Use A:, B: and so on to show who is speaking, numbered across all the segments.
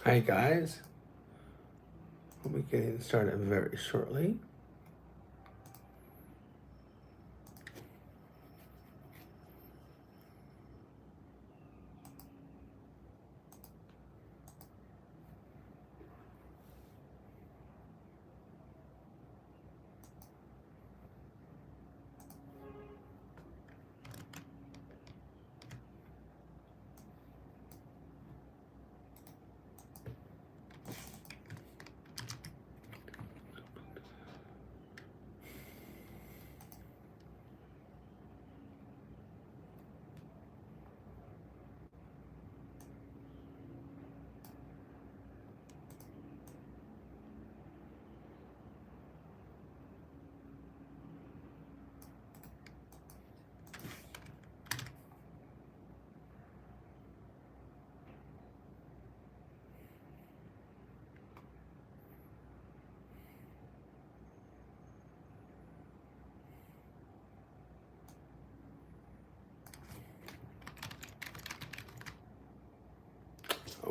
A: Hi guys, we'll be getting started very shortly.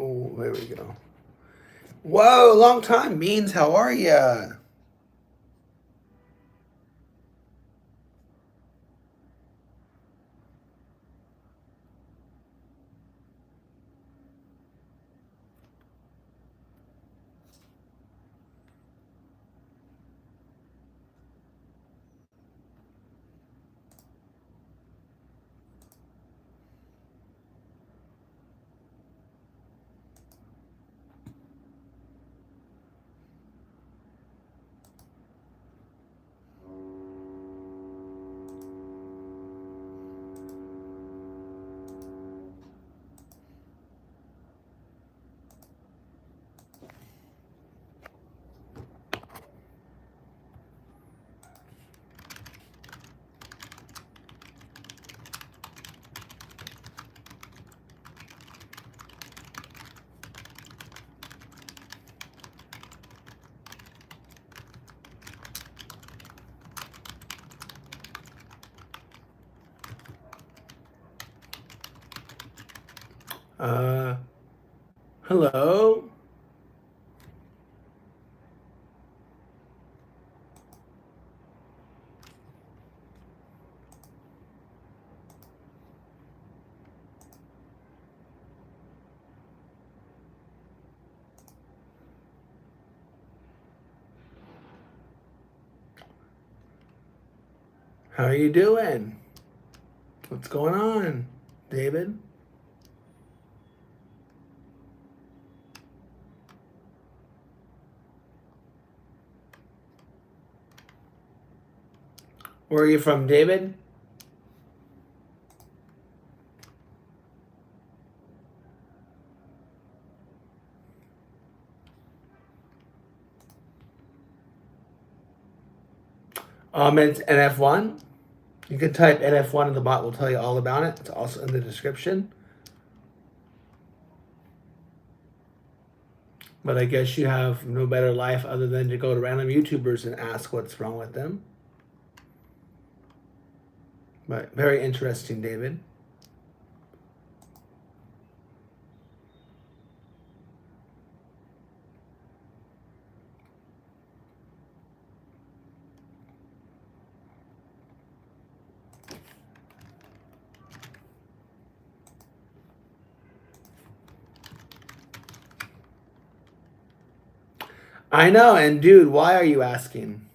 A: Oh, there we go. Whoa, long time. Beans, how are ya? Uh, hello. How are you doing? What's going on, David? Where are you from, David? It's NF1. You can type NF1 and the bot will tell you all about it. It's also in the description. But I guess you have no better life other than to go to random YouTubers and ask what's wrong with them. But very interesting, David. I know, and dude, why are you asking?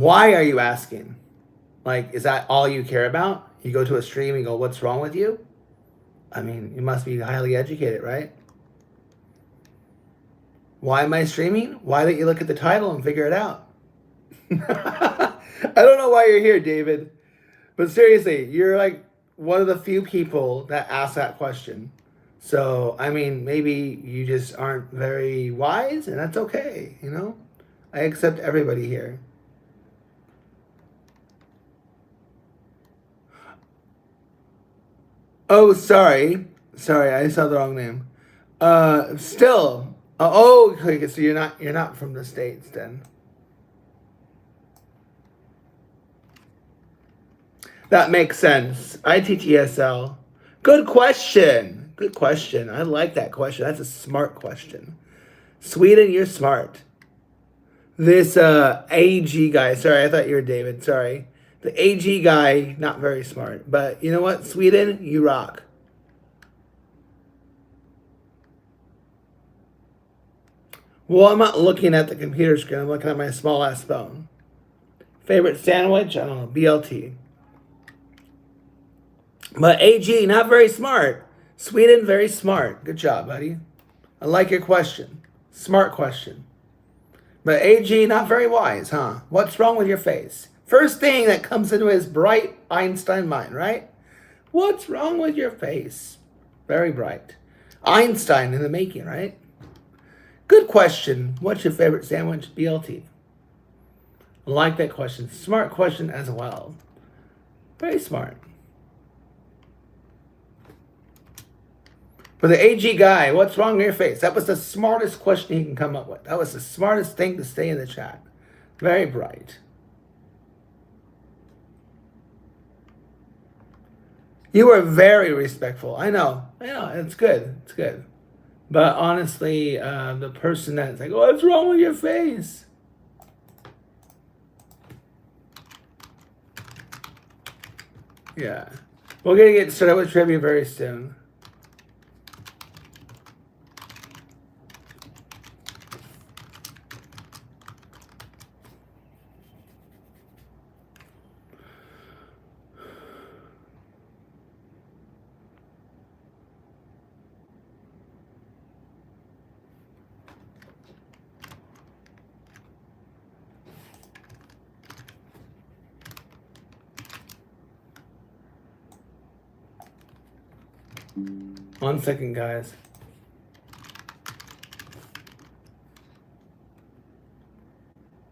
A: Why are you asking? Like, is that all you care about? You go to a stream and go, what's wrong with you? I mean, you must be highly educated, right? Why am I streaming? Why don't you look at the title and figure it out? I don't know why you're here, David. But seriously, you're like one of the few people that ask that question. So, I mean, maybe you just aren't very wise, and that's okay, you know? I accept everybody here. Oh, sorry. Sorry, I saw the wrong name. Still, Oh, okay, so you're not from the States then. That makes sense. I teach ESL. Good question. Good question. I like that question. That's a smart question. Sweden, you're smart. This AG guy, sorry, I thought you were David, sorry. The AG guy, not very smart. But you know what? Sweden, you rock. Well, I'm not looking at the computer screen. I'm looking at my small ass phone. Favorite sandwich? I don't know. BLT. But AG, not very smart. Sweden, very smart. Good job, buddy. I like your question. Smart question. But AG, not very wise, huh? What's wrong with your face? First thing that comes into his bright Einstein mind, right? What's wrong with your face? Very bright. Einstein in the making, right? Good question. What's your favorite sandwich? BLT. I like that question. Smart question as well. Very smart. For the AG guy, what's wrong with your face? That was the smartest question he can come up with. That was the smartest thing to say in the chat. Very bright. You were very respectful. I know. It's good. It's good. But honestly, the person that's like, oh, what's wrong with your face? Yeah. We're going to get started with trivia very soon. One second, guys.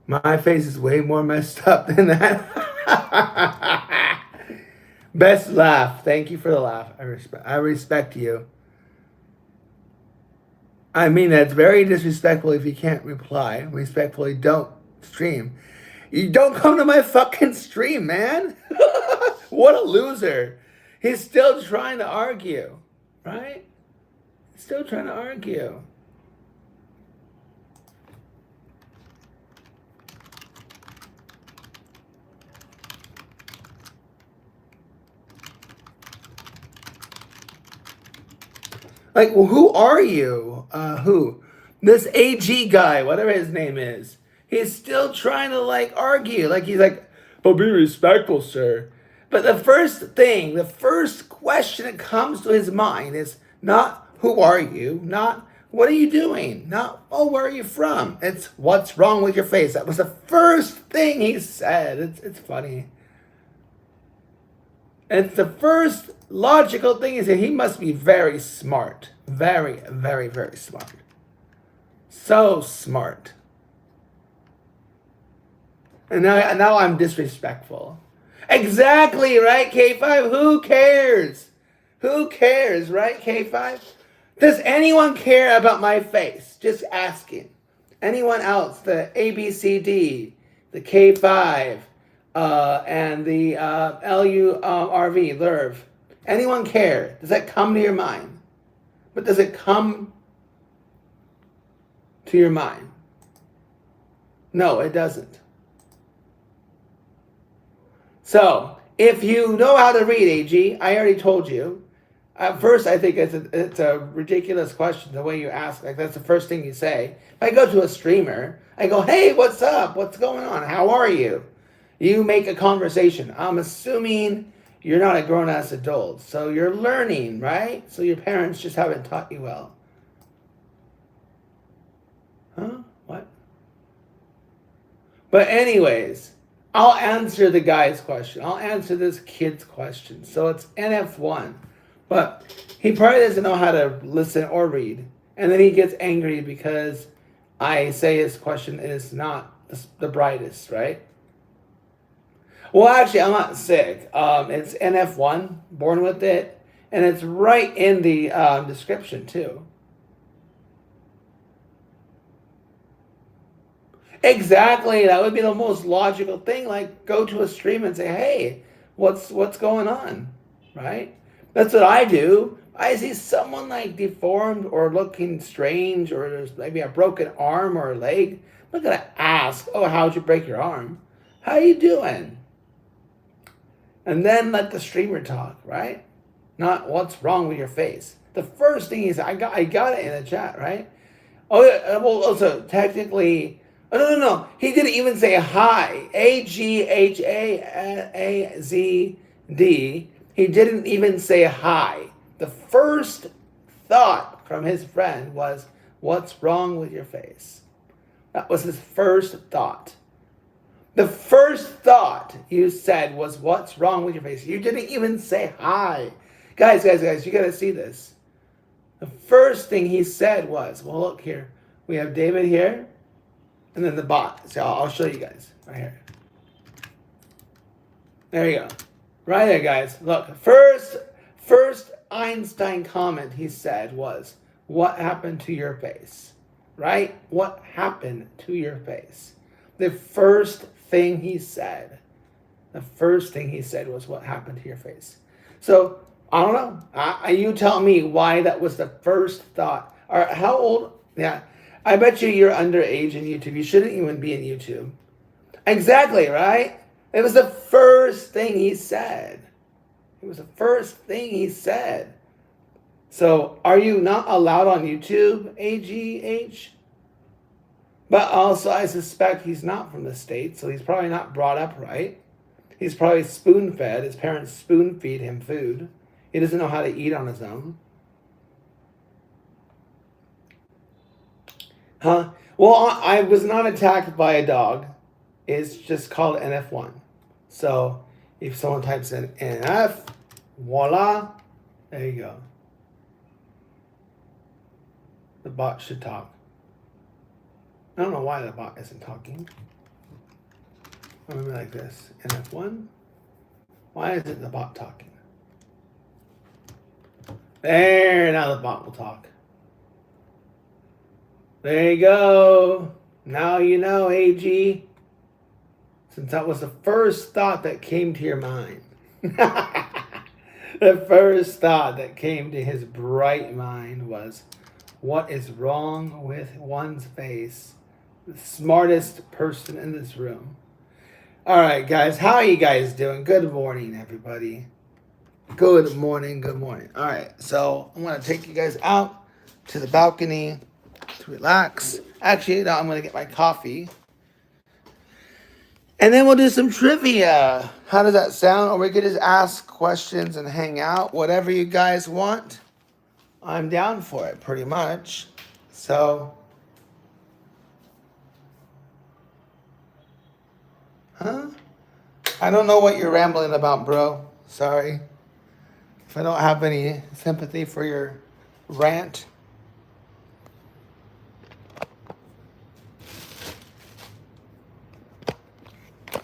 A: My face is way more messed up than that. Best laugh. Thank you for the laugh. I respect you. I mean, that's very disrespectful if you can't reply. Respectfully, don't stream. You don't come to my fucking stream, man. What a loser. He's still trying to argue, right? Still trying to argue. Like, well, who are you? Who? This AG guy, whatever his name is. He's still trying to like argue. Like he's like, but be respectful, sir. But the first thing, the first question that comes to his mind is not who are you, not what are you doing, not oh where are you from. It's what's wrong with your face. That was the first thing he said. It's funny. It's the first logical thing is that he must be very smart. Very, very, very smart. So smart. And now I'm disrespectful. Exactly, right, K5? Who cares? Who cares, right, K5? Does anyone care about my face? Just asking. Anyone else? The ABCD, the K5, and the LURV, LURV. Anyone care? Does that come to your mind? But does it come to your mind? No, it doesn't. So, if you know how to read, AG, I already told you. At first, I think it's a ridiculous question, the way you ask. Like, that's the first thing you say. If I go to a streamer, I go, hey, what's up? What's going on? How are you? You make a conversation. I'm assuming you're not a grown-ass adult. So you're learning, right? So your parents just haven't taught you well. Huh? What? But anyways, I'll answer the guy's question. I'll answer this kid's question. So it's NF1. But he probably doesn't know how to listen or read. And then he gets angry because I say his question is not the brightest, right? Well, actually, I'm not sick. It's NF1, born with it. And it's right in the description, too. Exactly. That would be the most logical thing. Like, go to a stream and say, "Hey, what's going on?" Right? That's what I do. I see someone like deformed or looking strange, or there's maybe a broken arm or a leg. I'm not gonna ask, "Oh, how'd you break your arm? How you doing?" And then let the streamer talk, right? Not what's wrong with your face. The first thing is, I got it in the chat, right? Oh, yeah, well, also, technically, oh, no, no, no. He didn't even say hi. Aghazd. He didn't even say hi. The first thought from his friend was, "What's wrong with your face?" That was his first thought. The first thought you said was, "What's wrong with your face?" You didn't even say hi. Guys, you gotta see this. The first thing he said was, well, look here. We have David here, and then the bot. So I'll show you guys right here. There you go. Right there, guys. Look, first Einstein comment he said was, "What happened to your face?" Right? What happened to your face? The first thing he said. The first thing he said was, "What happened to your face?" So I don't know. You tell me why that was the first thought. Or how old? Yeah, I bet you're underage in YouTube. You shouldn't even be in YouTube. Exactly, right? It was the first thing he said. It was the first thing he said. So are you not allowed on YouTube, AGH? But also, I suspect he's not from the States, so he's probably not brought up right. He's probably spoon-fed. His parents spoon-feed him food. He doesn't know how to eat on his own. Huh? Well, I was not attacked by a dog. It's just called NF1. So if someone types in NF, voila, there you go. The bot should talk. I don't know why the bot isn't talking. Maybe like this. NF1. Why isn't the bot talking? There, now the bot will talk. There you go. Now you know, AG. Since that was the first thought that came to your mind. The first thought that came to his bright mind was, what is wrong with one's face? The smartest person in this room. All right, guys. How are you guys doing? Good morning, everybody. Good morning. Good morning. All right. So I'm going to take you guys out to the balcony to relax. Actually, no, I'm going to get my coffee. And then we'll do some trivia. How does that sound? Or we could just ask questions and hang out. Whatever you guys want. I'm down for it, pretty much. So, huh? I don't know what you're rambling about, bro. Sorry. If I don't have any sympathy for your rant.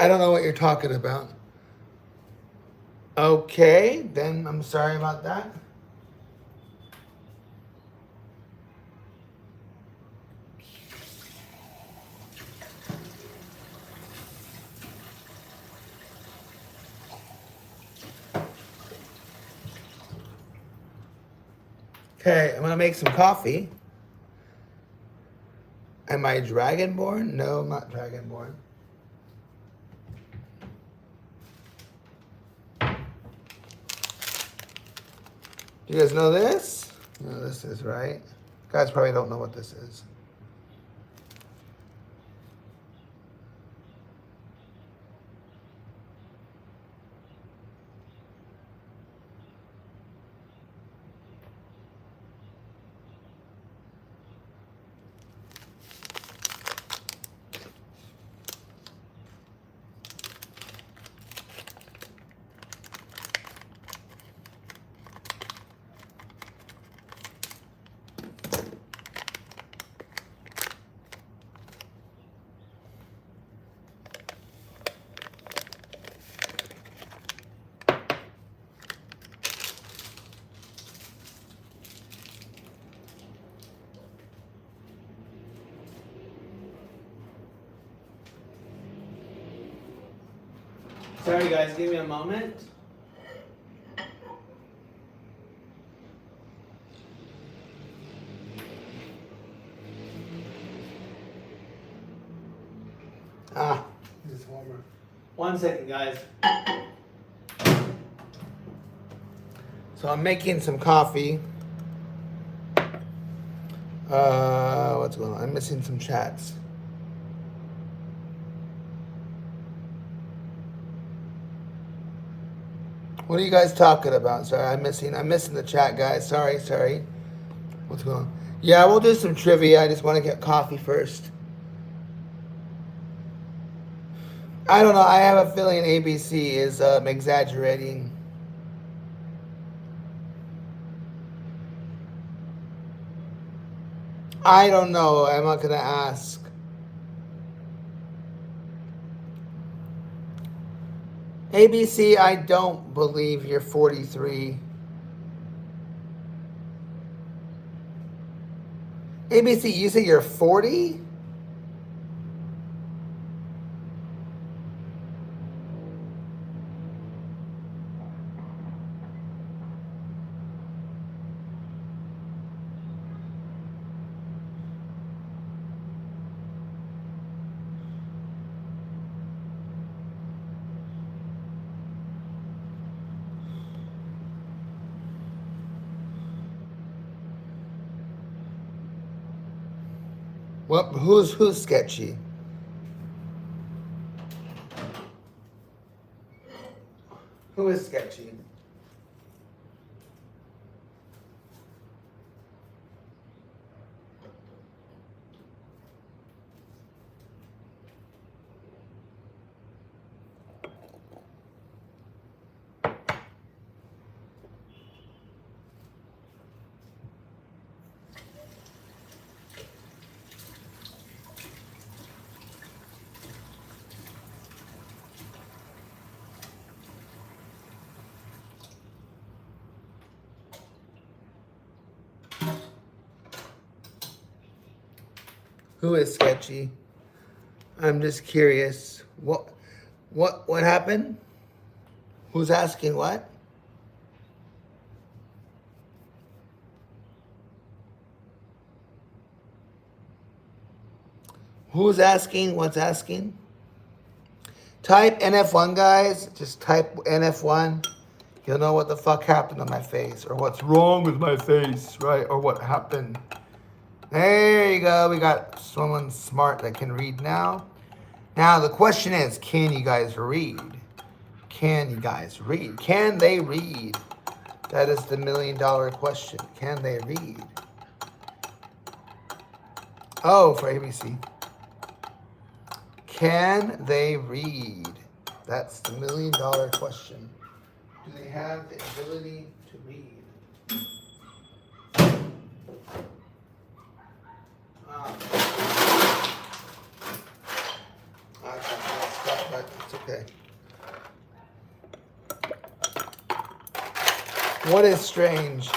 A: I don't know what you're talking about. Okay, then I'm sorry about that. Okay, I'm gonna make some coffee. Am I dragonborn? No, I'm not dragonborn. You guys know this? No, this is right. You guys probably don't know what this is. Sorry guys, give me a moment. This is warmer. 1 second, guys. So I'm making some coffee. What's going on? I'm missing some chats. What are you guys talking about? Sorry, I'm missing the chat, guys. Sorry. What's going on? Yeah, we'll do some trivia. I just want to get coffee first. I don't know. I have a feeling ABC is exaggerating. I don't know. I'm not going to ask. ABC, I don't believe you're 43. ABC, you say you're 40? What? Who's sketchy? Who is sketchy? Who is sketchy? I'm just curious. What happened? Who's asking what? Who's asking? What's asking? Type NF1, guys. Just type NF1. You'll know what the fuck happened to my face, or what's wrong with my face, right? Or what happened. There you go. We got someone smart that can read now. Now the question is, can you guys read? Can you guys read? Can they read? That is the $1 million question. Can they read? Oh, for ABC. Can they read? That's the $1 million question. Do they have the ability to read? But it's okay. What is strange?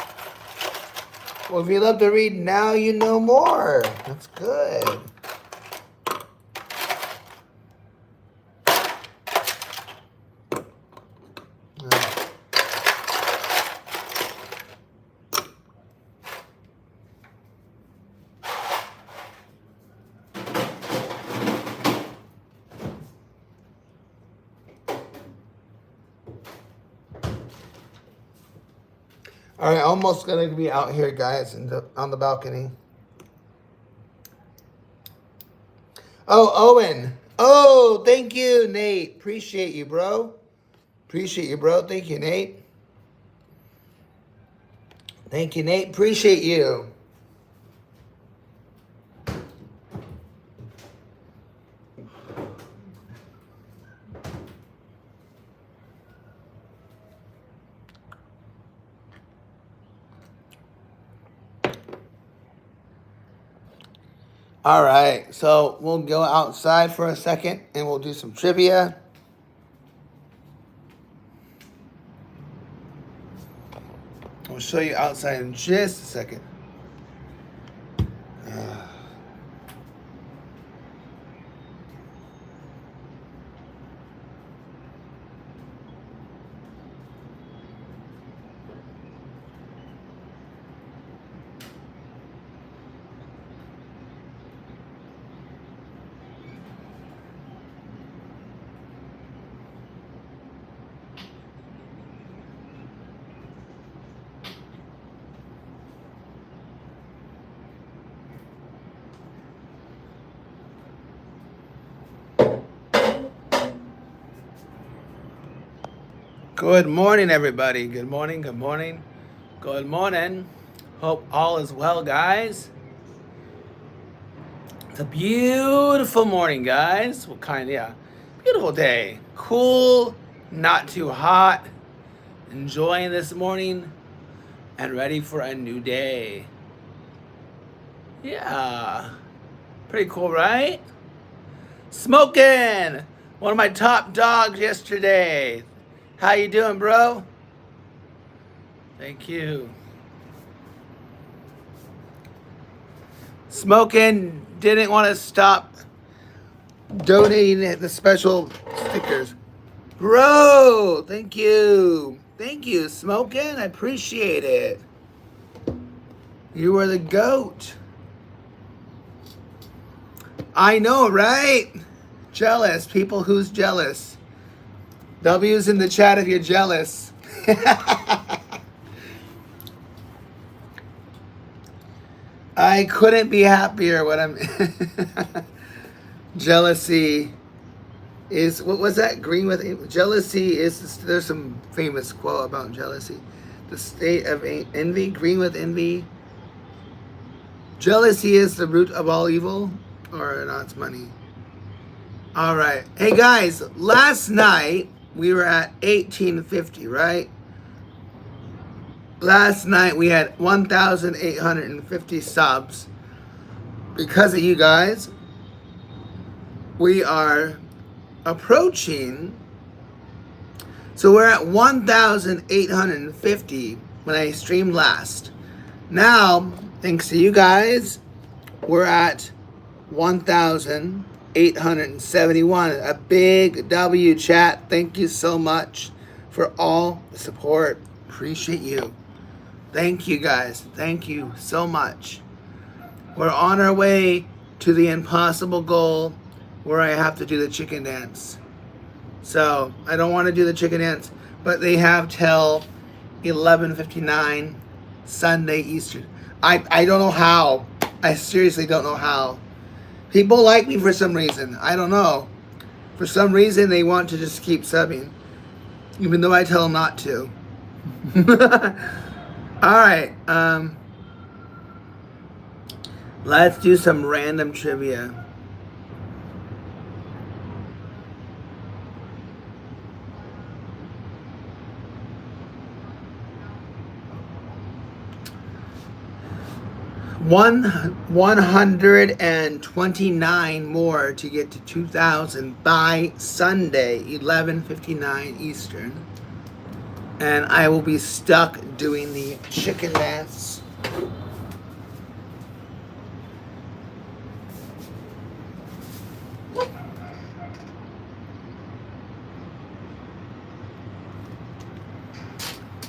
A: Well, if you love to read now, you know more. That's good. All right, almost gonna be out here, guys, on the balcony. Oh, Owen. Oh, thank you, Nate. Appreciate you, bro. Appreciate you, bro. Thank you, Nate. Thank you, Nate. Appreciate you. All right, so we'll go outside for a second and we'll do some trivia. We'll show you outside in just a second. Good morning, everybody. Good morning, good morning, good morning. Hope all is well, guys. It's a beautiful morning, guys. What kind? Yeah, beautiful day. Cool, not too hot. Enjoying this morning and ready for a new day. Yeah, pretty cool, right? Smoking, one of my top dogs yesterday. How you doing, bro? Thank you. Smoking didn't want to stop donating the special stickers. Bro, thank you. Thank you, Smoking. I appreciate it. You are the GOAT. I know, right? Jealous. People who's jealous. W's in the chat if you're jealous. I couldn't be happier when I'm jealousy is, what was that? Green with jealousy is, there's some famous quote about jealousy. The state of envy, green with envy. Jealousy is the root of all evil, or no, it's money. All right. Hey guys, last night we were at 1850, right? Last night we had 1,850 subs. Because of you guys, we are approaching. So we're at 1,850 when I streamed last. Now, thanks to you guys, we're at 1,871. A big W, chat. Thank you so much for all the support. Appreciate you. Thank you guys. Thank you so much. We're on our way to the impossible goal where I have to do the chicken dance. So I don't want to do the chicken dance, but they have till 11:59 Sunday Eastern. I don't know how. I seriously don't know how. People like me for some reason. I don't know. For some reason they want to just keep subbing, even though I tell them not to. All right. Let's do some random trivia. One 129 more to get to 2,000 by Sunday, 11:59 Eastern. And I will be stuck doing the chicken dance.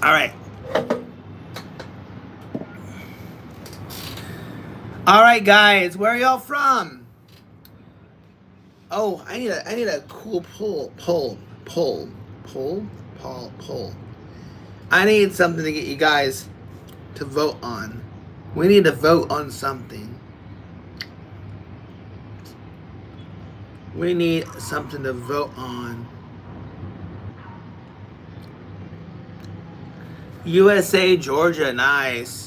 A: All right. All right, guys, where are y'all from? Oh, I need a cool poll. I need something to get you guys to vote on. We need to vote on something. We need something to vote on. USA, Georgia, nice.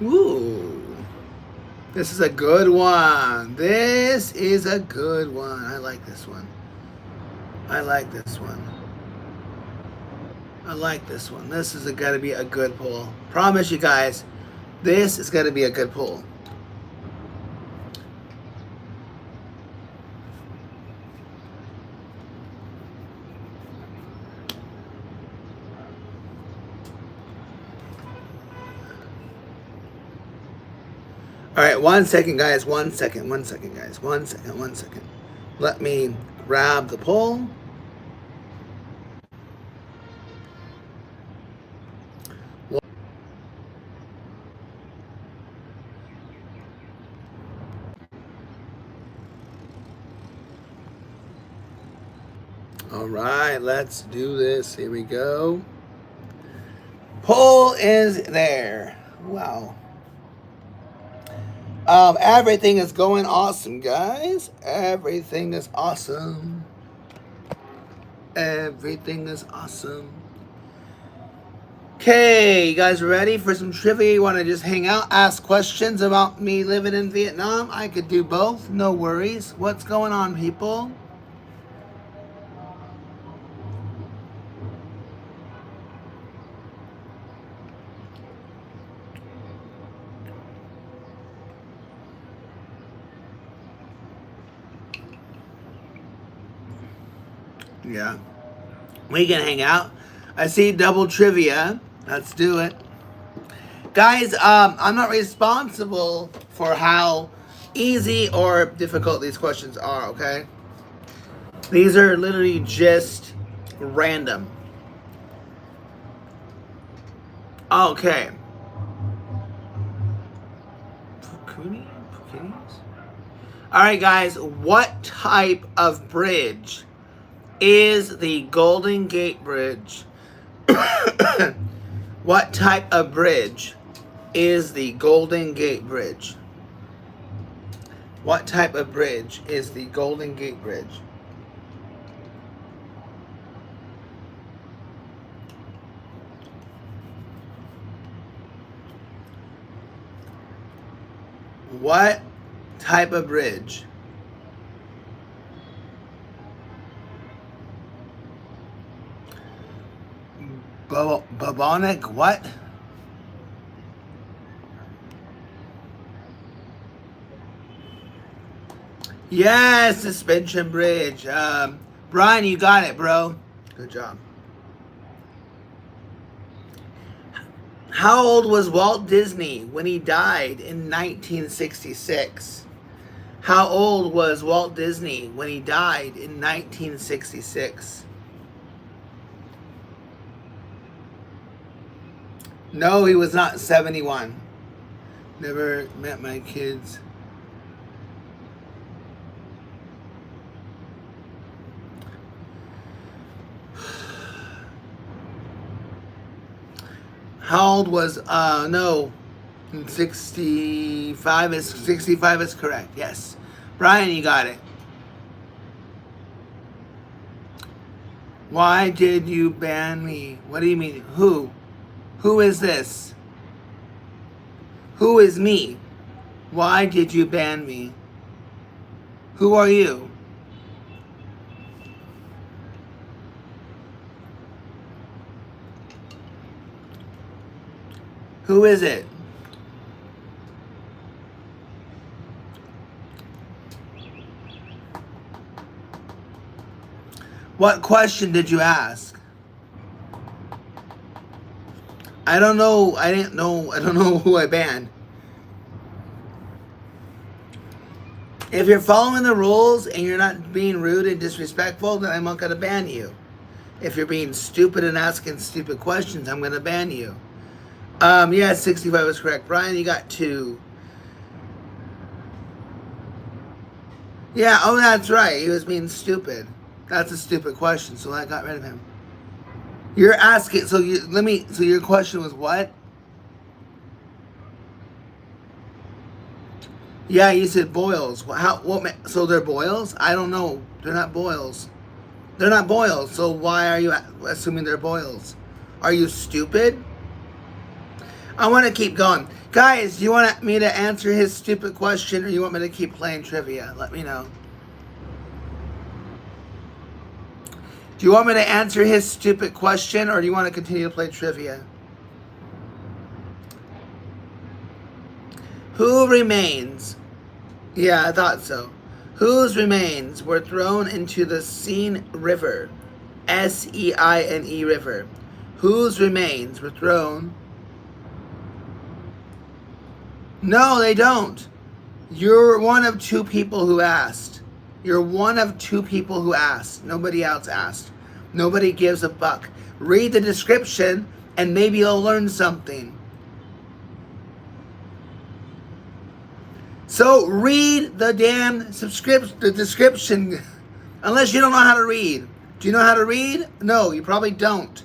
A: Ooh, this is a good one. This is a good one. I like this one. I like this one. I like this one. This is got to be a good poll. Promise you guys, this is going to be a good poll. All right, 1 second, guys. 1 second, guys. 1 second. Let me grab the poll. All right, let's do this. Here we go. Poll is there. Wow. Everything is going awesome, guys. Everything is awesome. Everything is awesome. Okay, you guys ready for some trivia? You want to just hang out, ask questions about me living in Vietnam? I could do both, no worries. What's going on, people? Yeah. We can hang out. I see double trivia. Let's do it. Guys, I'm not responsible for how easy or difficult these questions are, okay? These are literally just random. Okay. Alright, guys, what type of bridge is the Golden Gate Bridge? What type of bridge is the Golden Gate Bridge? What type of bridge is the Golden Gate Bridge? What type of bridge? Bubonic what? Yes, suspension bridge. Brian, you got it, bro. Good job. How old was Walt Disney when he died in 1966? How old was Walt Disney when he died in 1966? No, he was not 71. Never met my kids. How old was no 65 is correct. Yes. Brian, you got it. Why did you ban me? What do you mean? Who? Who is this? Who is me? Why did you ban me? Who are you? Who is it? What question did you ask? I don't know. I don't know who I banned. If you're following the rules and you're not being rude and disrespectful, then I'm not going to ban you. If you're being stupid and asking stupid questions, I'm going to ban you. Yeah, 65 was correct. Brian, you got 2. Yeah, oh, that's right. He was being stupid. That's a stupid question, so I got rid of him. You're asking, so your question was what? Yeah, you said boils. So they're boils? I don't know. They're not boils. They're not boils, so why are you assuming they're boils? Are you stupid? I want to keep going. Guys, do you want me to answer his stupid question or you want me to keep playing trivia? Let me know. Do you want me to answer his stupid question or do you want to continue to play trivia? Who remains? Yeah, I thought so. Whose remains were thrown into the Seine River? Seine River. Whose remains were thrown? No, they don't. You're one of 2 people who asked. You're one of 2 people who asked. Nobody else asked. Nobody gives a fuck. Read the description and maybe you'll learn something. So read the damn description. Unless you don't know how to read. Do you know how to read? No, you probably don't.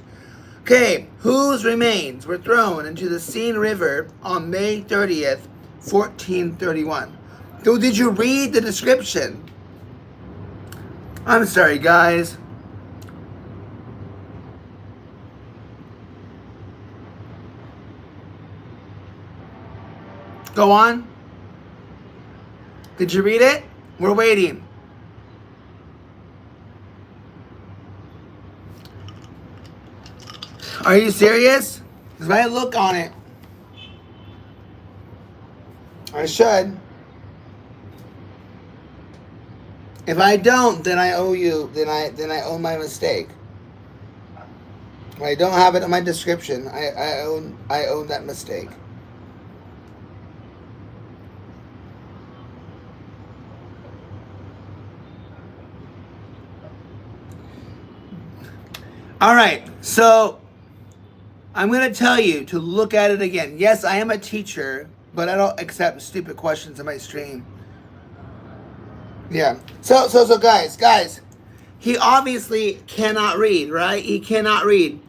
A: Okay, whose remains were thrown into the Seine River on May 30th, 1431? So did you read the description? I'm sorry, guys. Go on. Did you read it? We're waiting. Are you serious? Because when I look on it, I should. If I don't, then I owe you. Then I own my mistake. If I don't have it in my description, I own that mistake. All right, so I'm going to tell you to look at it again. Yes, I am a teacher, but I don't accept stupid questions in my stream. Yeah. So guys, he obviously cannot read, right? He cannot read.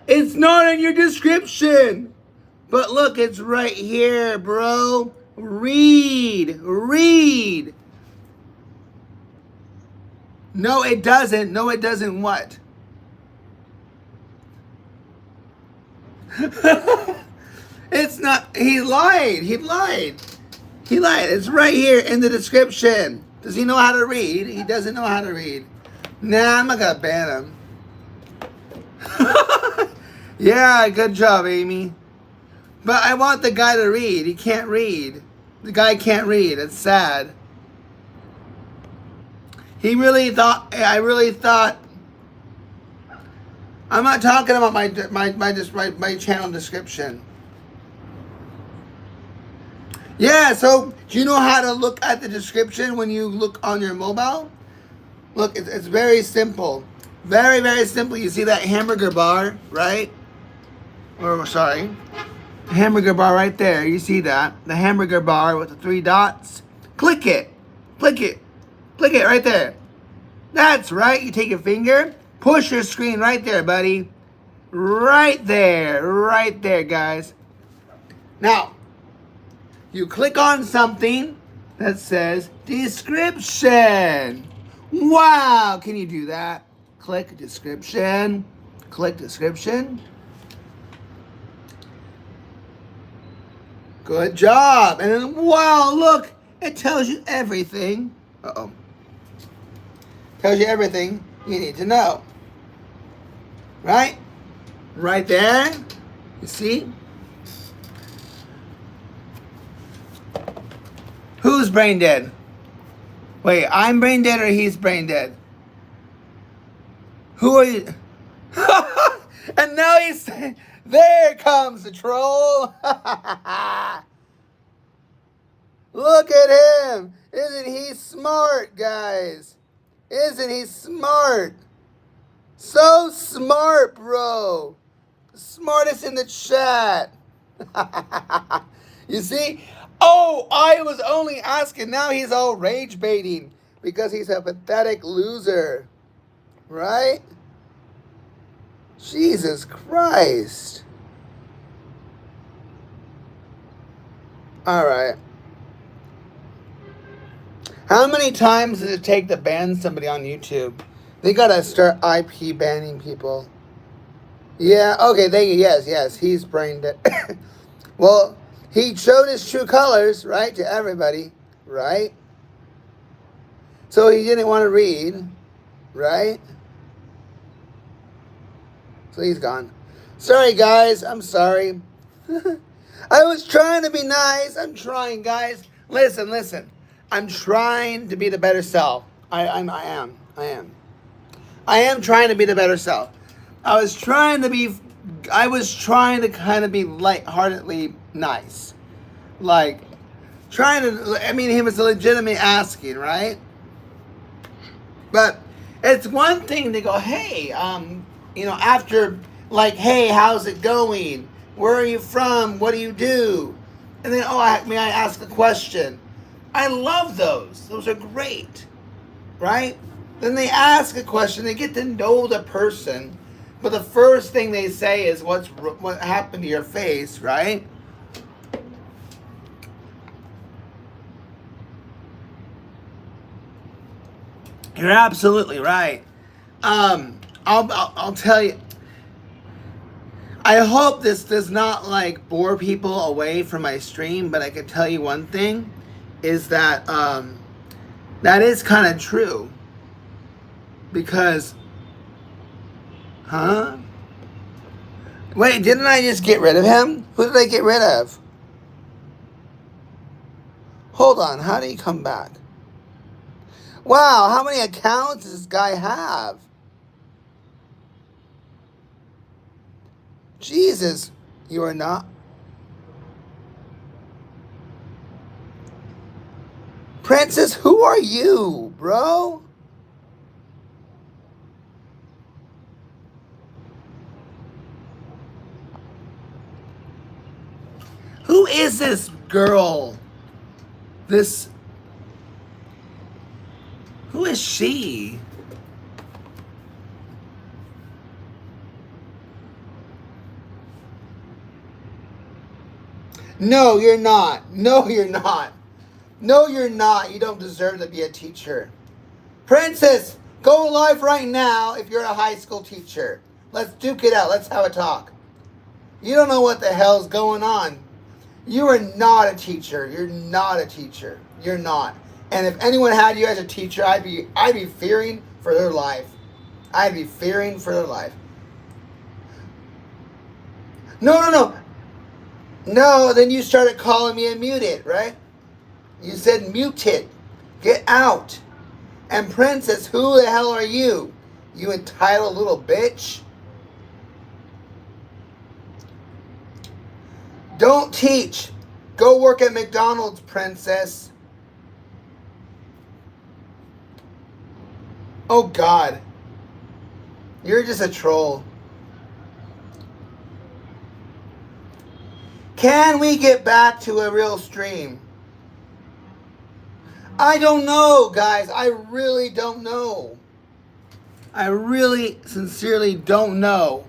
A: It's not in your description. But look, it's right here, bro. Read. No, it doesn't. No, it doesn't what? It's not. He lied. It's right here in the description. Does he know how to read? He doesn't know how to read. Nah, I'm not gonna ban him. Yeah, good job, Amy. But I want the guy to read. He can't read. The guy can't read. It's sad. I really thought. I'm not talking about my channel description. Yeah, so do you know how to look at the description when you look on your mobile? Look, it's very simple. Very, very simple. You see that hamburger bar, right? Or, sorry. Hamburger bar right there. You see that? The hamburger bar with the 3 dots. Click it. Click it right there. That's right. You take your finger, push your screen right there, buddy. Right there, guys. Now, you click on something that says description. Wow, can you do that? Click description. Click description. Good job. And then, wow, look, it tells you everything. Uh-oh. Tells you everything you need to know. Right? Right there. You see? Who's brain dead? Wait, I'm brain dead or he's brain dead? Who are you? And now he's saying, there comes the troll. Look at him. Isn't he smart, guys? Isn't he smart? So smart, bro. Smartest in the chat. You see? Oh, I was only asking. Now he's all rage baiting because he's a pathetic loser. Right? Jesus Christ. All right. How many times does it take to ban somebody on YouTube? They gotta start IP banning people. Yeah, okay, thank you. Yes, he's brain dead. Well, he showed his true colors, right, to everybody, right? So he didn't want to read, right? So he's gone. Sorry, guys. I'm sorry. I was trying to be nice. I'm trying, guys. Listen. I'm trying to be the better self. I am. I am trying to be the better self. I was trying to kind of be lightheartedly nice. Like, he was legitimate asking, right? But it's one thing to go, hey, after, like, hey, how's it going? Where are you from? What do you do? And then, may I ask a question? I love those. Those are great, right? Then they ask a question. They get to know the person. But the first thing they say is what happened to your face, right? You're absolutely right. I'll tell you. I hope this does not like bore people away from my stream, but I can tell you one thing is that that is kind of true. Because, huh? Wait, didn't I just get rid of him? Who did I get rid of? Hold on, how did he come back? Wow, how many accounts does this guy have? Jesus, you are not. Princess, who are you, bro? Who is this girl? Who is she? No, you're not. No, you're not. No, you're not. You don't deserve to be a teacher. Princess, go live right now if you're a high school teacher. Let's duke it out. Let's have a talk. You don't know what the hell's going on. You are not a teacher. You're not a teacher. You're not. And if anyone had you as a teacher, I'd be fearing for their life. I'd be fearing for their life. No. No, then you started calling me a mutant, right? You said mutant. Get out. And Princess, who the hell are you? You entitled little bitch. Don't teach. Go work at McDonald's, Princess. Oh, God. You're just a troll. Can we get back to a real stream? I don't know, guys. I really don't know. I really, sincerely don't know.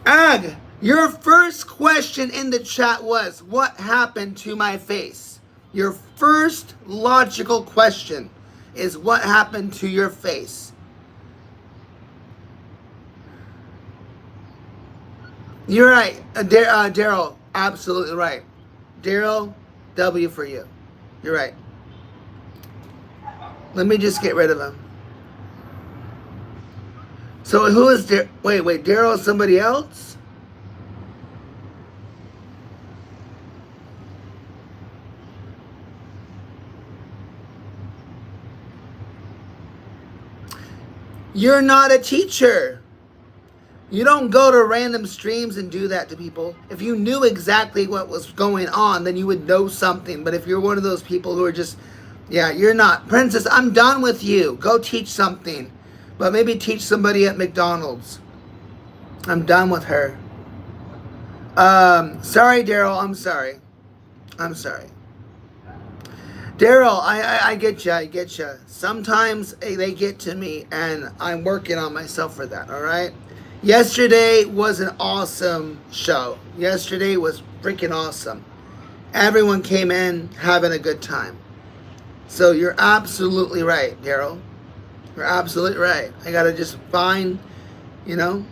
A: Ag, your first question in the chat was, what happened to my face? Your first logical question is, what happened to your face? You're right, Daryl, absolutely right. Daryl, W for you. You're right. Let me just get rid of him. So who is Daryl? Wait, Daryl is somebody else? You're not a teacher. You don't go to random streams and do that to people. If you knew exactly what was going on, then you would know something. But if you're one of those people who are just, yeah, you're not. Princess, I'm done with you. Go teach something. But maybe teach somebody at McDonald's. I'm done with her. Sorry, Daryl. I'm sorry. Daryl, I get you. Sometimes they get to me, and I'm working on myself for that, all right? Yesterday was an awesome show. Yesterday was freaking awesome. Everyone came in having a good time. So you're absolutely right, Daryl. You're absolutely right. I gotta just find, you know.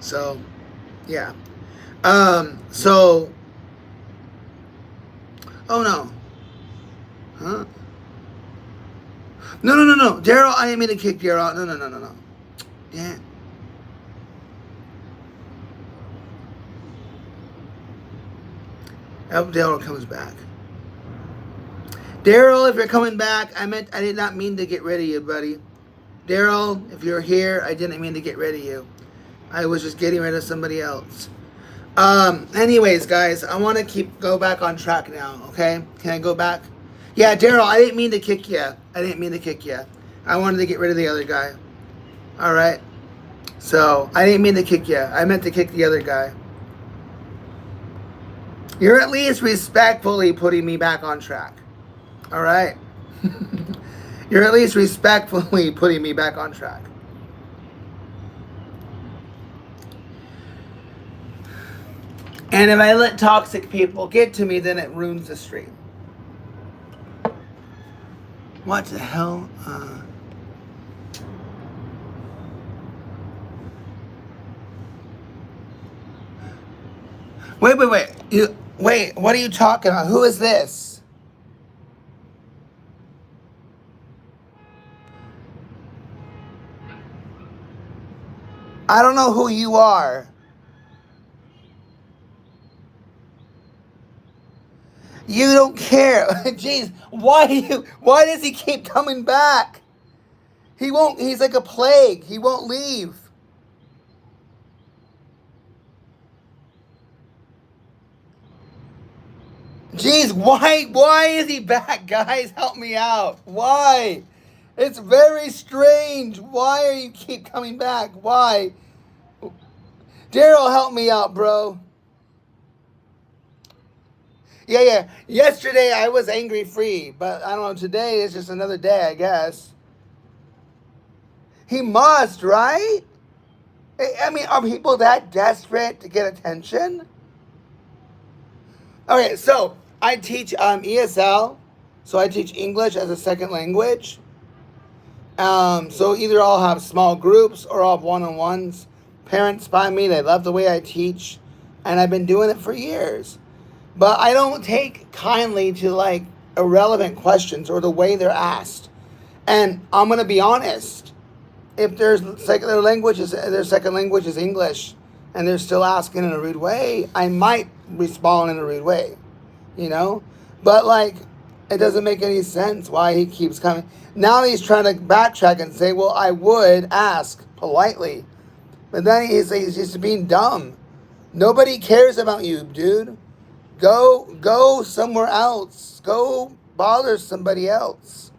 A: So, yeah. So, oh no. Huh? No. Daryl, I didn't mean to kick Daryl out. No. Yeah. I hope Daryl comes back. Daryl, if you're coming back, I did not mean to get rid of you, buddy. Daryl, if you're here, I didn't mean to get rid of you. I was just getting rid of somebody else. Anyways, guys, I want to go back on track now, okay? Can I go back? Yeah, Daryl, I didn't mean to kick you. I wanted to get rid of the other guy. All right? So, I didn't mean to kick you. I meant to kick the other guy. You're at least respectfully putting me back on track. All right. You're at least respectfully putting me back on track. And if I let toxic people get to me, then it ruins the stream. What the hell? Wait. Wait, what are you talking about? Who is this? I don't know who you are. You don't care. Jeez, why does he keep coming back? He won't, he's like a plague. He won't leave. Jeez, why is he back? Guys, help me out. Why? It's very strange. Why are you keep coming back? Why? Daryl, help me out, bro. Yeah. Yesterday I was angry free, but I don't know, today is just another day, I guess. He must, right? I mean, are people that desperate to get attention? Okay, so I teach ESL, so I teach English as a second language. So either I'll have small groups or I'll have one-on-ones. Parents find me, they love the way I teach, and I've been doing it for years. But I don't take kindly to like irrelevant questions or the way they're asked. And I'm gonna be honest. If their second language is English, and they're still asking in a rude way, I might respond in a rude way, you know. But like, it doesn't make any sense why he keeps coming. Now he's trying to backtrack and say, "Well, I would ask politely," but then he's just being dumb. Nobody cares about you, dude. Go somewhere else. Go bother somebody else.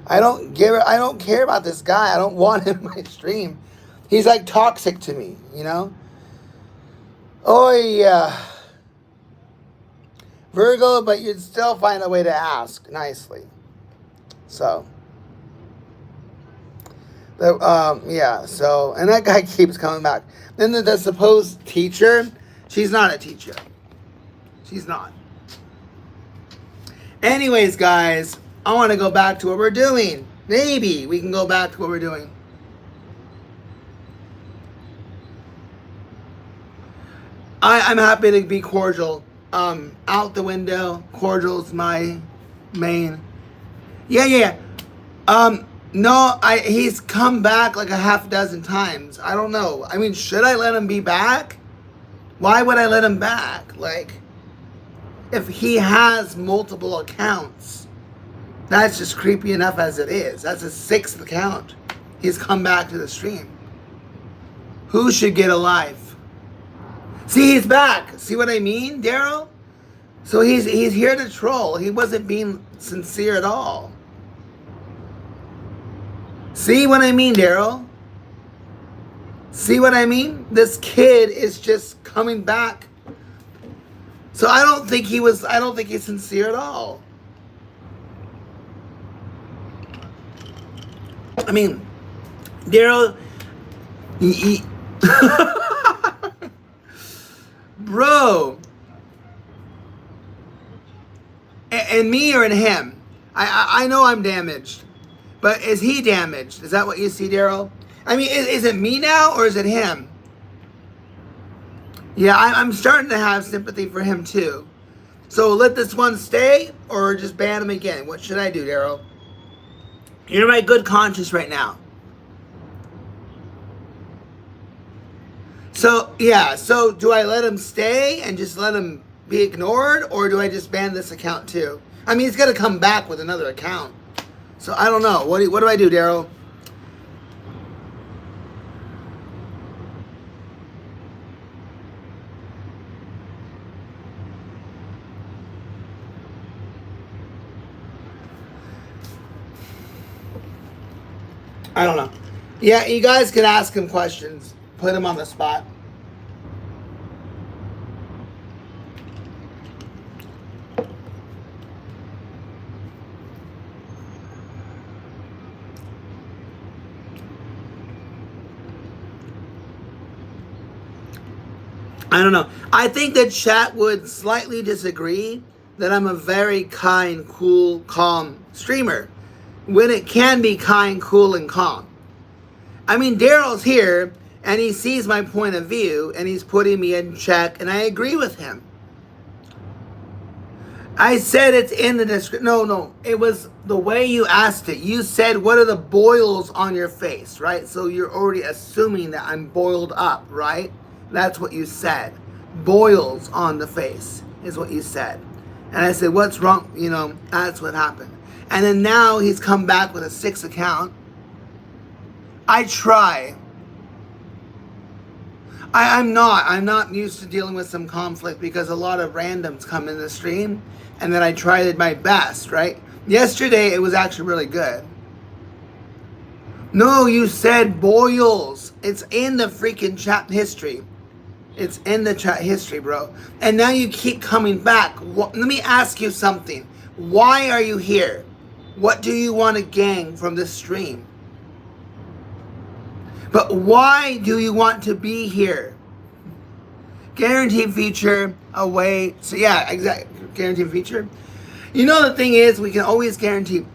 A: I don't care about this guy. I don't want him in my stream. He's like toxic to me, you know? Oh yeah. Virgo, but you'd still find a way to ask nicely. So yeah, so, and that guy keeps coming back. Then the supposed teacher, she's not a teacher. She's not. Anyways, guys, I want to go back to what we're doing. Maybe we can go back to what we're doing. I'm happy to be cordial. Out the window, cordial's my main. Yeah. No, he's come back like a half dozen times. I don't know. I mean, should I let him be back? Why would I let him back? Like, if he has multiple accounts, that's just creepy enough as it is. That's his 6th account. He's come back to the stream. Who should get a life? See, he's back. See what I mean, Daryl? So he's here to troll. He wasn't being sincere at all. See what I mean, Daryl? See what I mean? This kid is just coming back. So I don't think he's sincere at all. I mean, Daryl, bro, and me or in him? I know I'm damaged. But is he damaged? Is that what you see, Daryl? I mean, is it me now or is it him? Yeah, I'm starting to have sympathy for him too. So let this one stay or just ban him again? What should I do, Daryl? You're my good conscience right now. So, yeah, so do I let him stay and just let him be ignored, or do I just ban this account too? I mean, he's going to come back with another account. So I don't know. What do I do, Daryl? I don't know. Yeah, you guys can ask him questions. Put him on the spot. I don't know. I think the chat would slightly disagree that I'm a very kind, cool, calm streamer. When it can be kind, cool, and calm. I mean, Daryl's here, and he sees my point of view, and he's putting me in check, and I agree with him. I said it's in the description. No. It was the way you asked it. You said, what are the boils on your face, right? So you're already assuming that I'm boiled up, right? That's what you said. Boils on the face is what you said. And I said, what's wrong? You know, that's what happened. And then now he's come back with a 6 account. I try. I'm not used to dealing with some conflict because a lot of randoms come in the stream, and then I tried my best, right? Yesterday it was actually really good. No, you said boils. It's in the freaking chat history. It's in the chat history, bro. And now you keep coming back. Let me ask you something. Why are you here? What do you want to gain from this stream? But why do you want to be here? Guaranteed feature away. So yeah, exactly. Guaranteed feature. You know, the thing is, we can always guarantee.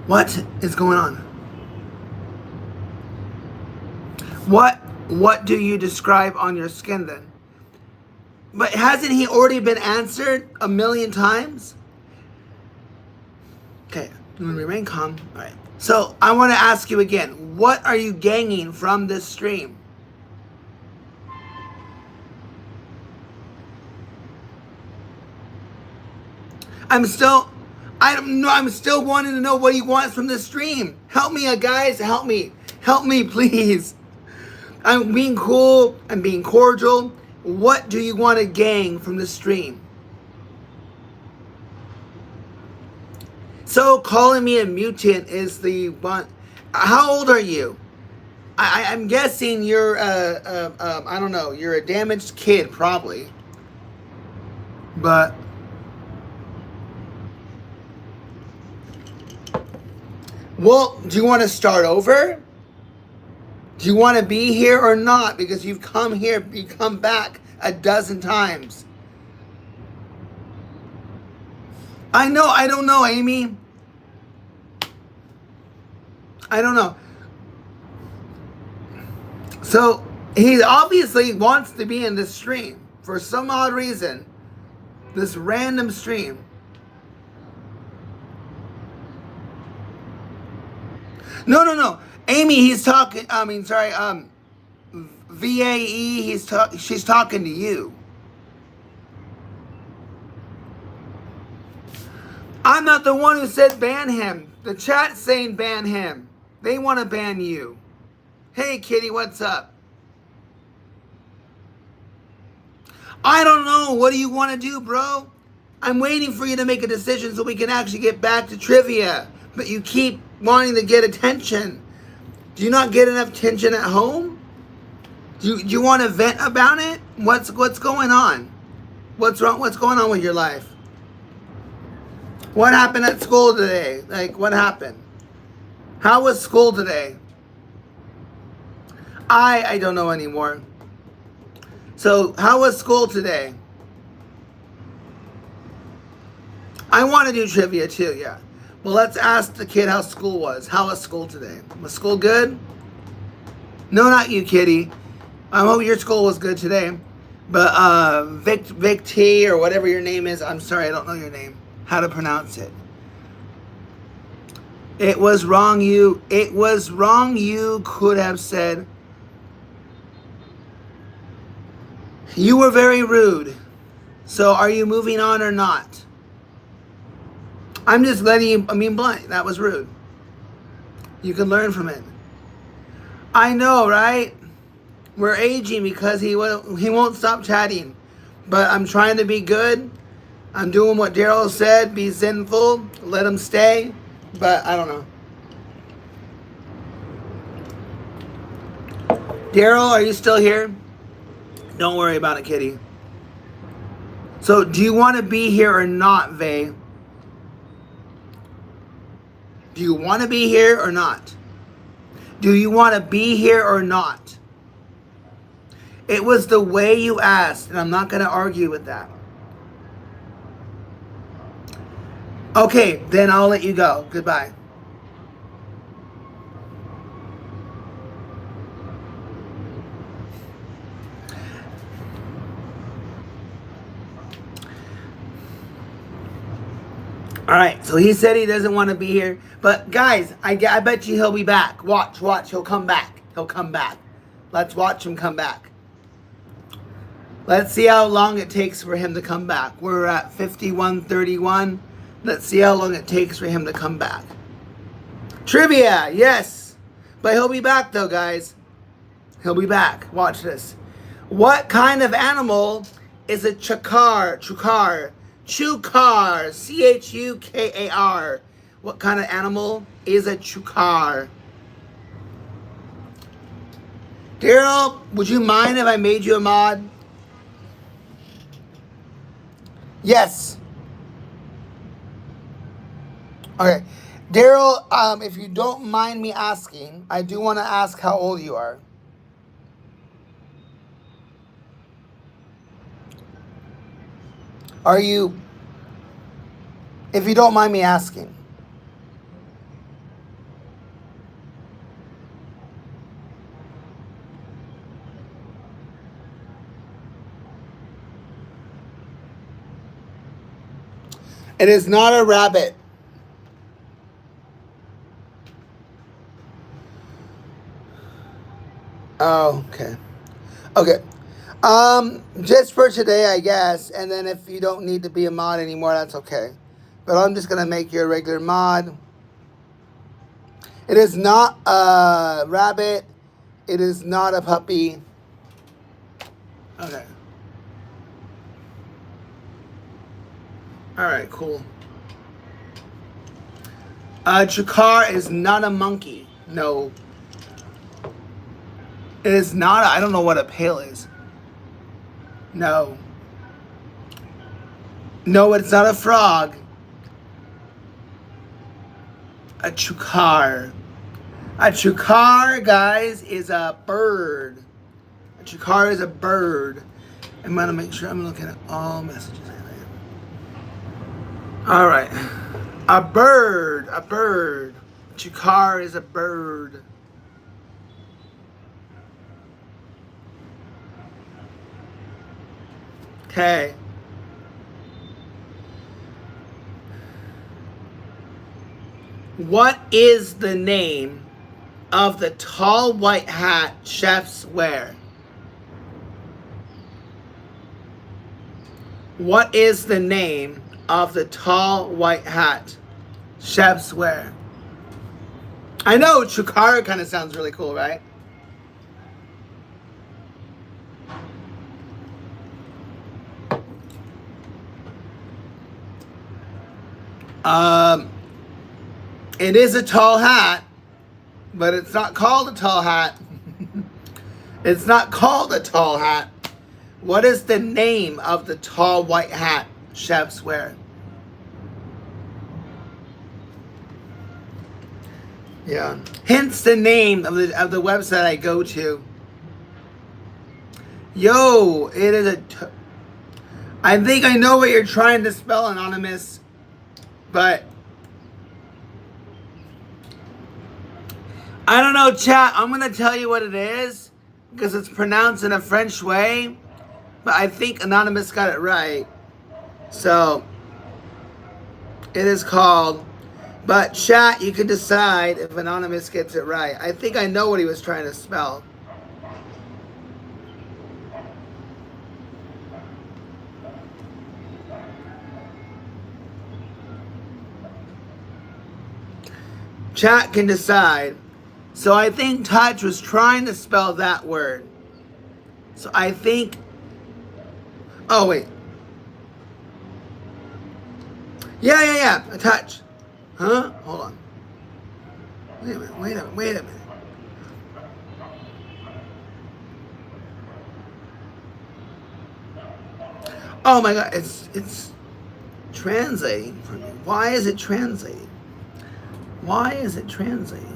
A: What is going on? What do you describe on your skin then? But hasn't he already been answered 1,000,000 times? Okay, I'm gonna remain calm. All right. So I want to ask you again, what are you gaining from this stream? I'm still wanting to know what he wants from this stream. Help me, guys, help me. Help me, please. I'm being cool, I'm being cordial. What do you want to gain from the stream? So calling me a mutant is the one. How old are you? I'm guessing you're I don't know, you're a damaged kid probably. But well, do you want to start over? Do you want to be here or not? Because you've come here, you come back a dozen times. I know, I don't know, Amy. I don't know. So he obviously wants to be in this stream for some odd reason. This random stream. No. Amy, he's talking. I mean, sorry. VAE. She's talking to you. I'm not the one who said ban him. The chat's saying ban him. They want to ban you. Hey, kitty, what's up? I don't know. What do you want to do, bro? I'm waiting for you to make a decision so we can actually get back to trivia. But you keep wanting to get attention. Do you not get enough attention at home? Do you want to vent about it? What's going on? What's wrong? What's going on with your life? What happened at school today? Like, what happened? How was school today? I don't know anymore. So, how was school today? I want to do trivia too, yeah. Well, let's ask the kid how school was. How was school today? Was school good? No, not you, kitty. I hope your school was good today. But Vic T or whatever your name is, I'm sorry, I don't know your name. How to pronounce it. It was wrong, you could have said. You were very rude. So are you moving on or not? I'm just letting you, blunt. That was rude. You can learn from it. I know, right? We're aging because he won't stop chatting. But I'm trying to be good. I'm doing what Daryl said. Be sinful. Let him stay. But I don't know. Daryl, are you still here? Don't worry about it, kitty. So, do you want to be here or not, Vay? Do you want to be here or not? Do you want to be here or not? It was the way you asked, and I'm not going to argue with that. Okay, then I'll let you go. Goodbye. All right, so he said he doesn't want to be here. But guys, I bet you he'll be back. Watch, he'll come back. He'll come back. Let's watch him come back. Let's see how long it takes for him to come back. We're at 51:31. Let's see how long it takes for him to come back. Trivia, yes. But he'll be back though, guys. He'll be back. Watch this. What kind of animal is a chukar? Chukar. Chukar. What kind of animal is a chukar? Daryl, would you mind if I made you a mod? Yes. Okay. Daryl, if you don't mind me asking, I do want to ask how old you are. Are you, if you don't mind me asking? It is not a rabbit. Oh, okay. Okay. Just for today, I guess. And then if you don't need to be a mod anymore, that's okay. But I'm just going to make you a regular mod. It is not a rabbit. It is not a puppy. Okay. Alright, cool. Chukar is not a monkey. No. It is not. I don't know what a pail is. No. No, it's not a frog. A chukar. A chukar, guys, is a bird. A chukar is a bird. I'm going to make sure I'm looking at all messages. All right. A bird. A bird. Chukar is a bird. Okay. What is the name of the tall white hat chefs wear? What is the name of the tall white hat chefs wear? I know chukar kind of sounds really cool, right? It is a tall hat, but it's not called a tall hat. It's not called a tall hat. What is the name of the tall white hat chefs wear? Yeah. Hence the name of the website I go to. Yo, it is I think I know what you're trying to spell, Anonymous, but I don't know, chat. I'm going to tell you what it is because it's pronounced in a French way, but I think Anonymous got it right. So, it is called, but chat, you can decide if Anonymous gets it right. I think I know what he was trying to spell. Chat can decide. So I think Touch was trying to spell that word. So I think... Oh, wait. Yeah. A touch. Huh? Hold on. Wait a minute. Oh my God, it's translating for me. Why is it translating? Why is it translating?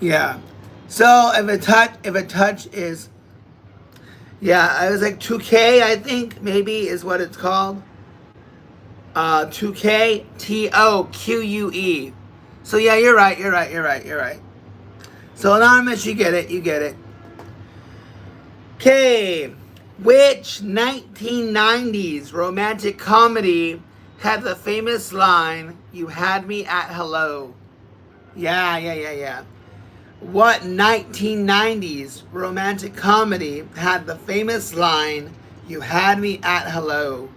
A: Yeah. So if a touch is, yeah, I was like 2K, I think maybe is what it's called. 2K TOQUE. So yeah, you're right. You're right. You're right. You're right. So anonymous, you get it. You get it. Okay. Which 1990s romantic comedy had the famous line, "You had me at hello"? Yeah, yeah, yeah, yeah. What 1990s romantic comedy had the famous line, "You had me at hello"?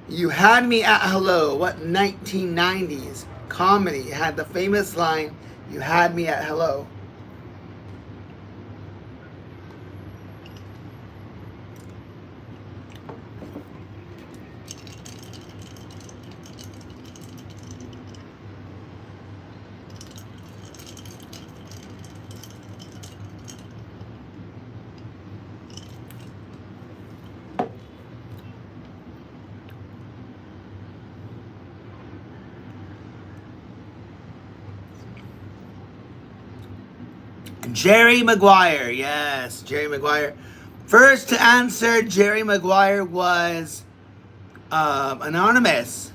A: You had me at hello. What 1990s comedy had the famous line, "You had me at hello"? Jerry Maguire. Yes, Jerry Maguire. First to answer Jerry Maguire was anonymous.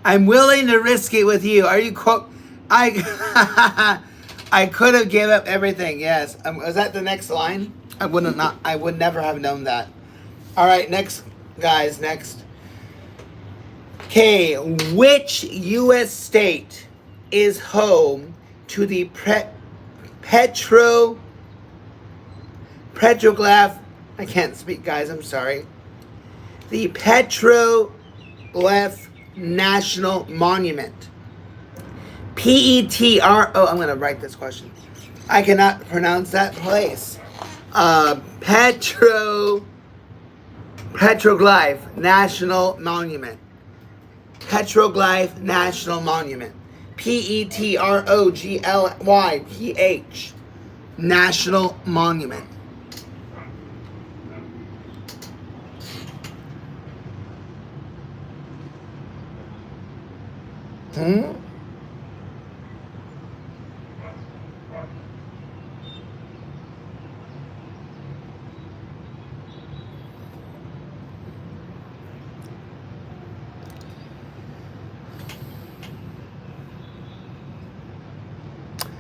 A: I'm willing to risk it with you. Are you quote? I I could have gave up everything. Yes. Was that the next line? I wouldn't not. I would never have known that. All right, next, guys. Next. Okay, which U.S. state is home to the petroglyph? I can't speak, guys. I'm sorry. The Petroglyph National Monument. PETR. Oh, I'm going to write this question. I cannot pronounce that place. Petroglyph National Monument. Petroglyph National Monument. PETROGLYPH. National Monument. Hmm?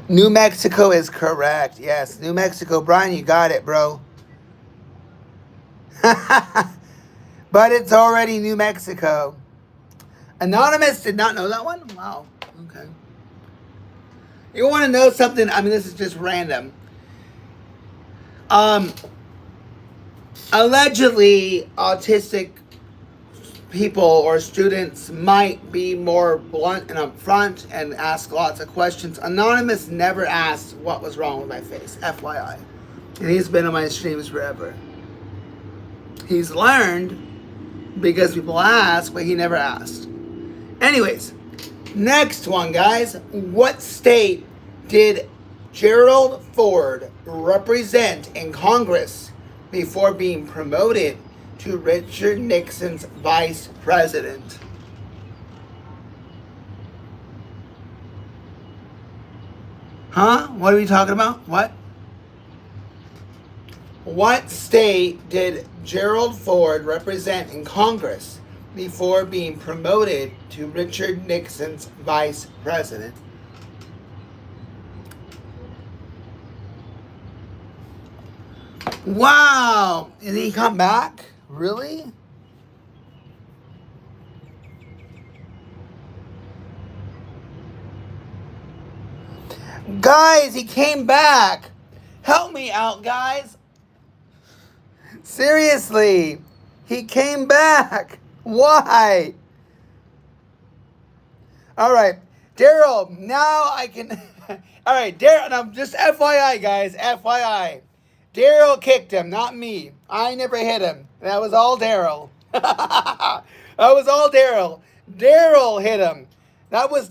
A: New Mexico is correct. Yes, New Mexico. Brian, you got it, bro. But it's already New Mexico. Anonymous did not know that one? Wow. Okay. You want to know something? I mean, this is just random. Um, Allegedly, autistic people or students might be more blunt and upfront and ask lots of questions. Anonymous never asked what was wrong with my face, FYI. And he's been on my streams forever. He's learned because people ask, but he never asked. Anyways, next one, guys. What state did Gerald Ford represent in Congress before being promoted to Richard Nixon's vice president? Huh? What are we talking about? What? What state did Gerald Ford represent in Congress before being promoted to Richard Nixon's vice president? Wow! Did he come back? Really? Guys, he came back. Help me out, guys. Seriously. He came back. Why? All right. Daryl, now I can. All right, Daryl, now just FYI, guys, FYI. Daryl kicked him, not me. I never hit him. That was all Daryl. That was all Daryl. Daryl hit him. That was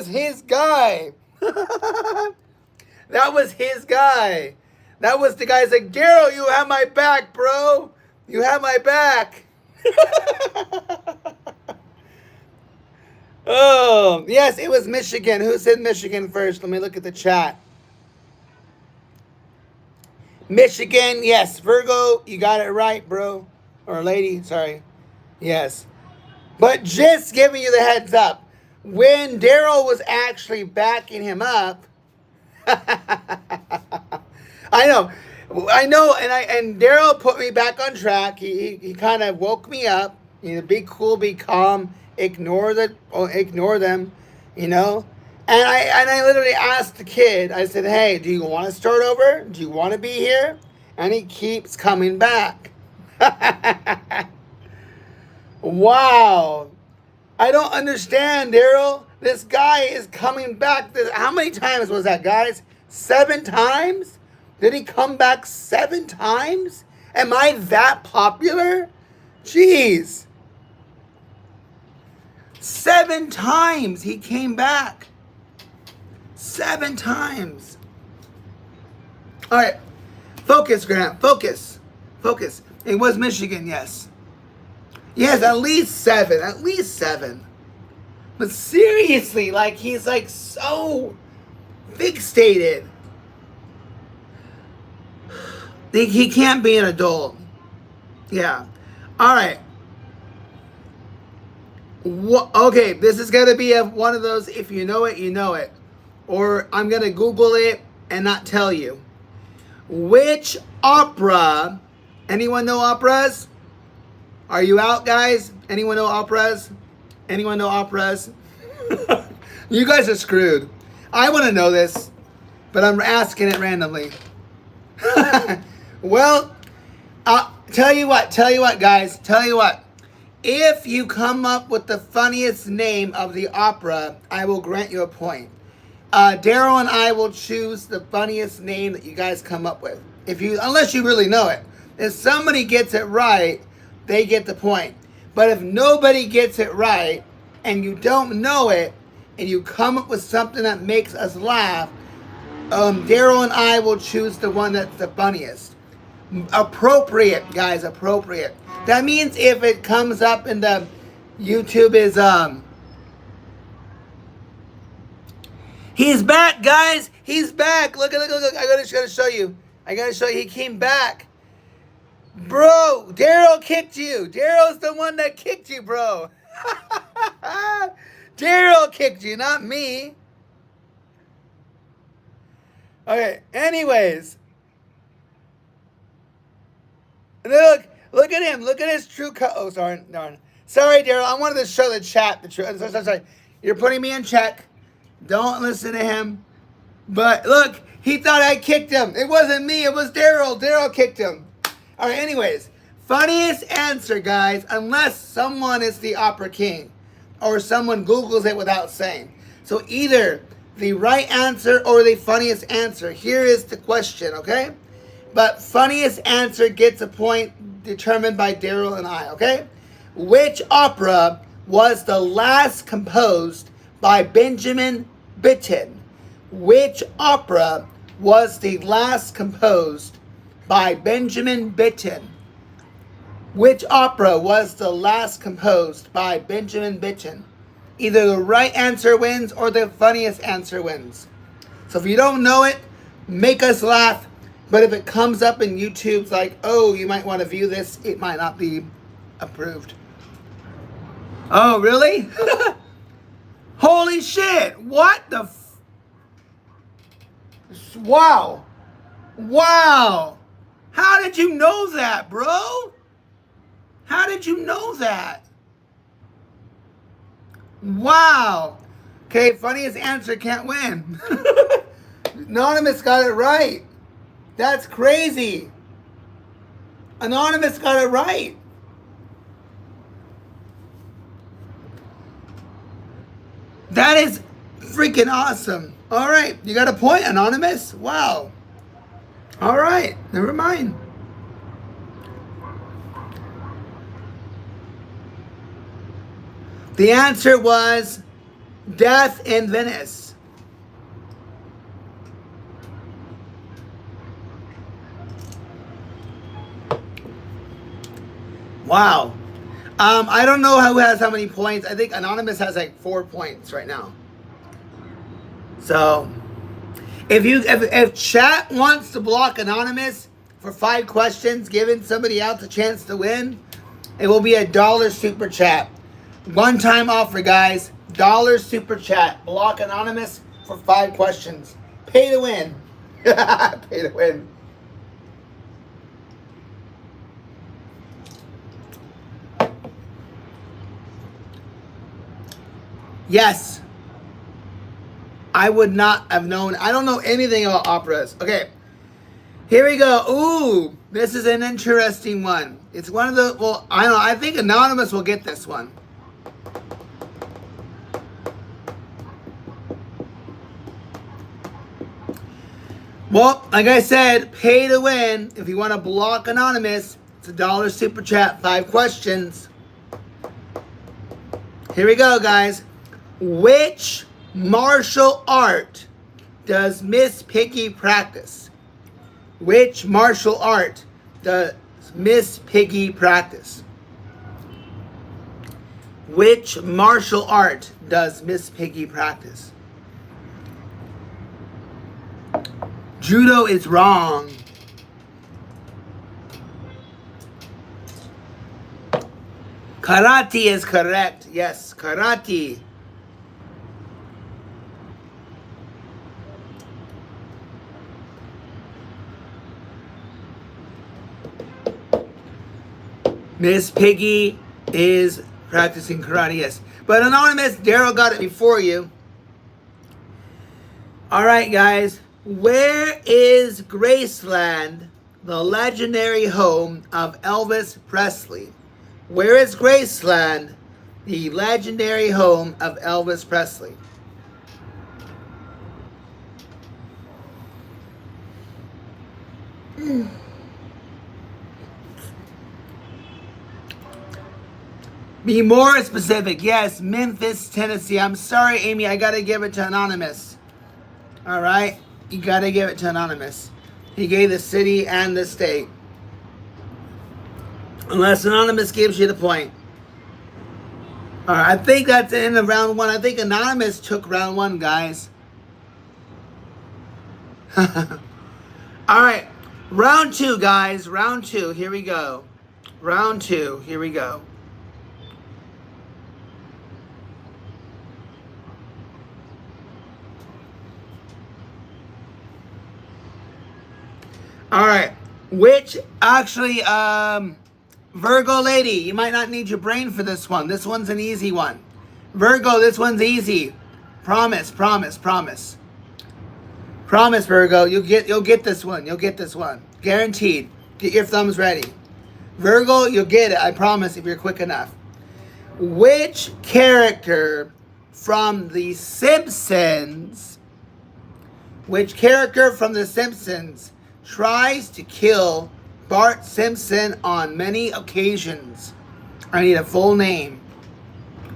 A: his guy. That was his guy. That was the guy that said, Daryl, you have my back, bro. You have my back. Oh, yes, it was Michigan. Who said Michigan first? Let me look at the chat. Michigan, yes. Virgo, you got it right, bro. Or lady, sorry. Yes. But just giving you the heads up, when Daryl was actually backing him up, I know, and Daryl put me back on track. He kind of woke me up. Be cool, be calm, ignore them, you know. And I literally asked the kid. I said, "Hey, do you want to start over? Do you want to be here?" And he keeps coming back. Wow. I don't understand, Daryl. This guy is coming back. How many times was that, guys? 7 times? Did he come back 7 times? Am I that popular? Jeez. 7 times he came back. 7 times. All right. Focus, Grant. Focus. Focus. It was Michigan, yes. Yes, at least 7. At least 7. But seriously, like, he's like so fixated. He can't be an adult. Yeah. All right. Okay, this is going to be one of those, if you know it, you know it. Or I'm going to Google it and not tell you. Which opera, anyone know operas? Are you out, guys? Anyone know operas? Anyone know operas? You guys are screwed. I want to know this, but I'm asking it randomly. Well, tell you what, guys. Tell you what. If you come up with the funniest name of the opera, I will grant you a point. Daryl and I will choose the funniest name that you guys come up with. Unless you really know it. If somebody gets it right, they get the point. But if nobody gets it right, and you don't know it, and you come up with something that makes us laugh, Daryl and I will choose the one that's the funniest. Appropriate, guys, appropriate. That means if it comes up in the YouTube is, he's back, guys. He's back. Look. I gotta show you. He came back. Bro, Daryl kicked you. Daryl's the one that kicked you, bro. Daryl kicked you, not me. Okay, anyways. Look at him. Look at his true color. Oh, sorry. Darn. Sorry, Daryl. I wanted to show the chat the truth. Sorry. You're putting me in check. Don't listen to him. But look, he thought I kicked him. It wasn't me. It was Daryl. Daryl kicked him. All right, anyways. Funniest answer, guys, unless someone is the opera king or someone Googles it without saying. So either the right answer or the funniest answer. Here is the question, okay? But funniest answer gets a point determined by Daryl and I, okay? Which opera was the last composed by Benjamin Britten? Which opera was the last composed by Benjamin Britten? Which opera was the last composed by Benjamin Britten? Either the right answer wins or the funniest answer wins. So if you don't know it, make us laugh. But if it comes up in YouTube's like, oh, you might want to view this, it might not be approved. Oh, really? Holy shit. What the Wow. Wow. How did you know that, bro? How did you know that? Wow. Okay, funniest answer can't win. Anonymous got it right. That's crazy. Anonymous got it right. That is freaking awesome. All right, you got a point, Anonymous. Wow. All right, never mind. The answer was Death in Venice. Wow. I don't know who has how many points. I think Anonymous has like 4 points right now. So, if chat wants to block Anonymous for 5 questions, giving somebody else a chance to win, it will be $1 super chat. One-time offer, guys. $1 super chat. Block Anonymous for 5 questions. Pay to win. Pay to win. Yes. I would not have known. I don't know anything about operas. Okay. Here we go. Ooh, this is an interesting one. It's one of the, well, I don't know. I think Anonymous will get this one. Well, like I said, pay to win. If you want to block Anonymous, it's $1 super chat, 5 questions. Here we go, guys. Which martial art does Miss Piggy practice? Which martial art does Miss Piggy practice? Which martial art does Miss Piggy practice? Judo is wrong. Karate is correct. Yes, karate. Miss Piggy is practicing karate, yes. But Anonymous, Daryl got it before you. All right, guys. Where is Graceland, the legendary home of Elvis Presley? Where is Graceland, the legendary home of Elvis Presley? Be more specific. Yes, Memphis, Tennessee. I'm sorry, Amy. I got to give it to Anonymous. All right? You got to give it to Anonymous. He gave the city and the state. Unless Anonymous gives you the point. All right, I think that's the end of round 1. I think Anonymous took round 1, guys. All right, round 2, guys. Round 2. Here we go. Round 2. Here we go. All right, which actually, Virgo lady, you might not need your brain for this one. This one's an easy one. Virgo, this one's easy. Promise, promise, promise. Promise, Virgo, you'll get this one. You'll get this one. Guaranteed. Get your thumbs ready. Virgo, you'll get it. I promise if you're quick enough. Which character from The Simpsons, tries to kill Bart Simpson on many occasions? I need a full name.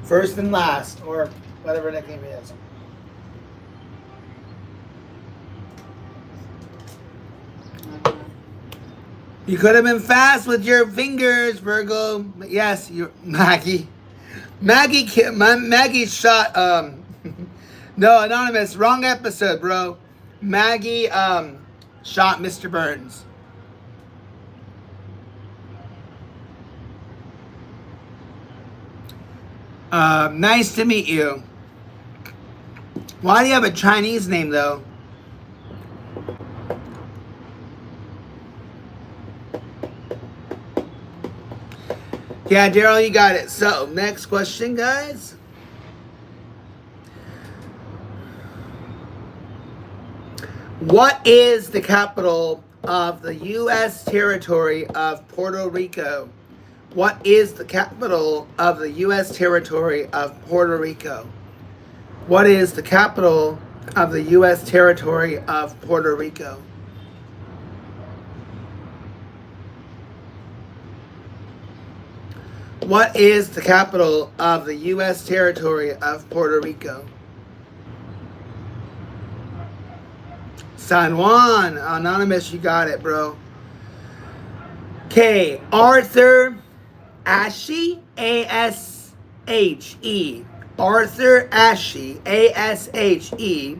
A: First and last, or whatever nickname it is. You could have been fast with your fingers, Virgo. But yes, you're Maggie. Maggie shot. No, Anonymous, wrong episode, bro. Maggie shot Mr. Burns. Nice to meet you. Why do you have a Chinese name, though? Yeah, Daryl, you got it. So, next question, guys. What is the capital of the U.S. territory of Puerto Rico? What is the capital of the U.S. territory of Puerto Rico? What is the capital of the U.S. territory of Puerto Rico? What is the capital of the U.S. territory of Puerto Rico? San Juan. Anonymous, you got it, bro. Okay, Arthur Ashe, A-S-H-E. Arthur Ashe. A-S-H-E.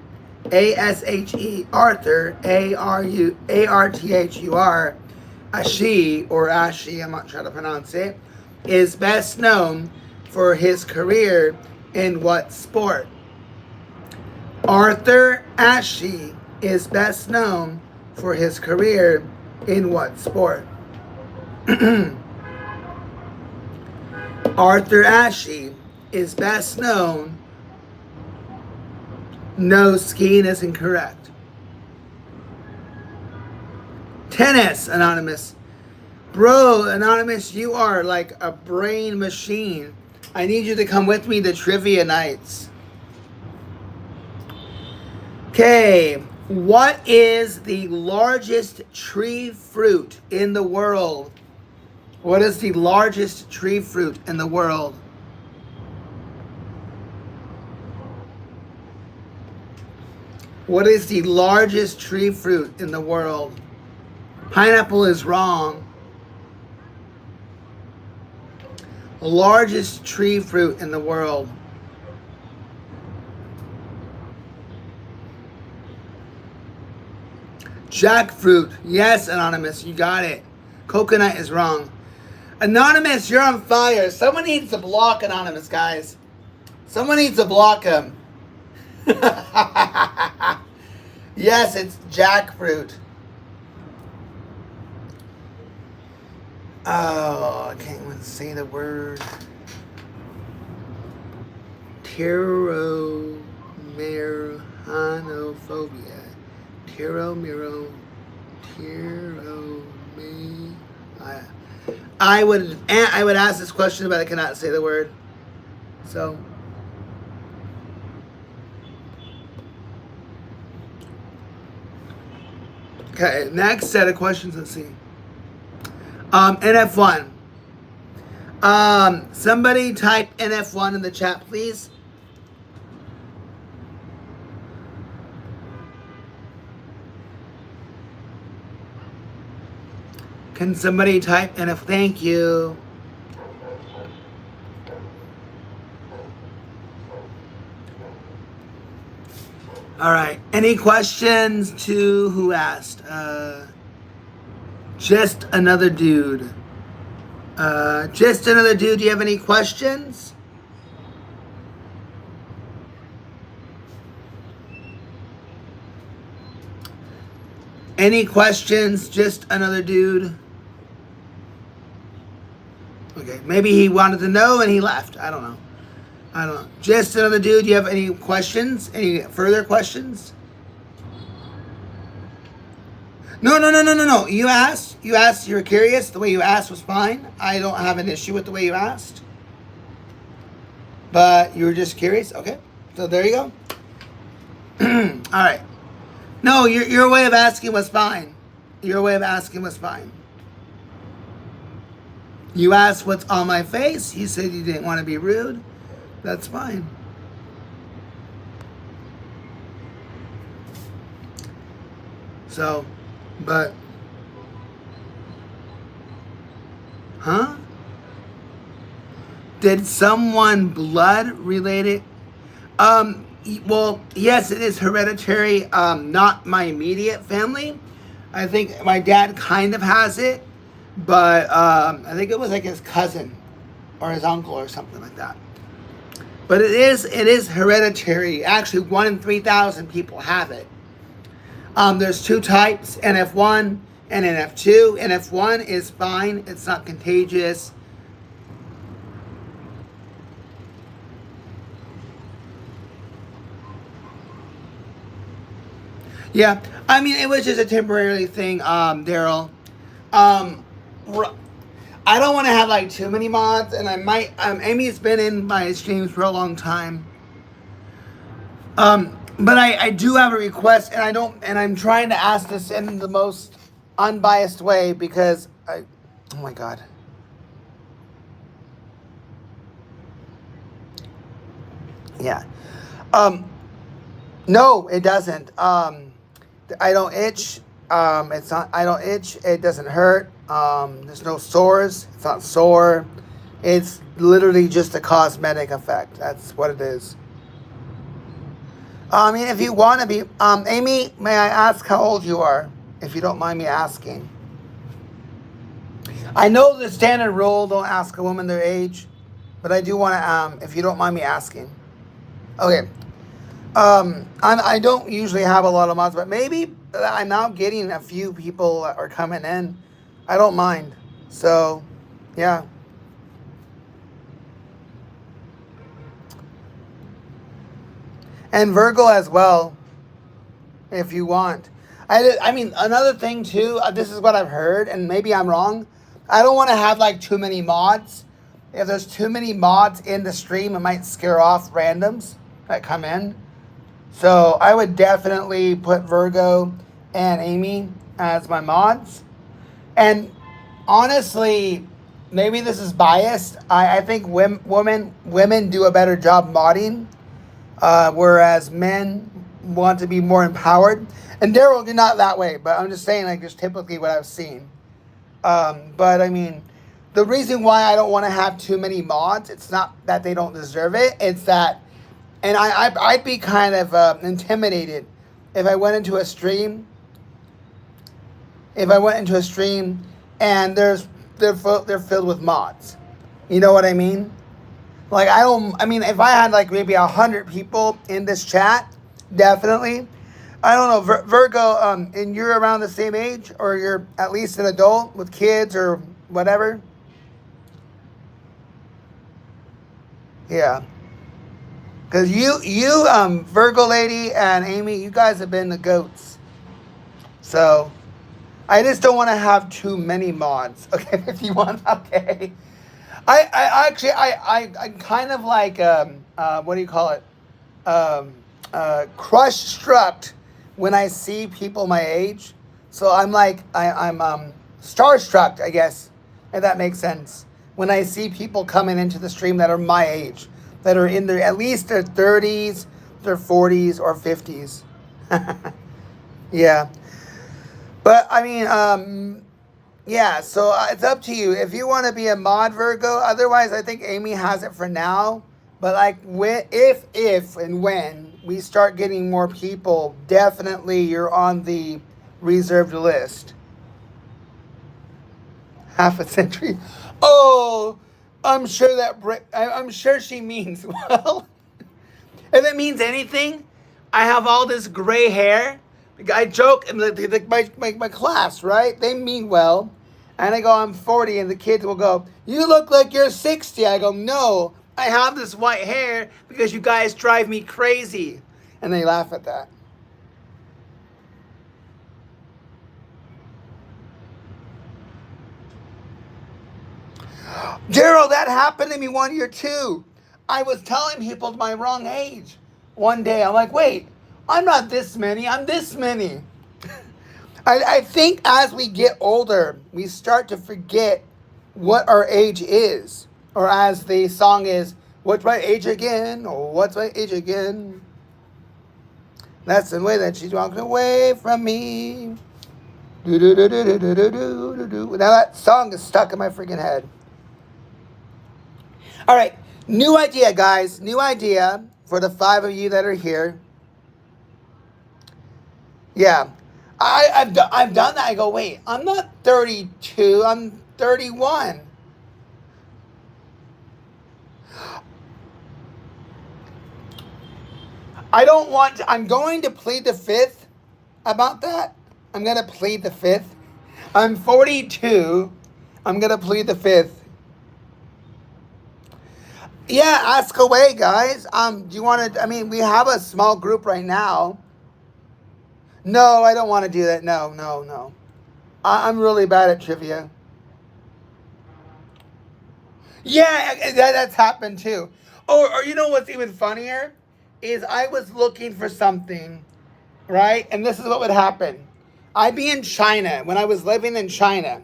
A: A-S-H-E. Arthur. A-R-U-A-R-T-H-U-R. Ashe, or Ashe, I'm not trying to pronounce it, is best known for his career in what sport? Arthur Ashe is best known for his career in what sport? Arthur Ashe is best known. No, skiing is incorrect. Tennis, Anonymous. Bro, Anonymous, you are like a brain machine. I need you to come with me to trivia nights. Okay, what is the largest tree fruit in the world? What is the largest tree fruit in the world? What is the largest tree fruit in the world? Pineapple is wrong. Largest tree fruit in the world. Jackfruit. Yes, Anonymous, you got it. Coconut is wrong. Anonymous, you're on fire. Someone needs to block Anonymous, guys. Someone needs to block him. Yes, it's jackfruit. Oh, I can't even say the word. Pteromeranophobia. I would ask this question, but I cannot say the word. So. Okay, next set of questions, let's see. NF1. Somebody type NF1 in the chat, please. Can somebody type NF? Thank you. All right. Any questions to who asked? Just another dude. Just another dude. Do you have any questions? Any questions? Just another dude. Okay. Maybe he wanted to know and he left. I don't know. Just another dude. Do you have any questions? Any further questions? No. You asked. You were curious. The way you asked was fine. I don't have an issue with the way you asked. But you were just curious. Okay. So there you go. All right. No, your way of asking was fine. Your way of asking was fine. You asked what's on my face. You said you didn't want to be rude. That's fine. So, but, huh? Did someone blood related? Well, yes, it is hereditary. Not my immediate family. I think my dad kind of has it, but I think it was like his cousin or his uncle or something like that. But it is hereditary. Actually, 1 in 3,000 people have it. There's two types, NF1 and NF2. NF1 is fine. It's not contagious. Yeah, I mean, it was just a temporary thing, Daryl. I don't want to have like too many mods, and I might. Amy's been in my streams for a long time. But I do have a request, and I'm trying to ask this in the most unbiased way because oh my God. Yeah. No, it doesn't. I don't itch. It's not. I don't itch. It doesn't hurt. There's no sores. It's not sore. It's literally just a cosmetic effect. That's what it is. I mean, if you want to be, Amy, may I ask how old you are, if you don't mind me asking? I know the standard rule, don't ask a woman their age, but I do want to, if you don't mind me asking. Okay. I don't usually have a lot of mods, but maybe I'm now getting a few people that are coming in. I don't mind. So, yeah. And Virgo as well, if you want. I mean, another thing too, this is what I've heard, and maybe I'm wrong. I don't want to have like too many mods. If there's too many mods in the stream, it might scare off randoms that come in. So I would definitely put Virgo and Amy as my mods. And honestly, maybe this is biased. I think women do a better job modding, whereas men want to be more empowered. And Daryl, you're not that way, but I'm just saying, like, just typically what I've seen. But I mean, the reason why I don't want to have too many mods, it's not that they don't deserve it. It's that, and I'd be kind of intimidated if I went into a stream. If I went into a stream and they're filled with mods, you know what I mean? Like I mean, if I had like maybe 100 people in this chat, definitely. I don't know, Virgo, and you're around the same age, or you're at least an adult with kids or whatever. Yeah. Because you, Virgo lady and Amy, you guys have been the goats. So, I just don't want to have too many mods. Okay, if you want, okay. I kind of like, what do you call it? Crush struck when I see people my age. So I'm like, I'm starstruck, I guess, if that makes sense. When I see people coming into the stream that are my age, that are in their, at least their 30s, their 40s, or 50s. Yeah. But, I mean, yeah, so it's up to you. If you want to be a mod, Virgo, otherwise I think Amy has it for now. But, like, if and when we start getting more people, definitely you're on the reserved list. Half a century. Oh, I'm sure she means well. If it means anything, I have all this gray hair. I joke in my class, right? They mean well. And I go, I'm 40, and the kids will go, you look like you're 60. I go, no, I have this white hair because you guys drive me crazy. And they laugh at that. Daryl, that happened to me 1 year too. I was telling people my wrong age. One day, I'm like, wait, I'm not this many, I'm this many. I think as we get older, we start to forget what our age is. Or as the song is, what's my age again? Or what's my age again? That's the way that she's walking away from me. Now that song is stuck in my freaking head. All right, new idea, guys. New idea for the 5 of you that are here. Yeah, I've done that. I go, wait, I'm not 32. I'm 31. I don't want to, I'm going to plead the 5th about that. I'm going to plead the 5th. I'm 42. I'm going to plead the 5th. Yeah, ask away, guys. Do you want to, I mean, we have a small group right now. No, I don't want to do that. No. I'm really bad at trivia. Yeah, that's happened too. Or you know what's even funnier? Is I was looking for something, right? And this is what would happen. I'd be in China. When I was living in China,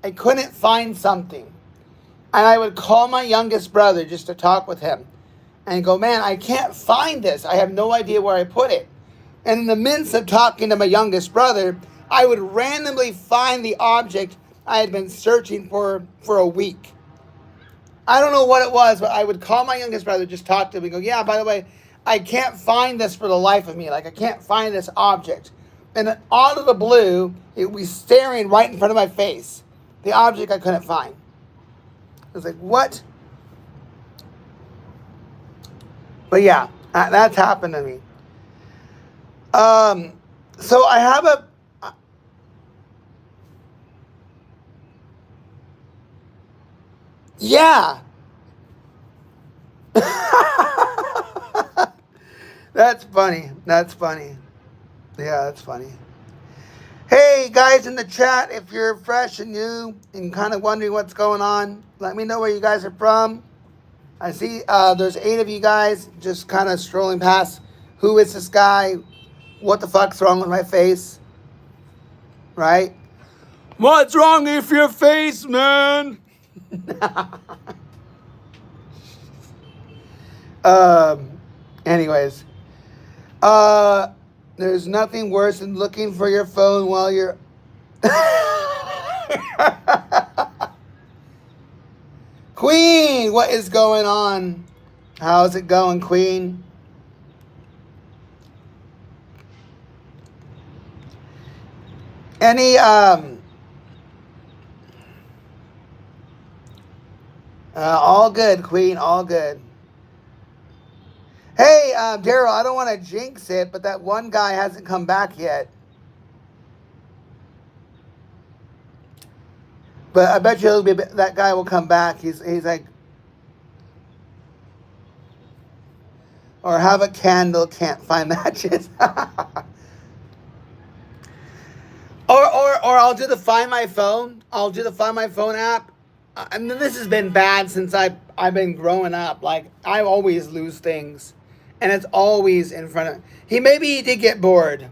A: I couldn't find something. And I would call my youngest brother just to talk with him. And go, man, I can't find this. I have no idea where I put it. And in the midst of talking to my youngest brother, I would randomly find the object I had been searching for a week. I don't know what it was, but I would call my youngest brother, just talk to him and go, yeah, by the way, I can't find this for the life of me. Like, I can't find this object. And then out of the blue, it was staring right in front of my face. The object I couldn't find. I was like, what? But yeah, that's happened to me. So I have a... Yeah. That's funny. That's funny. Yeah, that's funny. Hey, guys in the chat, if you're fresh and new and kind of wondering what's going on, let me know where you guys are from. I see there's 8 of you guys just kind of strolling past. Who is this guy? What the fuck's wrong with my face? Right? What's wrong with your face, man? Anyways. There's nothing worse than looking for your phone while you're... Queen, what is going on? How's it going, Queen? Any, all good, Queen, all good. Hey, Daryl, I don't want to jinx it, but that one guy hasn't come back yet. But I bet you that guy will come back. He's like, or have a candle, can't find matches. Or I'll do the Find My Phone. I'll do the Find My Phone app. I mean, this has been bad since I've been growing up. Like, I always lose things. And it's always in front of... Maybe he did get bored.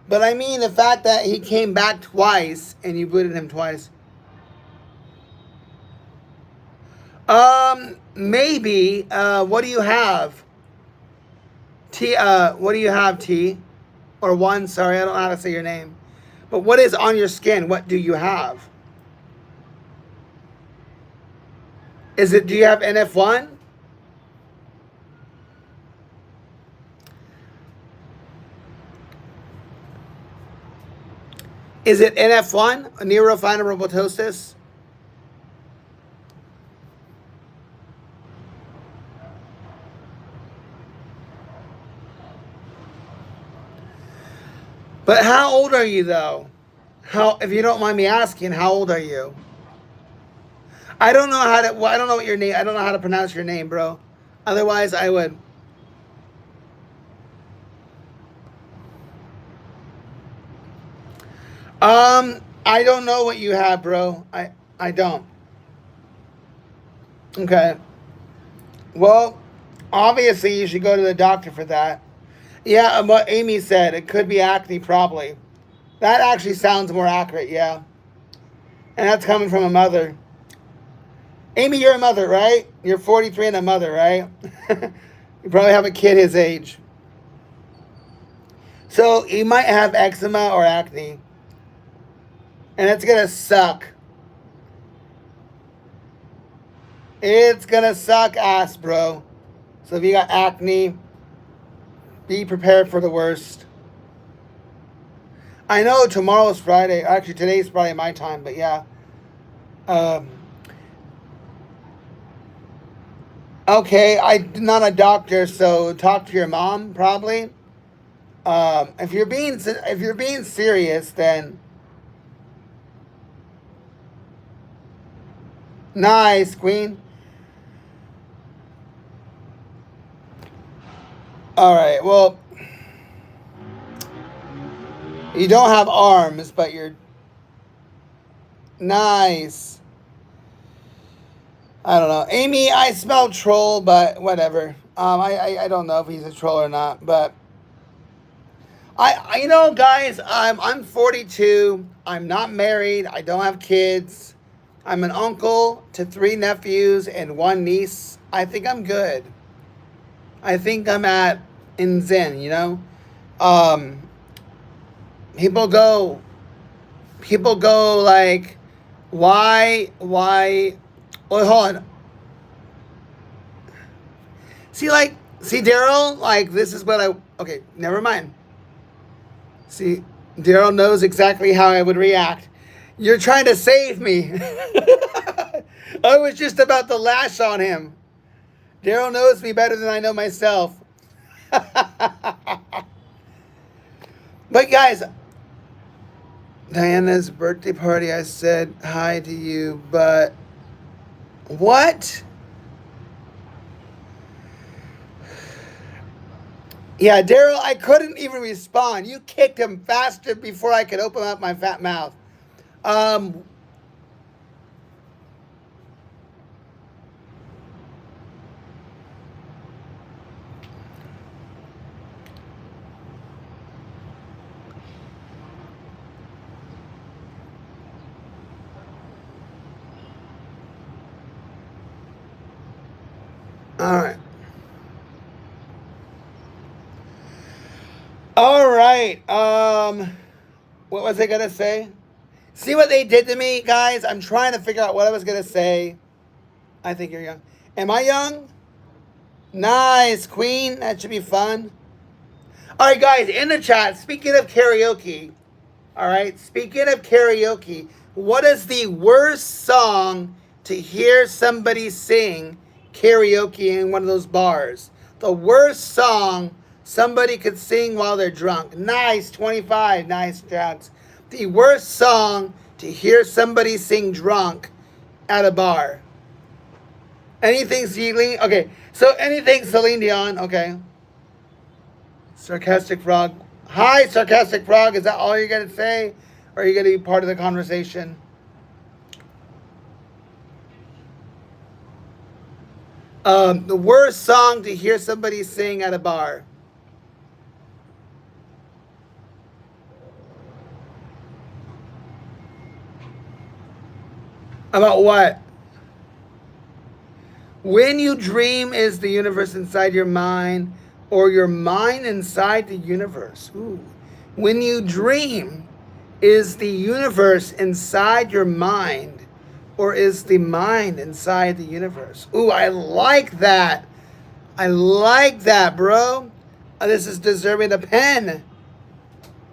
A: But I mean, the fact that he came back twice and you booted him twice. Maybe. What do you have? T, what do you have, T? Or one, sorry, I don't know how to say your name. But what is on your skin? What do you have? Do you have NF1? Is it NF1, neurofibromatosis? But how old are you, though? If you don't mind me asking, how old are you? I don't know I don't know what your name, I don't know how to pronounce your name, bro. Otherwise, I would. I don't know what you have, bro. I don't. Okay. Well, obviously you should go to the doctor for that. Yeah, what Amy said, it could be acne, probably. That actually sounds more accurate, yeah. And that's coming from a mother. Amy, you're a mother, right? You're 43 and a mother, right? You probably have a kid his age. So you might have eczema or acne. And it's going to suck. It's going to suck ass, bro. So if you got acne, be prepared for the worst. I know tomorrow's Friday. Actually, today's Friday my time, but yeah. Okay, I'm not a doctor, so talk to your mom, probably. If you're being serious, then... Nice, Queen. All right, well, you don't have arms, but you're nice. I don't know. Amy, I smell troll, but whatever. I don't know if he's a troll or not, but you know, guys, I'm 42. I'm not married. I don't have kids. I'm an uncle to 3 nephews and 1 niece. I think I'm good. I think I'm in Zen, you know? People go like, why, well, hold on. See, Daryl, like, this is what okay, never mind. See, Daryl knows exactly how I would react. You're trying to save me. I was just about to lash on him. Daryl knows me better than I know myself. But guys, Diana's birthday party, I said hi to you, but what? Yeah, Daryl, I couldn't even respond. You kicked him faster before I could open up my fat mouth. Um, all right. All right. What was I gonna say? See what they did to me, guys? I'm trying to figure out what I was gonna say. I think you're young. Am I young? Nice, Queen. That should be fun. All right, guys, in the chat, speaking of karaoke, all right, speaking of karaoke, what is the worst song to hear somebody sing karaoke in one of those bars? The worst song somebody could sing while they're drunk. Nice, 25. Nice, Jax. The worst song to hear somebody sing drunk at a bar. Anything Celine? Okay, so anything Celine Dion, okay. Sarcastic Frog. Hi, Sarcastic Frog. Is that all you're going to say? Or are you going to be part of the conversation? The worst song to hear somebody sing at a bar. About what? When you dream is the universe inside your mind, or your mind inside the universe. Ooh. When you dream, is the universe inside your mind, or is the mind inside the universe? Ooh, I like that. I like that, bro. This is deserving a pen.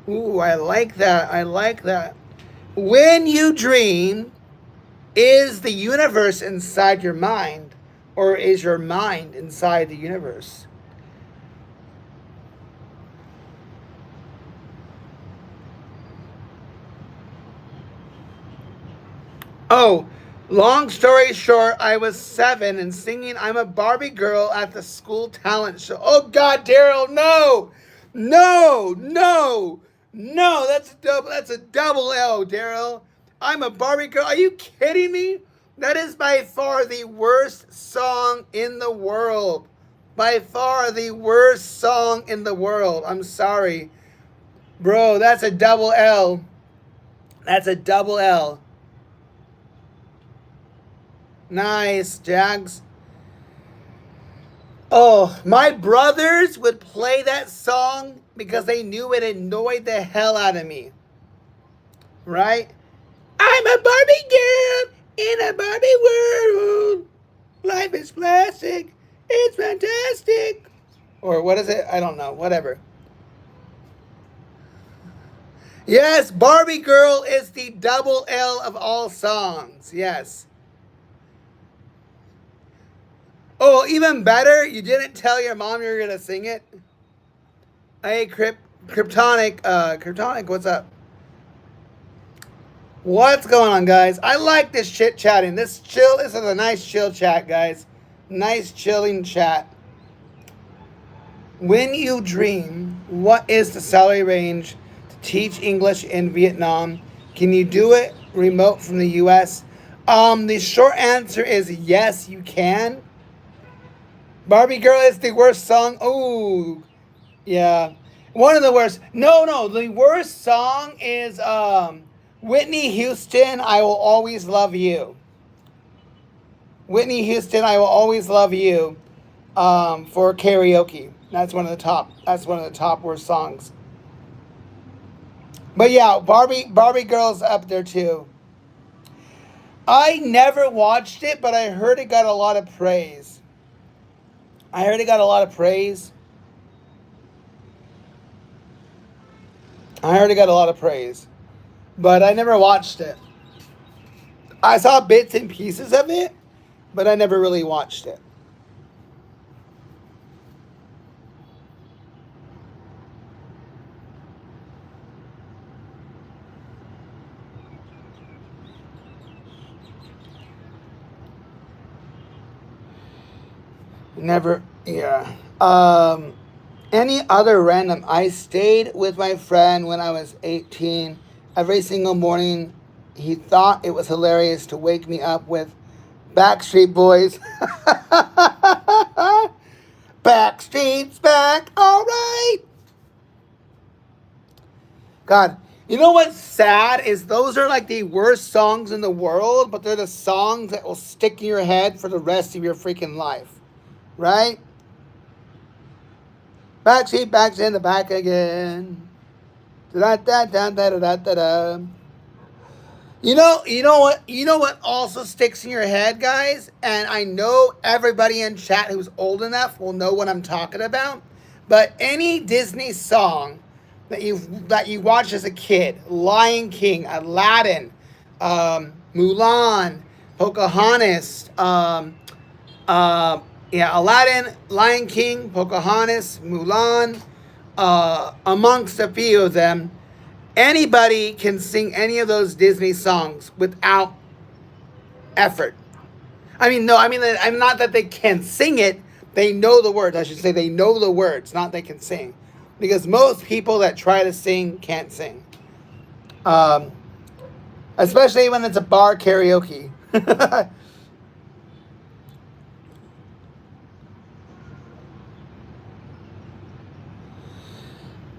A: Ooh, I like that. I like that. When you dream, is the universe inside your mind, or is your mind inside the universe? Oh, long story short, I was 7 and singing I'm a Barbie girl at the school talent show. Oh, God, Daryl, no! No, no, no, that's a double L, Daryl. I'm a Barbie girl. Are you kidding me? That is by far the worst song in the world. By far the worst song in the world. I'm sorry. Bro, that's a double L. That's a double L. Nice, Jags. Oh, my brothers would play that song because they knew it annoyed the hell out of me. Right? I'm a Barbie girl in a Barbie world. Life is plastic. It's fantastic. Or what is it? I don't know. Whatever. Yes, Barbie Girl is the double L of all songs. Yes. Oh, even better, you didn't tell your mom you were going to sing it? Hey, Kryptonic, what's up? What's going on, guys? I like this chit-chatting. This is a nice chill chat, guys. Nice chilling chat. When you dream, what is the salary range to teach English in Vietnam? Can you do it remote from the U.S.? The short answer is yes, you can. Barbie Girl is the worst song. Oh, yeah. One of the worst. No. The worst song is Whitney Houston, I Will Always Love You. Whitney Houston, I Will Always Love You for karaoke. That's one of the top worst songs. But yeah, Barbie Girl's up there too. I never watched it, but I heard it got a lot of praise. I heard it got a lot of praise. I heard it got a lot of praise, but I never watched it. I saw bits and pieces of it, but I never really watched it. Never, yeah. Any other random? I stayed with my friend when I was 18. Every single morning, he thought it was hilarious to wake me up with Backstreet Boys. Backstreet's back, all right. God, you know what's sad is those are like the worst songs in the world, but they're the songs that will stick in your head for the rest of your freaking life, right? Backseat, back's in the back again. Da da da da da da da da. You know what also sticks in your head, guys? And I know everybody in chat who's old enough will know what I'm talking about. But any Disney song that you watched as a kid, Lion King, Aladdin, Mulan, Pocahontas, Aladdin, Lion King, Pocahontas, Mulan, amongst a few of them. Anybody can sing any of those Disney songs without effort. I'm not that they can sing it. They know the words. I should say they know the words, not they can sing. Because most people that try to sing can't sing. Um, Especially when it's a bar karaoke.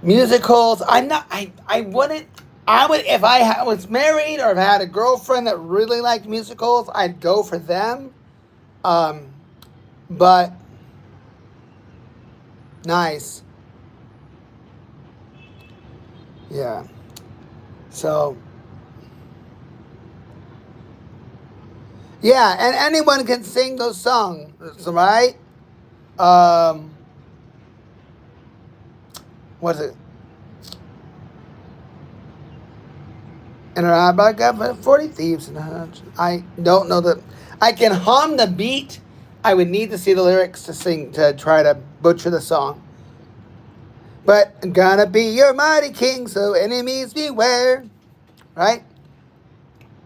A: Musicals. I would, if was married or if I had a girlfriend that really liked musicals, I'd go for them. Um, but, nice. Yeah. So, yeah, and anyone can sing those songs, right? Um, what is it? And I got 40 thieves in the house. I don't know the. I can hum the beat. I would need to see the lyrics to try to butcher the song. But I'm gonna be your mighty king, so enemies beware. Right?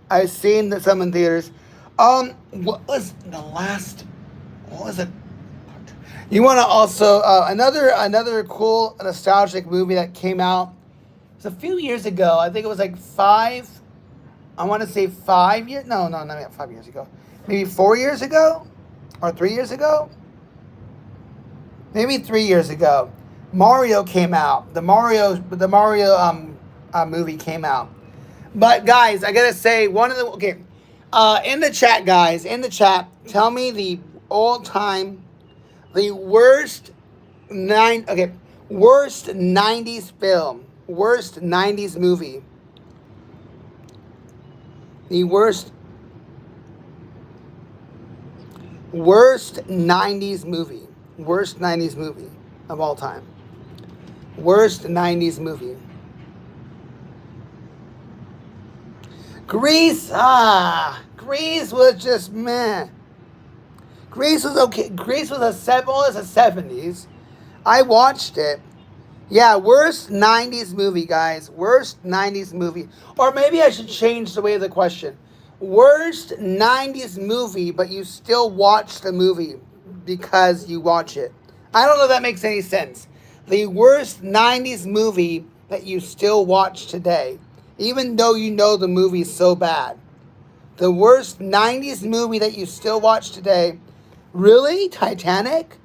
A: I've seen some in theaters. What was the last? What was it? You want to also another cool nostalgic movie that came out. It was a few years ago. I think it was like five. I want to say 5 years. No, not 5 years ago. Maybe 4 years ago, or 3 years ago. Maybe 3 years ago. Mario came out. The Mario movie came out. But guys, I gotta say in the chat, guys, in the chat, tell me the the worst worst '90s film, worst '90s movie, the worst '90s movie of all time, worst '90s movie. Grease was just meh. Grease was okay. Grease was a 70s. I watched it. Yeah, worst '90s movie, guys. Worst '90s movie. Or maybe I should change the way of the question. Worst '90s movie, but you still watch the movie because you watch it. I don't know if that makes any sense. The worst '90s movie that you still watch today, even though you know the movie's so bad. The worst '90s movie that you still watch today. Really? Titanic?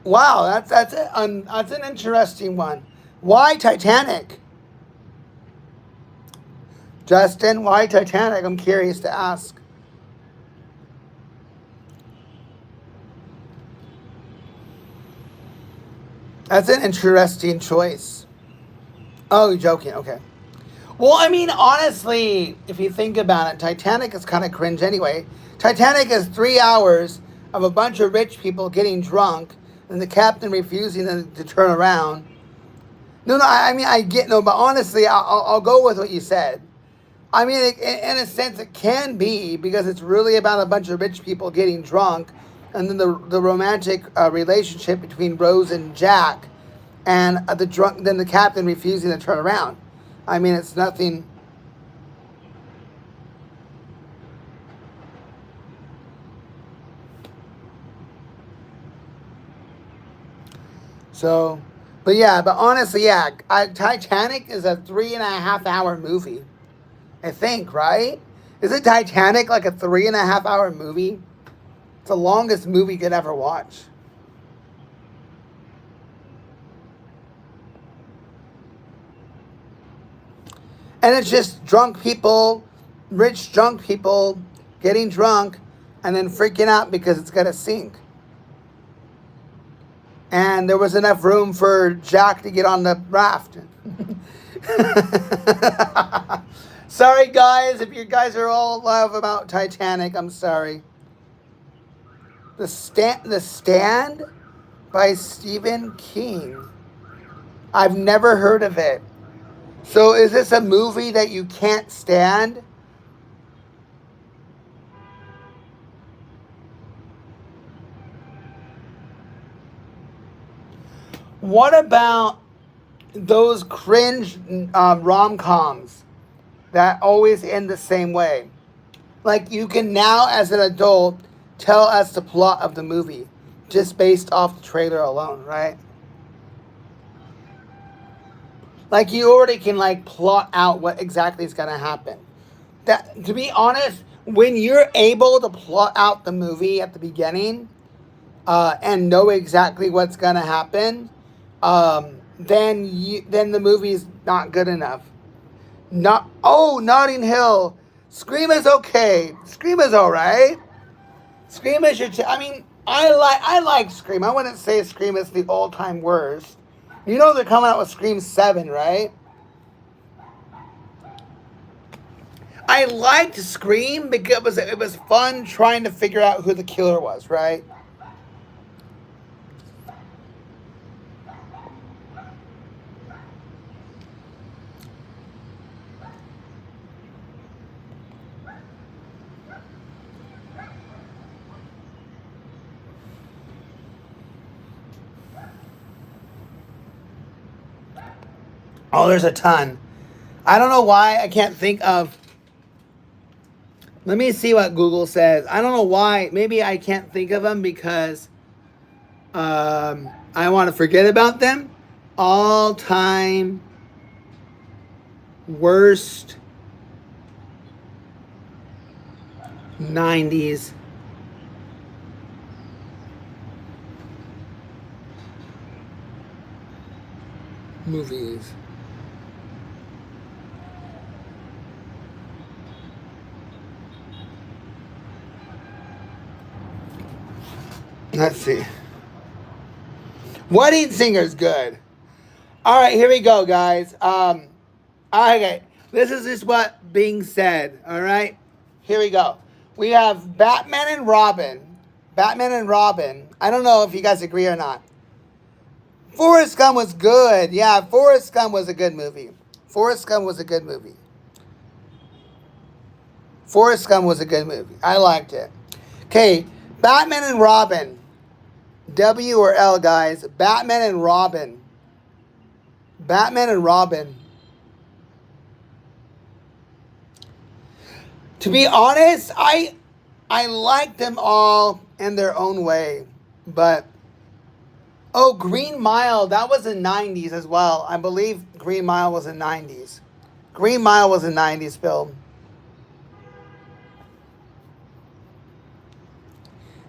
A: Wow, that's an interesting one. Why Titanic? Justin, why Titanic? I'm curious to ask. That's an interesting choice. Oh, you're joking. Okay. Well, I mean, honestly, if you think about it, Titanic is kind of cringe anyway. Titanic is 3 hours of a bunch of rich people getting drunk and the captain refusing to turn around. No, I mean, I get, no, but honestly, I'll go with what you said. I mean, in a sense, it can be because it's really about a bunch of rich people getting drunk, and then the romantic relationship between Rose and Jack, and then the captain refusing to turn around. I mean, it's nothing. So, but yeah, but honestly, yeah, Titanic is a 3.5 hour movie. I think, right? Isn't Titanic like a 3.5 hour movie? It's the longest movie you could ever watch. And it's just drunk people, rich drunk people getting drunk and then freaking out because it's going to sink. And there was enough room for Jack to get on the raft. Sorry, guys, if you guys are all love about Titanic, I'm sorry. The Stand by Stephen King. I've never heard of it. So is this a movie that you can't stand? What about those cringe rom-coms that always end the same way? Like, you can now, as an adult, tell us the plot of the movie just based off the trailer alone, right? Like, you already can, like, plot out what exactly is going to happen. That, to be honest, when you're able to plot out the movie at the beginning and know exactly what's going to happen, then the movie's not good enough. Notting Hill. Scream is okay. Scream is all right. Scream is I mean, I like Scream. I wouldn't say Scream is the all-time worst. You know they're coming out with Scream 7, right? I liked Scream because it was fun trying to figure out who the killer was, right? Oh, there's a ton. I don't know why I can't think of. Let me see what Google says. I don't know why. Maybe I can't think of them because I want to forget about them. All time worst 90s movies. Let's see. Wedding Singer's good. All right, here we go, guys. Okay, this is just what being said. All right, here we go. We have Batman and Robin. Batman and Robin. I don't know if you guys agree or not. Forrest Gump was good. Yeah, Forrest Gump was a good movie. Forrest Gump was a good movie. Forrest Gump was a good movie. I liked it. Okay, Batman and Robin. W or L, guys. Batman and Robin. Batman and Robin. To be honest, I like them all in their own way. But, oh, Green Mile, that was in 90s as well. I believe Green Mile was in 90s. Green Mile was a 90s film.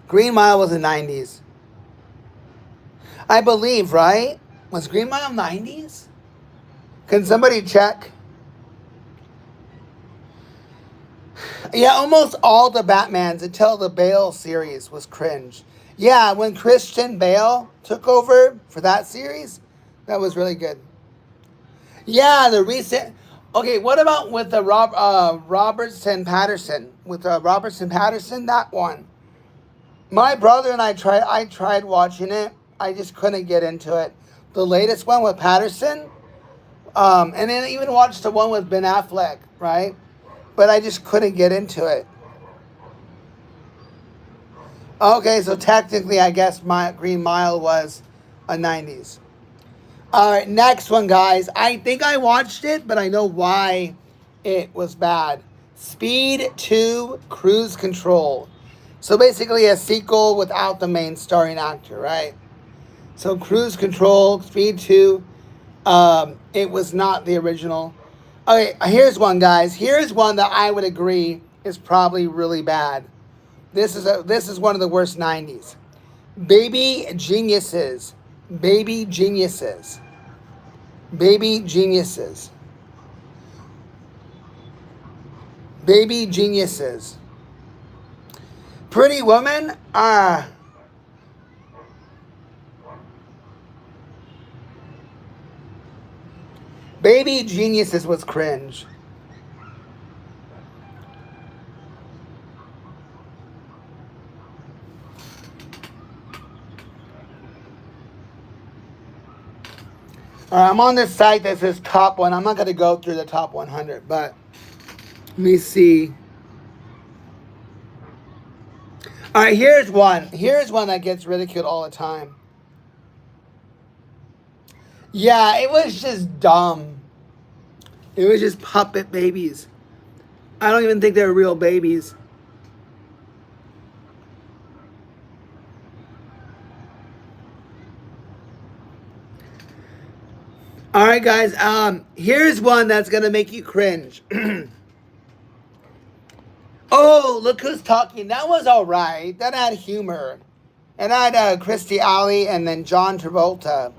A: Green Mile was in 90s. I believe, right? Was Green Mile 90s? Can somebody check? Yeah, almost all the Batmans until the Bale series was cringe. Yeah, when Christian Bale took over for that series, that was really good. Yeah, the recent... Okay, what about with the Robertson Patterson? With Robertson Patterson, that one. My brother and I tried watching it. I just couldn't get into it. The latest one with Patterson, and then I even watched the one with Ben Affleck, right? But I just couldn't get into it. Okay, so technically, I guess my Green Mile was a 90s. All right, next one, guys. I think I watched it, but I know why it was bad. Speed 2 Cruise Control. So basically a sequel without the main starring actor, right? So Cruise Control, Speed 2, it was not the original. Okay, here's one, guys. Here's one that I would agree is probably really bad. This is one of the worst 90s. Baby Geniuses. Baby Geniuses. Baby Geniuses. Baby Geniuses. Pretty Woman? Baby Geniuses was cringe. I'm on this site that says top one. I'm not going to go through the top 100, but let me see. All right, here's one. Here's one that gets ridiculed all the time. Yeah, it was just dumb. It was just puppet babies. I don't even think they were real babies. All right, guys. Here's one that's gonna make you cringe. Oh, look who's talking. That was all right. That had humor. And I had Christy Alley and then John Travolta.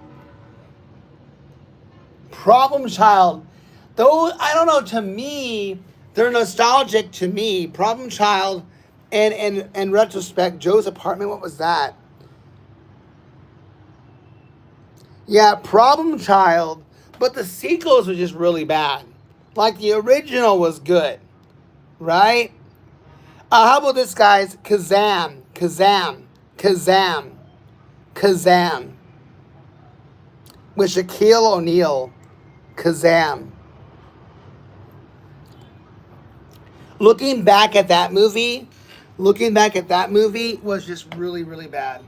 A: Problem Child. Though, I don't know, to me, they're nostalgic to me. Problem Child and in retrospect, Joe's Apartment, what was that? Yeah, Problem Child. But the sequels were just really bad. Like the original was good. Right? How about this, guys? Kazam. Kazam. Kazam. Kazam. With Shaquille O'Neal. Kazam. Looking back at that movie was just really, really bad.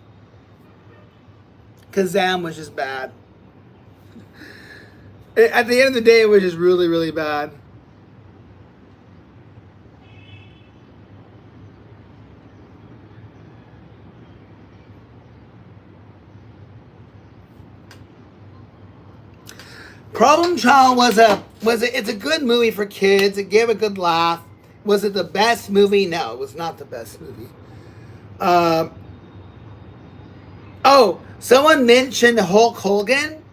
A: Kazam was just bad. At the end of the day, it was just really, really bad. Problem Child it's a good movie for kids. It gave a good laugh. Was it the best movie? No, it was not the best movie. Oh, someone mentioned Hulk Hogan,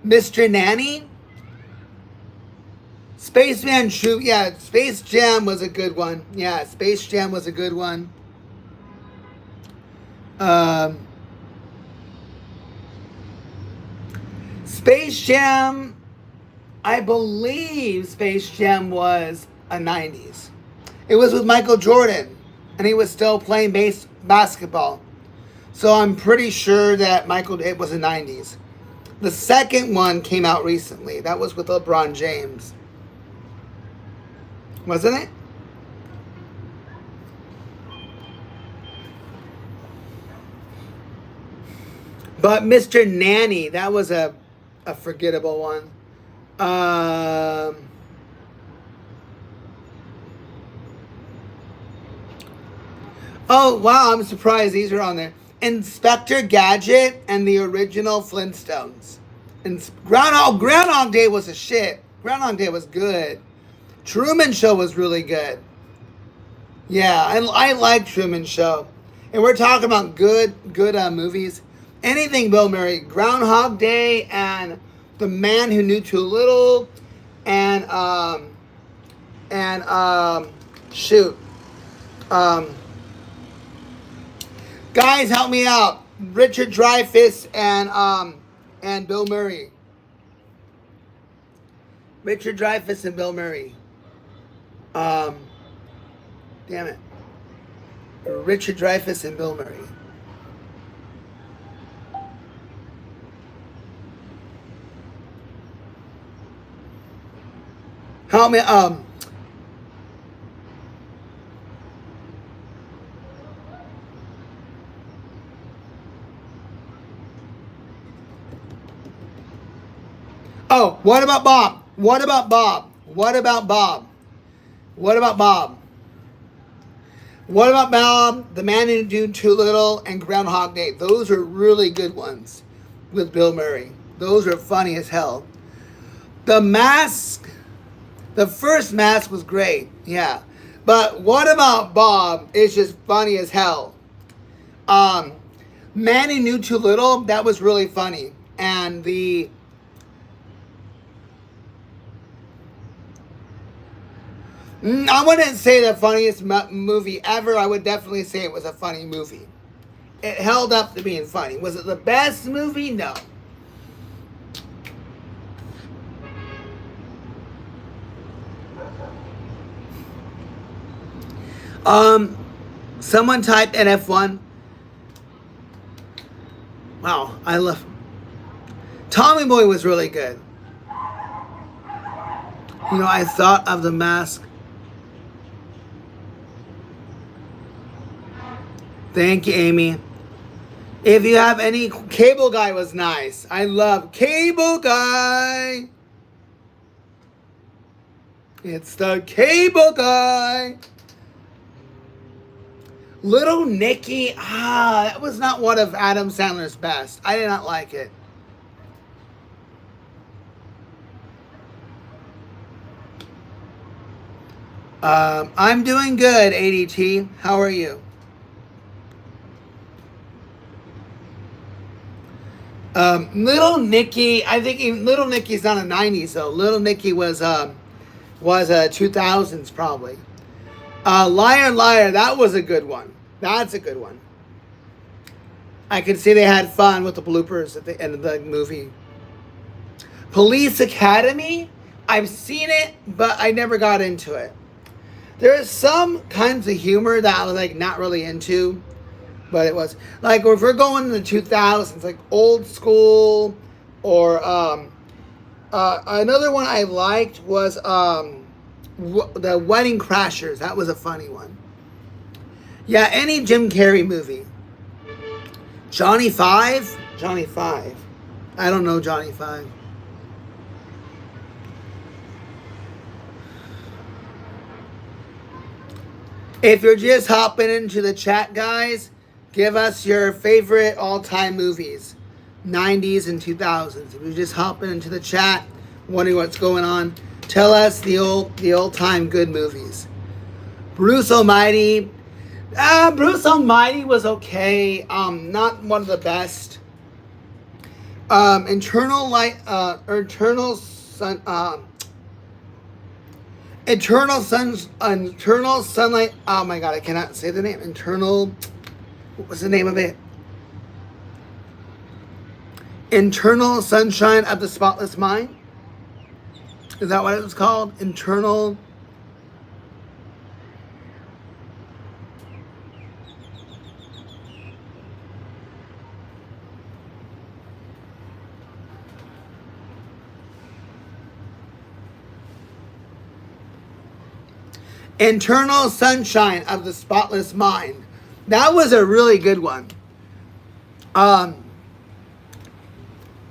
A: Mr. Nanny, Spaceman True. Yeah, Space Jam was a good one. Yeah, Space Jam was a good one. Space Jam, I believe Space Jam was a 90s. It was with Michael Jordan, and he was still playing basketball. So I'm pretty sure that it was the 90s. The second one came out recently. That was with LeBron James. Wasn't it? But Mr. Nanny, that was a forgettable one. Oh, wow, I'm surprised these are on there. Inspector Gadget and the original Flintstones. And Groundhog Day was a shit. Groundhog Day was good. Truman Show was really good. Yeah, I like Truman Show. And we're talking about good movies. Anything Bill Murray. Groundhog Day and The Man Who Knew Too Little and shoot. Guys, help me out. Richard Dreyfuss and Bill Murray. Richard Dreyfuss and Bill Murray. Damn it. Richard Dreyfuss and Bill Murray. Help me. Oh, what about Bob? What about Bob? What about Bob? What about Bob? What about Bob, The Man Who Knew Too Little, and Groundhog Day? Those are really good ones with Bill Murray. Those are funny as hell. The Mask, the first Mask was great, yeah. But what about Bob? It's just funny as hell. Man Who Knew Too Little, that was really funny. And I wouldn't say the funniest movie ever. I would definitely say it was a funny movie. It held up to being funny. Was it the best movie? No. Someone typed NF1. Wow, I love Tommy Boy was really good. You know, I thought of The Mask. Thank you, Amy. If you have any, Cable Guy was nice. I love Cable Guy. It's the Cable Guy. Little Nicky. That was not one of Adam Sandler's best. I did not like it. I'm doing good, ADT. How are you? Little Nicky, I think Little Nicky's not a 90s though. Little Nicky was 2000s probably. Liar Liar, that was a good one. That's a good one. I can see they had fun with the bloopers at the end of the movie. Police Academy, I've seen it, but I never got into it. There is some kinds of humor that I was like not really into. But it was like if we're going in the 2000s, like Old School, or another one I liked was the Wedding Crashers. That was a funny one. Yeah, any Jim Carrey movie. Johnny Five. I don't know Johnny Five. If you're just hopping into the chat, guys, give us your favorite all-time movies, 90s and 2000s. If you're just hopping into the chat, wondering what's going on, tell us the old-time good movies. Bruce Almighty. Bruce Almighty was okay. Not one of the best. Eternal Sunlight. Oh my God, I cannot say the name. What was the name of it? Internal Sunshine of the Spotless Mind? Is that what it was called? Internal Sunshine of the Spotless Mind. That was a really good one.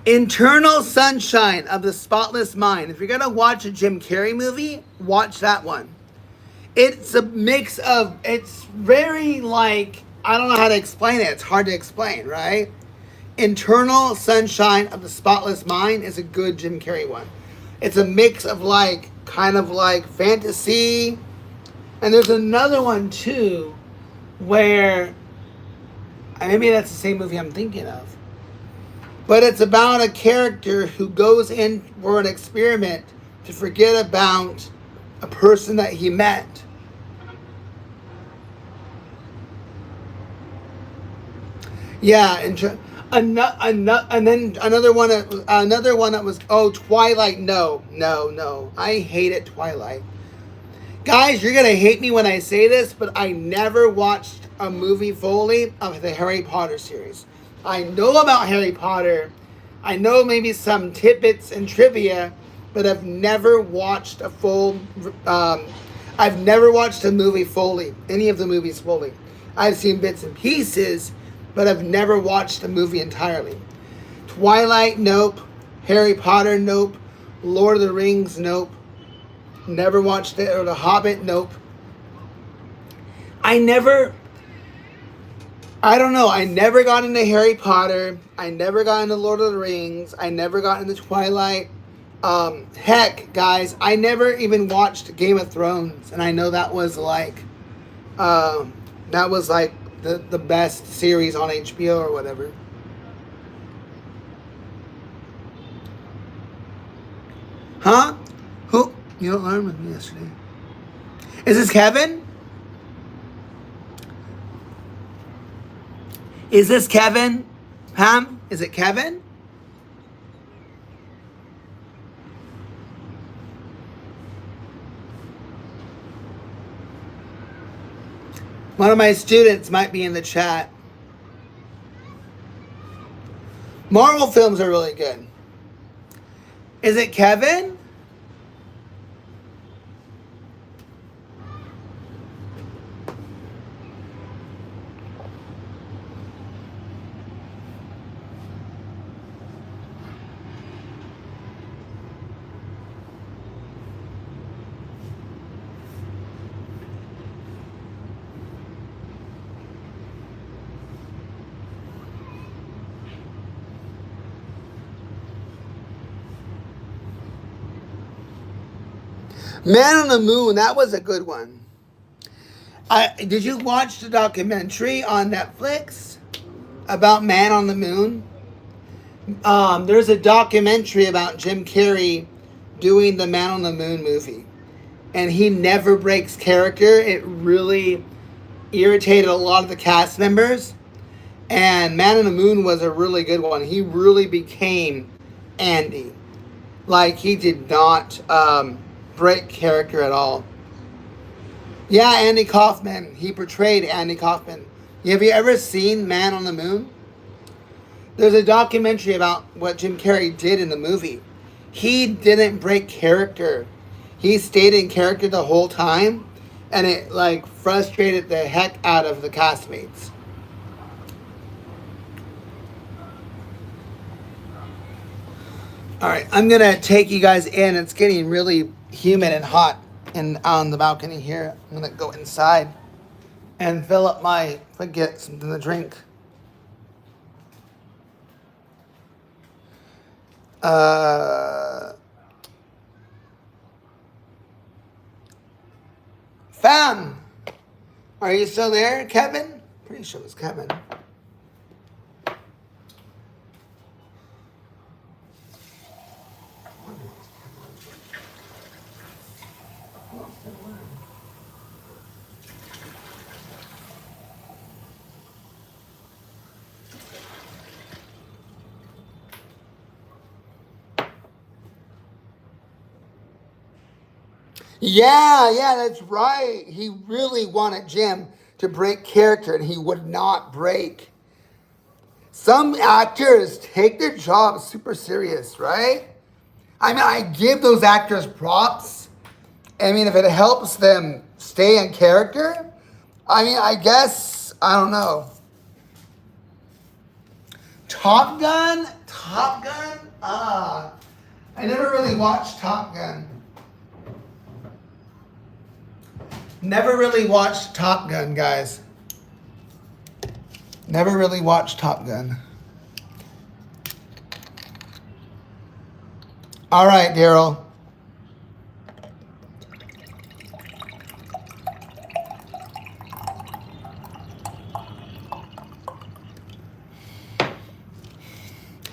A: Internal Sunshine of the Spotless Mind. If you're going to watch a Jim Carrey movie, watch that one. It's a mix of, it's very like, I don't know how to explain it. It's hard to explain, right? Internal Sunshine of the Spotless Mind is a good Jim Carrey one. It's a mix of like, kind of like fantasy. And there's another one too, where maybe that's the same movie I'm thinking of. But it's about a character who goes in for an experiment to forget about a person that he met. Yeah, And then another one that was, oh, Twilight. No, I hated Twilight. Guys, you're gonna hate me when I say this, but I never watched a movie fully of the Harry Potter series. I know about Harry Potter. I know maybe some tidbits and trivia, but I've never watched a full. I've never watched a movie fully. Any of the movies fully. I've seen bits and pieces, but I've never watched the movie entirely. Twilight, nope. Harry Potter, nope. Lord of the Rings, nope. Never watched it. Or The Hobbit, nope. I don't know. I never got into Harry Potter. I never got into Lord of the Rings. I never got into Twilight. Heck, guys, I never even watched Game of Thrones, and I know that was like, the best series on HBO or whatever. Huh? Who? You don't learn with me yesterday. Is this Kevin? Is this Kevin? Pam? Is it Kevin? One of my students might be in the chat. Marvel films are really good. Is it Kevin? Man on the Moon, that was a good one. Did you watch the documentary on Netflix about Man on the Moon? There's a documentary about Jim Carrey doing the Man on the Moon movie. And he never breaks character. It really irritated a lot of the cast members. And Man on the Moon was a really good one. He really became Andy. Like, he did not break character at all. Yeah, Andy Kaufman. He portrayed Andy Kaufman. Have you ever seen Man on the Moon? There's a documentary about what Jim Carrey did in the movie. He didn't break character. He stayed in character the whole time, and it like frustrated the heck out of the castmates. All right, I'm gonna take you guys in. It's getting really humid and hot on the balcony here. I'm gonna go inside and fill up get something to drink. Fam, are you still there, Kevin? Pretty sure it was Kevin. Yeah, that's right. He really wanted Jim to break character, and he would not break. Some actors take their job super serious, right? I mean, I give those actors props. I mean, if it helps them stay in character, I mean, I guess, I don't know. Top Gun? I never really watched Top Gun. Never really watched Top Gun, guys. Never really watched Top Gun. All right, Daryl.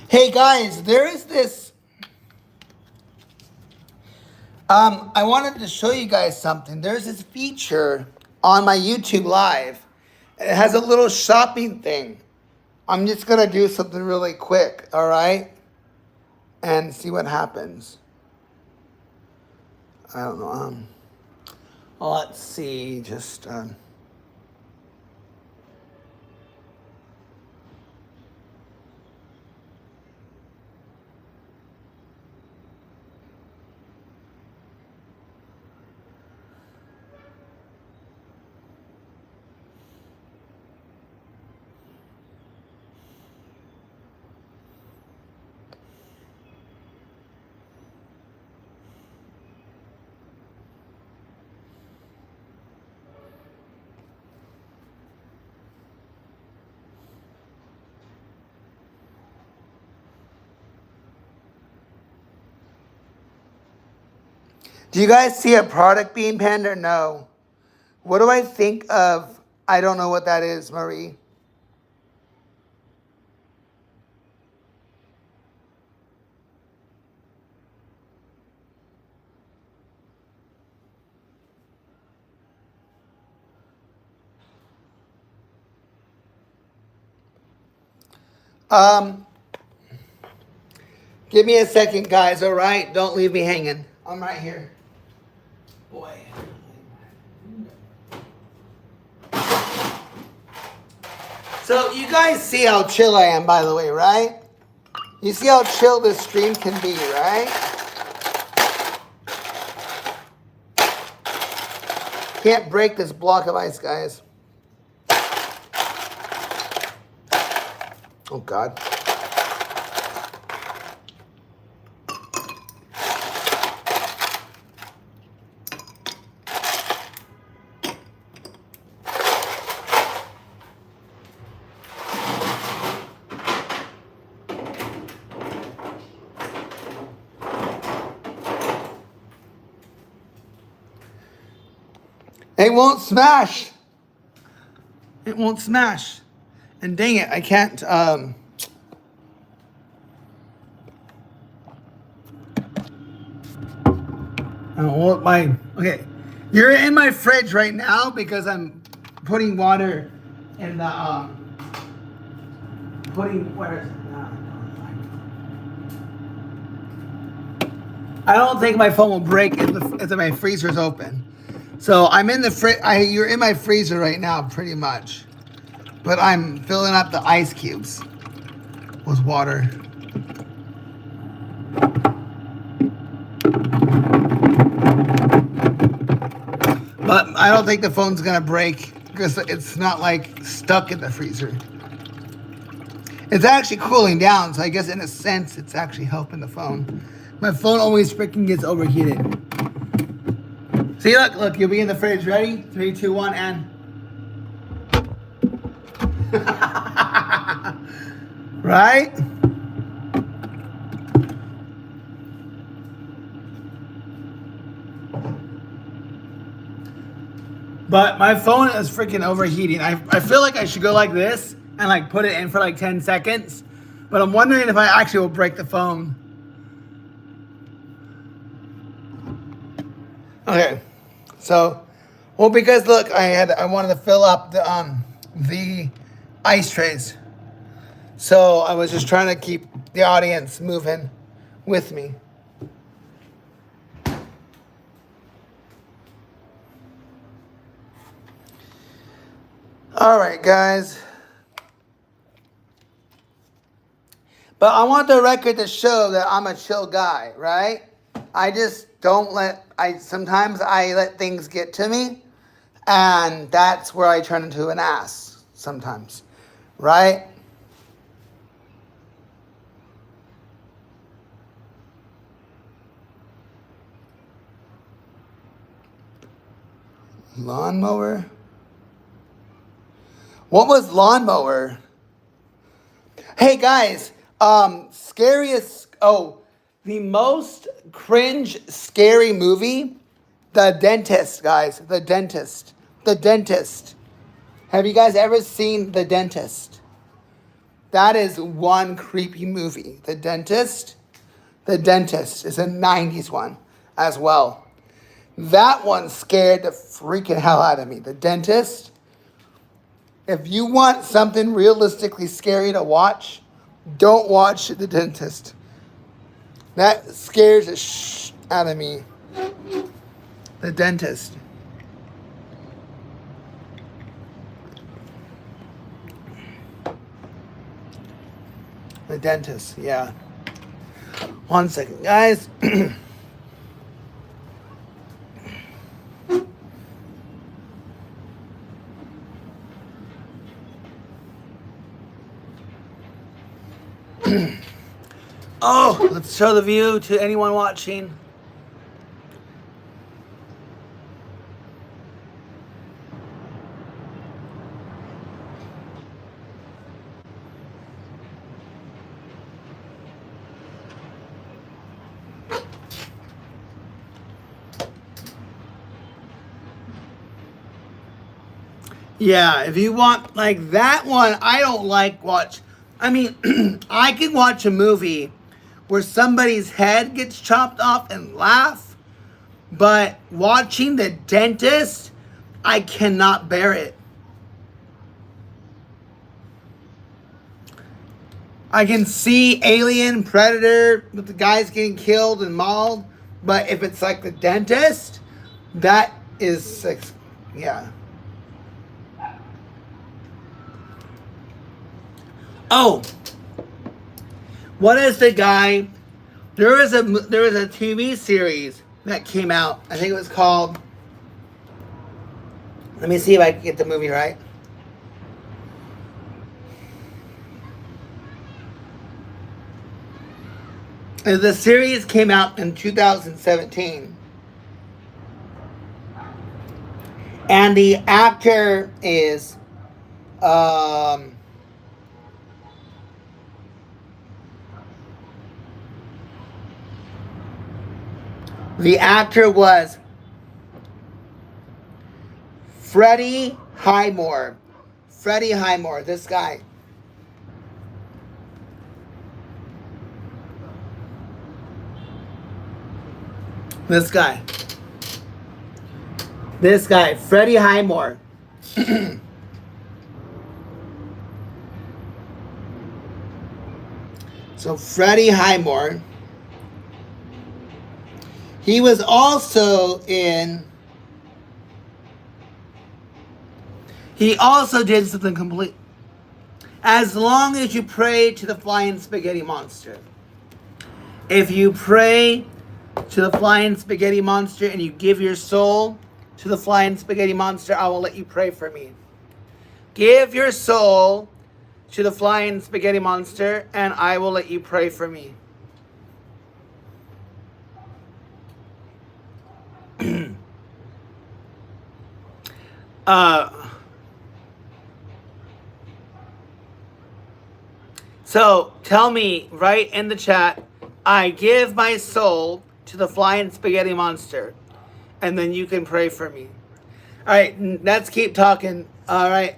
A: Hey, guys, there is this... I wanted to show you guys something. There's this feature on my YouTube Live. It has a little shopping thing I'm just going to do something really quick, all right? And see what happens. I don't know. Let's see. Just... Do you guys see a product being penned or no? What do I think of? I don't know what that is, Marie. Give me a second, guys, all right? Don't leave me hanging. I'm right here. Boy. So you guys see how chill I am, by the way, right? You see how chill this stream can be, right? Can't break this block of ice, guys. Oh, God. It won't smash. It won't smash. And dang it, I can't, okay. You're in my fridge right now because I'm putting water in the, where is it? I don't think my phone will break if my freezer's open. So I'm in the you're in my freezer right now, pretty much. But I'm filling up the ice cubes with water. But I don't think the phone's gonna break because it's not like stuck in the freezer. It's actually cooling down, so I guess in a sense it's actually helping the phone. My phone always freaking gets overheated. See, look, you'll be in the fridge. Ready? 3, 2, 1, and... Right? But my phone is freaking overheating. I feel like I should go like this and like put it in for like 10 seconds. But I'm wondering if I actually will break the phone. Okay. So, well, because look, I wanted to fill up the ice trays. So I was just trying to keep the audience moving with me. All right, guys. But I want the record to show that I'm a chill guy, right? I just don't sometimes I let things get to me, and that's where I turn into an ass sometimes, right? Lawnmower? What was lawnmower? Hey guys, the most cringe scary movie, The Dentist, guys. The Dentist. The Dentist. Have you guys ever seen The Dentist? That is one creepy movie. The Dentist. The Dentist is a 90s one as well. That one scared the freaking hell out of me. The Dentist. If you want something realistically scary to watch, don't watch The Dentist. That scares the out of me. The Dentist. The Dentist, yeah. 1 second, guys. Oh, let's show the view to anyone watching. Yeah, if you want like that one, I don't like watch. I mean, I can watch a movie where somebody's head gets chopped off and laugh, but watching The Dentist, I cannot bear it. I can see Alien, Predator, with the guys getting killed and mauled, but if it's like The Dentist, that is, yeah. Oh, what is the guy? There was a TV series that came out. I think it was called. Let me see if I can get the movie right. The series came out in 2017, and the actor is the actor was Freddie Highmore. Freddie Highmore, this guy. This guy, Freddie Highmore. So Freddie Highmore, he was also in, he also did something complete. As long as you pray to the flying spaghetti monster. If you pray to the flying spaghetti monster and you give your soul to the flying spaghetti monster, I will let you pray for me. Give your soul to the flying spaghetti monster and I will let you pray for me. So tell me right in the chat, I give my soul to the flying spaghetti monster, and then you can pray for me. All right, let's keep talking. All right.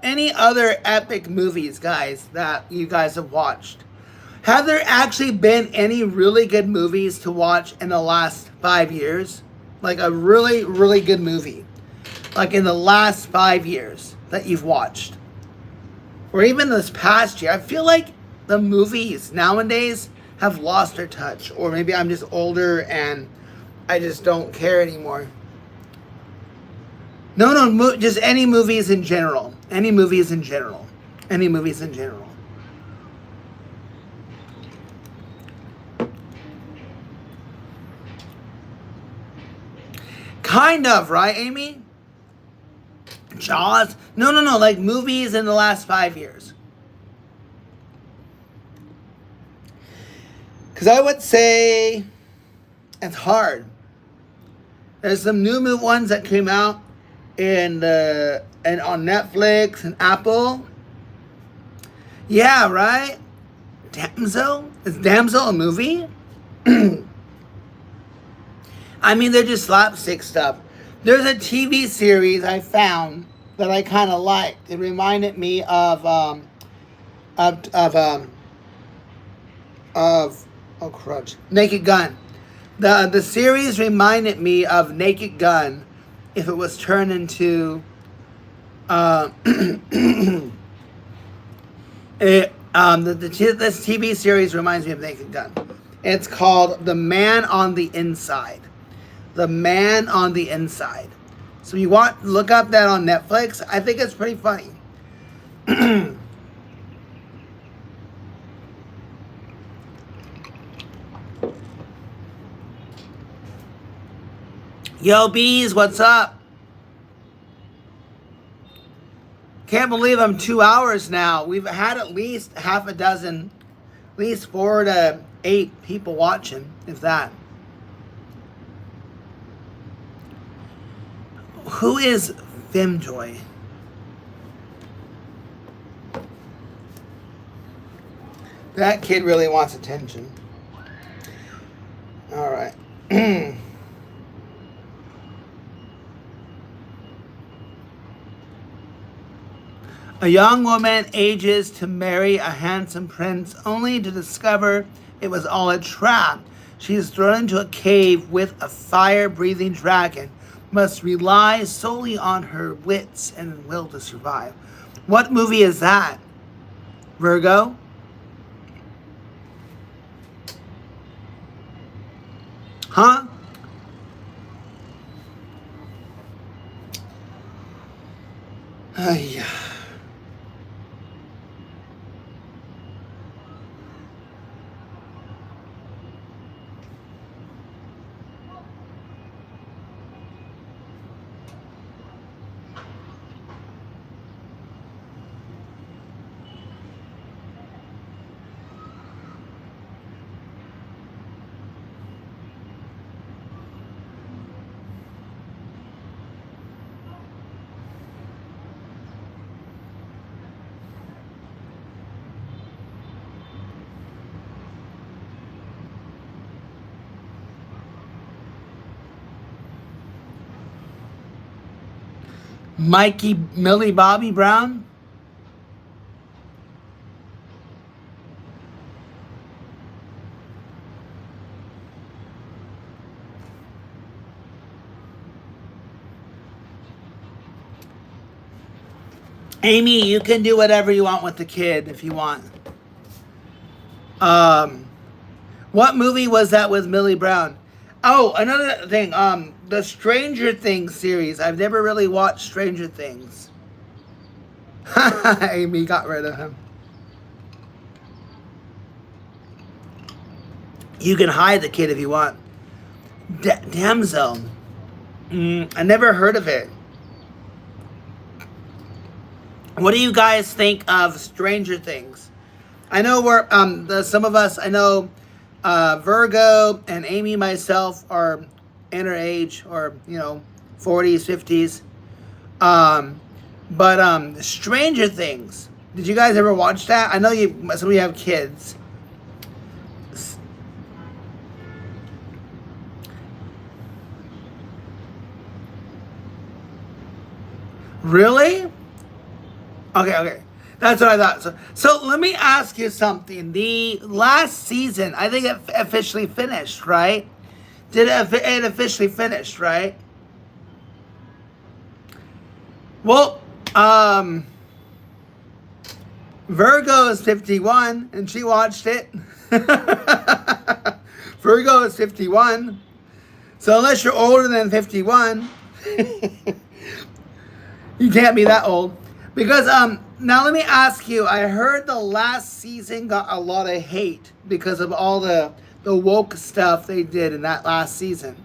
A: Any other epic movies, guys, that you guys have watched? Have there actually been any really good movies to watch in the last 5 years? Like a really, really good movie. Like in the last 5 years that you've watched. Or even this past year. I feel like the movies nowadays have lost their touch. Or maybe I'm just older and I just don't care anymore. No, just any movies in general. Any movies in general. Any movies in general. Kind of, right, Amy? Jaws? No, like movies in the last 5 years. Because I would say it's hard. There's some new ones that came out and on Netflix and Apple. Yeah, right? Damsel? Is Damsel a movie? I mean, they're just slapstick stuff. There's a TV series I found that I kind of liked. It reminded me of Naked Gun. The series reminded me of Naked Gun if it was turned into Uh, this TV series reminds me of Naked Gun. It's called The Man on the Inside. The Man on the Inside. So you want look up that on Netflix. I think it's pretty funny. Yo, bees, what's up? Can't believe I'm 2 hours now. We've had at least half a dozen, at least 4 to 8 people watching, if that. Who is Femjoy? That kid really wants attention. All right. A young woman ages to marry a handsome prince only to discover it was all a trap. She is thrown into a cave with a fire-breathing dragon, must rely solely on her wits and will to survive. What movie is that? Virgo? Huh? Yeah. Mikey Millie Bobby Brown? Amy, you can do whatever you want with the kid if you want. What movie was that with Millie Brown? Oh, another thing. The Stranger Things series. I've never really watched Stranger Things. Amy got rid of him. You can hide the kid if you want. Damsel. I never heard of it. What do you guys think of Stranger Things? I know we're some of us. I know Virgo and Amy, myself, are in her age, or 40s, 50s. But Stranger Things. Did you guys ever watch that? I know some of you have kids. Really? Okay. That's what I thought. So let me ask you something. The last season, I think it officially finished, right? It officially finished, right? Well, Virgo is 51, and she watched it. Virgo is 51. So unless you're older than 51, you can't be that old. Because now let me ask you, I heard the last season got a lot of hate because of all the woke stuff they did in that last season.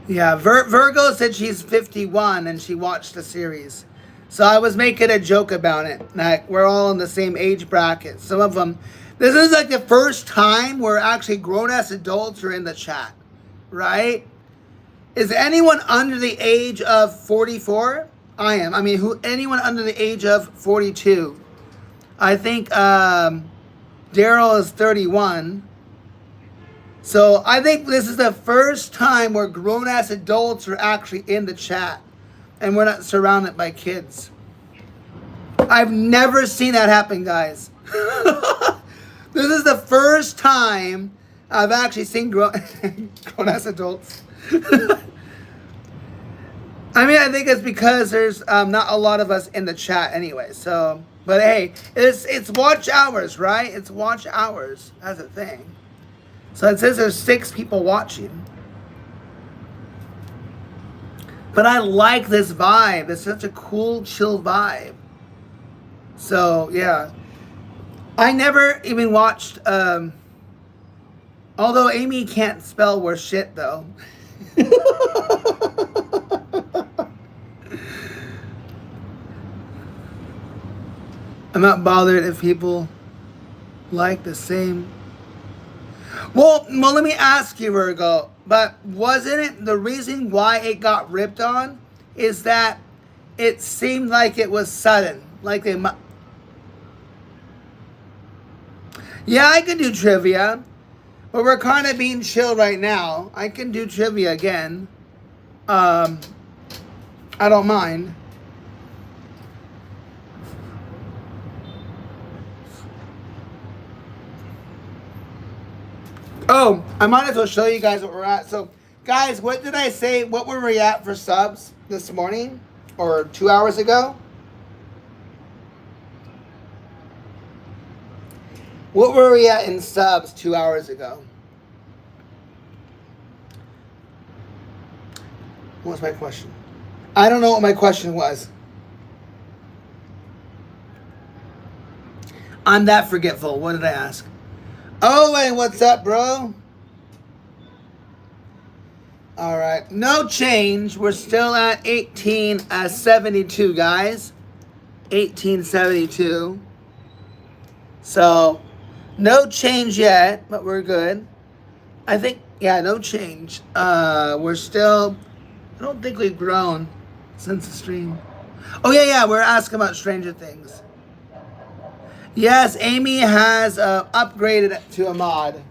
A: Yeah, Virgo said she's 51 and she watched the series. So I was making a joke about it. Like, we're all in the same age bracket. Some of them, this is like the first time where actually grown-ass adults are in the chat, right? Is anyone under the age of 44? I am. I mean, anyone under the age of 42? I think Daryl is 31. So I think this is the first time where grown-ass adults are actually in the chat. And we're not surrounded by kids. I've never seen that happen, guys. This is the first time I've actually seen grown-ass adults. I mean, I think it's because there's not a lot of us in the chat anyway. So, but hey, it's watch hours, right? It's watch hours. That's a thing. So it says there's 6 people watching. But I like this vibe. It's such a cool, chill vibe. So yeah, I never even watched. Although Amy can't spell worth shit though. I'm not bothered if people like the same. Well, let me ask you, Virgo. But wasn't it the reason why it got ripped on is that it seemed like it was sudden, like they. Yeah, I can do trivia, but we're kind of being chill right now. I can do trivia again. I don't mind. Oh, I might as well show you guys what we're at. So, guys, what did I say? What were we at for subs this morning? Or 2 hours ago? What were we at in subs 2 hours ago? What was my question? I don't know what my question was. I'm that forgetful. What did I ask? Oh, hey, what's up, bro? All right. No change. We're still at 1872, guys. 1872. So, no change yet, but we're good. I think, yeah, no change. We're still, I don't think we've grown since the stream. Oh, yeah, we're asking about Stranger Things. Yes, Amy has upgraded to a mod.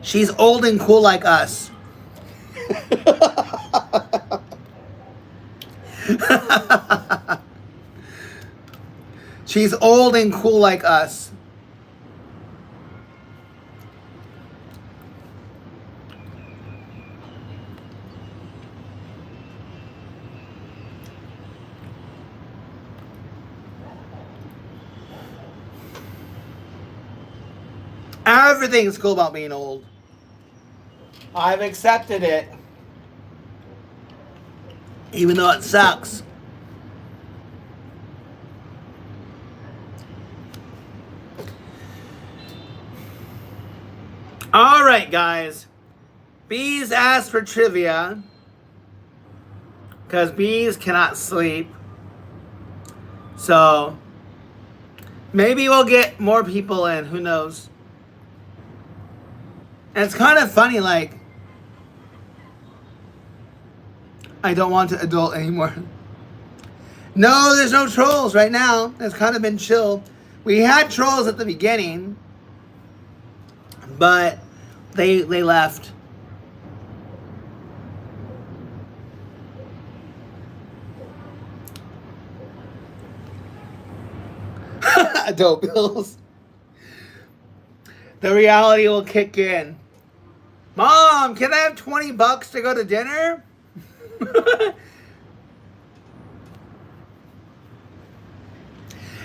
A: She's old and cool like us. She's old and cool like us. Everything's cool about being old. I've accepted it. Even though it sucks. All right, guys. Bees asked for trivia because bees cannot sleep. So maybe we'll get more people in. Who knows? And it's kind of funny, like, I don't want to adult anymore. No, there's no trolls right now. It's kind of been chill. We had trolls at the beginning, but they left. Adult bills. The reality will kick in. Mom, can I have $20 to go to dinner?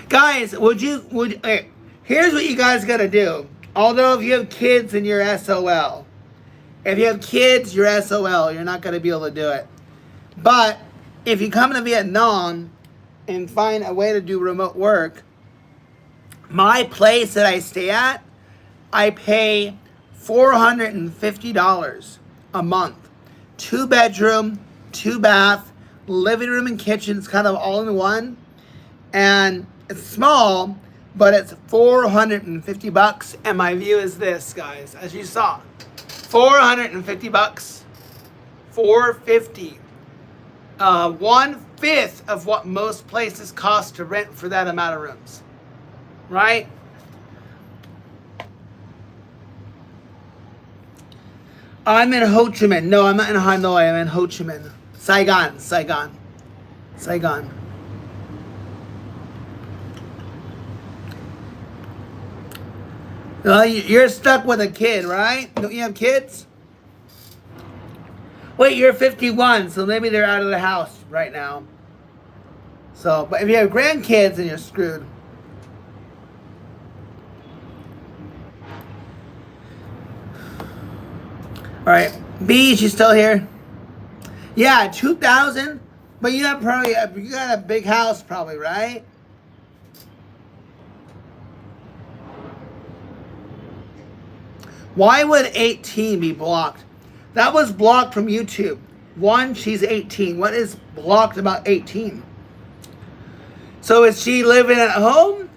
A: Guys, okay, here's what you guys gotta do. Although if you have kids and you're SOL. If you have kids, you're SOL. You're not gonna be able to do it. But if you come to Vietnam and find a way to do remote work, my place that I stay at, I pay $450 a month. 2 bedroom, 2 bath, living room and kitchen. It's kind of all in one. And it's small, but it's $450. And my view is this, guys, as you saw. $450. $450. 1/5 of what most places cost to rent for that amount of rooms. Right? I'm in Ho Chi Minh. No, I'm not in Hanoi. I'm in Ho Chi Minh. Saigon. Well, you're stuck with a kid, right? Don't you have kids? Wait, you're 51, so maybe they're out of the house right now. So, but if you have grandkids, then you're screwed. All right, B, she's still here. Yeah, 2,000. But you got a big house, probably, right? Why would 18 be blocked? That was blocked from YouTube. One, she's 18. What is blocked about 18? So is she living at home?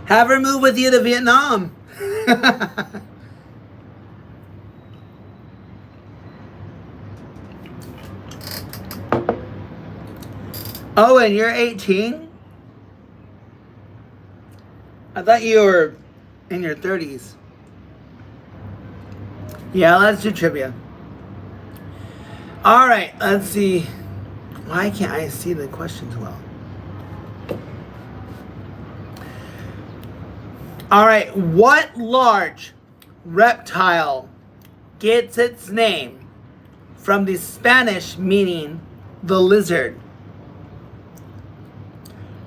A: Have her move with you to Vietnam. Oh, and you're 18? I thought you were in your 30s. Yeah, let's do trivia. All right, let's see. Why can't I see the questions well? All right, what large reptile gets its name from the Spanish meaning the lizard?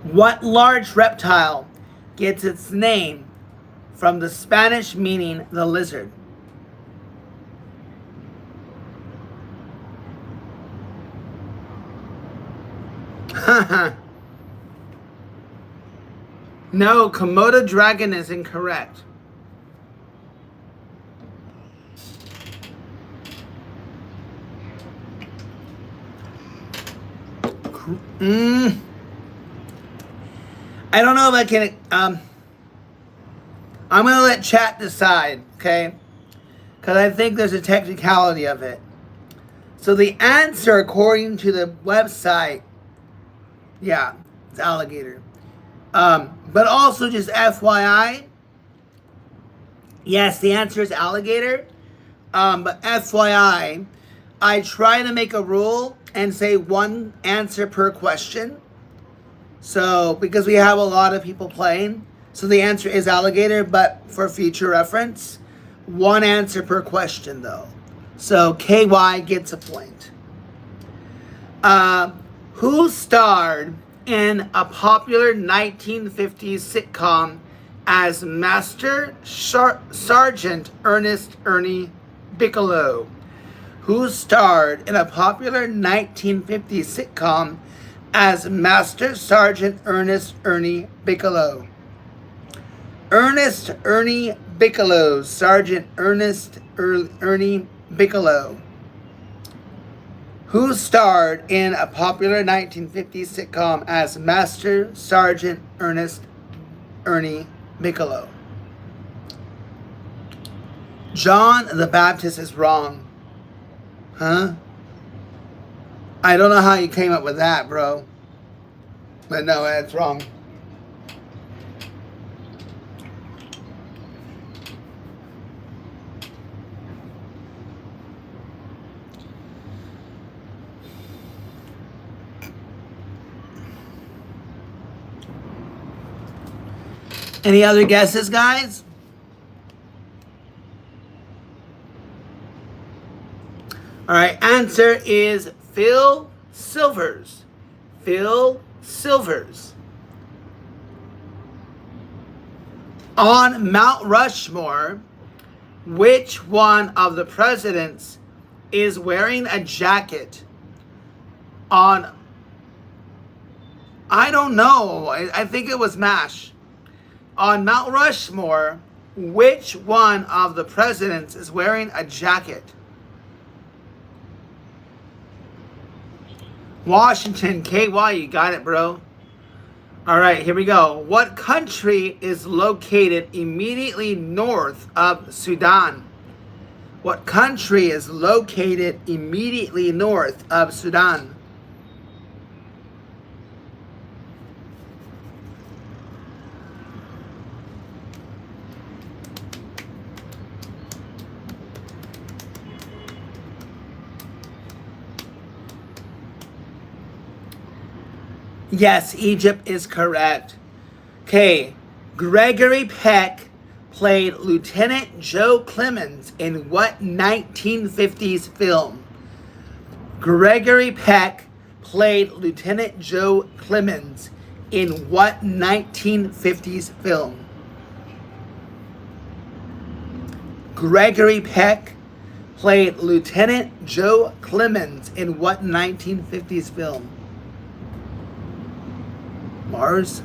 A: What large reptile gets its name from the Spanish meaning the lizard? No, Komodo dragon is incorrect. I don't know if I can. I'm gonna let chat decide, okay? Because I think there's a technicality of it. So the answer, according to the website, yeah, it's alligator. But also just FYI, yes, the answer is alligator. But FYI, I try to make a rule and say one answer per question. So, because we have a lot of people playing, so the answer is alligator, but for future reference, one answer per question though. So KY gets a point. Who starred in a popular 1950s sitcom as Master Sergeant Ernest Ernie Bigelow? Who starred in a popular 1950s sitcom as Master Sergeant Ernest Ernie Bigelow? Ernest Ernie Bigelow, Sergeant Ernest Ernie Bigelow. Who starred in a popular 1950s sitcom as Master Sergeant Ernest Ernie Bigelow? John the Baptist is wrong. Huh? I don't know how you came up with that, bro. But no, that's wrong. Any other guesses, guys? All right, answer is Phil Silvers. Phil Silvers. On Mount Rushmore, which one of the presidents is wearing a jacket on... I don't know. I think it was MASH. On Mount Rushmore, which one of the presidents is wearing a jacket? Washington, KY, you got it, bro. All right, here we go. What country is located immediately north of Sudan? What country is located immediately north of Sudan? Yes, Egypt is correct. Okay, Gregory Peck played Lieutenant Joe Clemens in what 1950s film? Gregory Peck played Lieutenant Joe Clemens in what 1950s film? Gregory Peck played Lieutenant Joe Clemens in what 1950s film? Mars?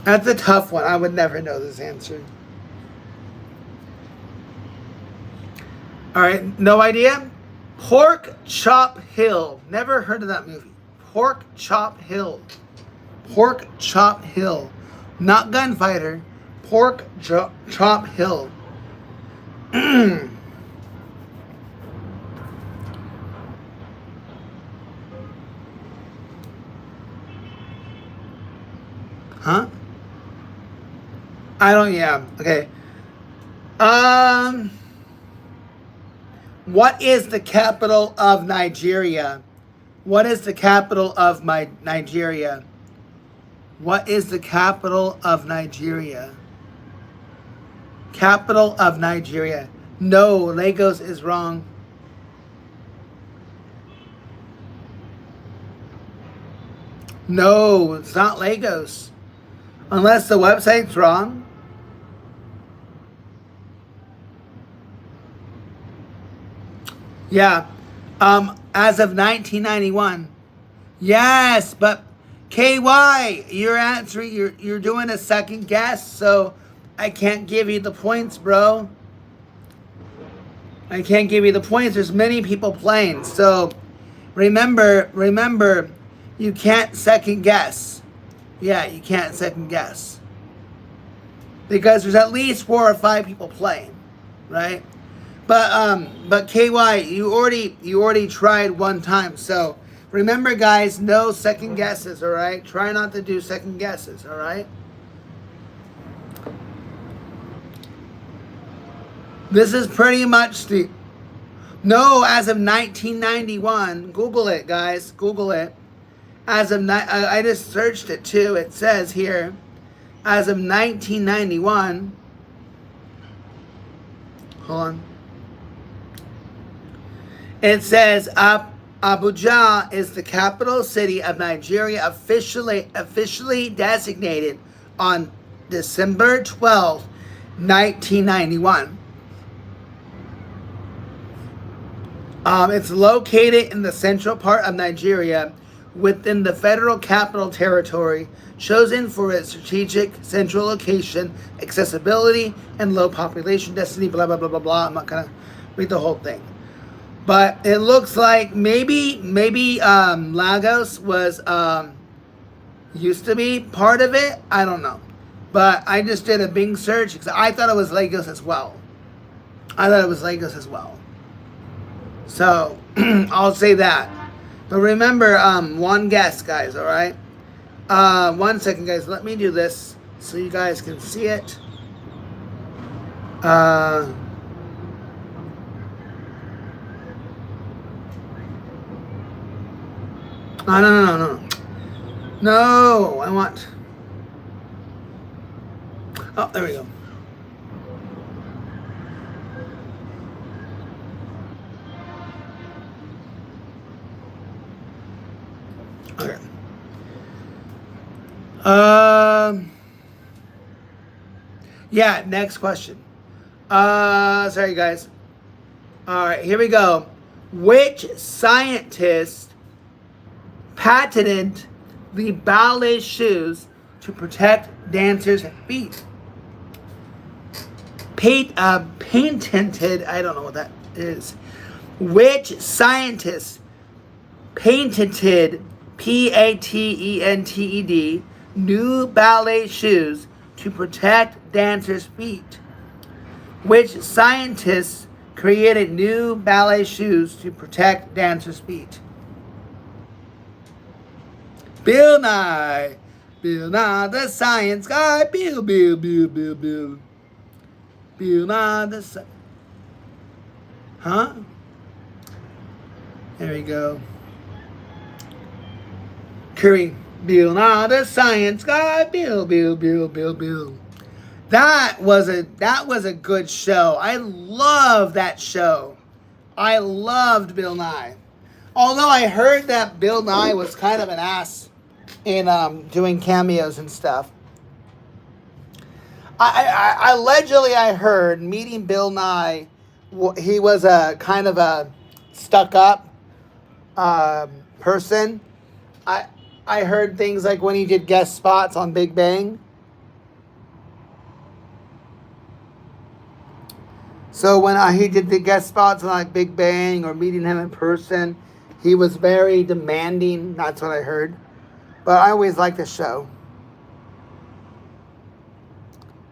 A: That's a tough one. I would never know this answer. All right, no idea? Pork Chop Hill. Never heard of that movie. Pork Chop Hill. Pork Chop Hill. Not Gunfighter. Pork Chop Hill. Huh? I don't, yeah. Okay. What is the capital of Nigeria? What is the capital of Nigeria? What is the capital of Nigeria? Capital of Nigeria. No, Lagos is wrong. No, it's not Lagos. Unless the website's wrong. Yeah. As of 1991. Yes, but KY, you're answering, you're doing a second guess, so I can't give you the points, bro. I can't give you the points. There's many people playing. So remember, you can't second guess. Yeah, you can't second guess. Because there's at least 4 or 5 people playing, right? But KY, you already tried one time. So remember, guys, no second guesses, all right? Try not to do second guesses, all right? This is pretty much the... No, as of 1991. Google it, guys. Google it. As of... I just searched it, too. It says here, as of 1991... Hold on. It says Abuja is the capital city of Nigeria, officially designated on December 12, 1991. It's located in the central part of Nigeria within the Federal Capital Territory, chosen for its strategic central location, accessibility, and low population density, blah, blah, blah, blah, blah. I'm not going to read the whole thing. But it looks like maybe Lagos was used to be part of it. I don't know. But I just did a Bing search because I thought it was Lagos as well. So I'll say that. But remember, one guess, guys, all right? 1 second, guys. Let me do this so you guys can see it. Oh, no. No, I want... Oh, there we go. Okay. Yeah, next question. Sorry, guys. All right, here we go. Which scientist patented the ballet shoes to protect dancers' feet? Patented, I don't know what that is. Which scientist patented, patented, new ballet shoes to protect dancers' feet? Which scientist created new ballet shoes to protect dancers' feet? Bill Nye. Bill Nye the Science Guy. Bill. Bill Nye the Science... Huh? There we go. Curry. Bill Nye the Science Guy. Bill, Bill, Bill, Bill, Bill. That was a good show. I love that show. I loved Bill Nye. Although I heard that Bill Nye was kind of an ass in doing cameos and stuff. I allegedly I heard meeting Bill Nye, he was a kind of a stuck-up person. I heard things like when he did guest spots on Big Bang. So when he did the guest spots on like Big Bang or meeting him in person, he was very demanding. That's what I heard. But I always liked the show.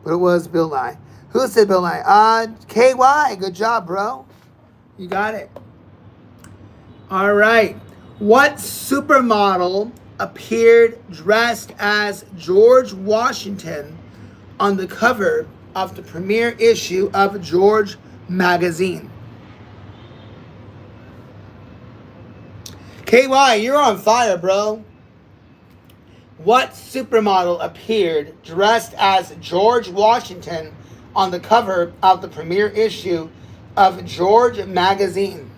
A: But it was Bill Nye. Who said Bill Nye? KY. Good job, bro. You got it. All right. What supermodel appeared dressed as George Washington on the cover of the premiere issue of George magazine? KY, you're on fire, bro. What supermodel appeared dressed as George Washington on the cover of the premiere issue of George magazine?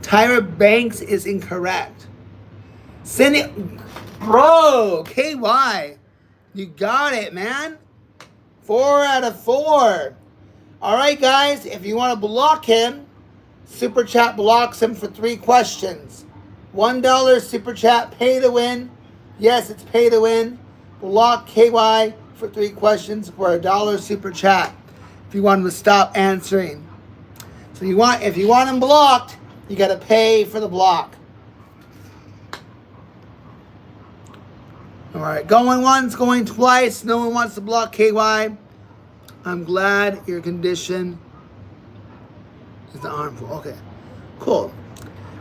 A: Tyra Banks is incorrect. Send it, bro. KY, you got it, man. 4 out of 4. All right, guys, if you want to block him, Super Chat blocks him for 3 questions. $1 Super Chat, pay to win. Yes, it's pay to win. Block KY for 3 questions for $1 Super Chat. If you want him to stop answering. So if you want him blocked, you got to pay for the block. All right, going once, going twice. No one wants to block KY. I'm glad your condition is the harmful. Okay, cool.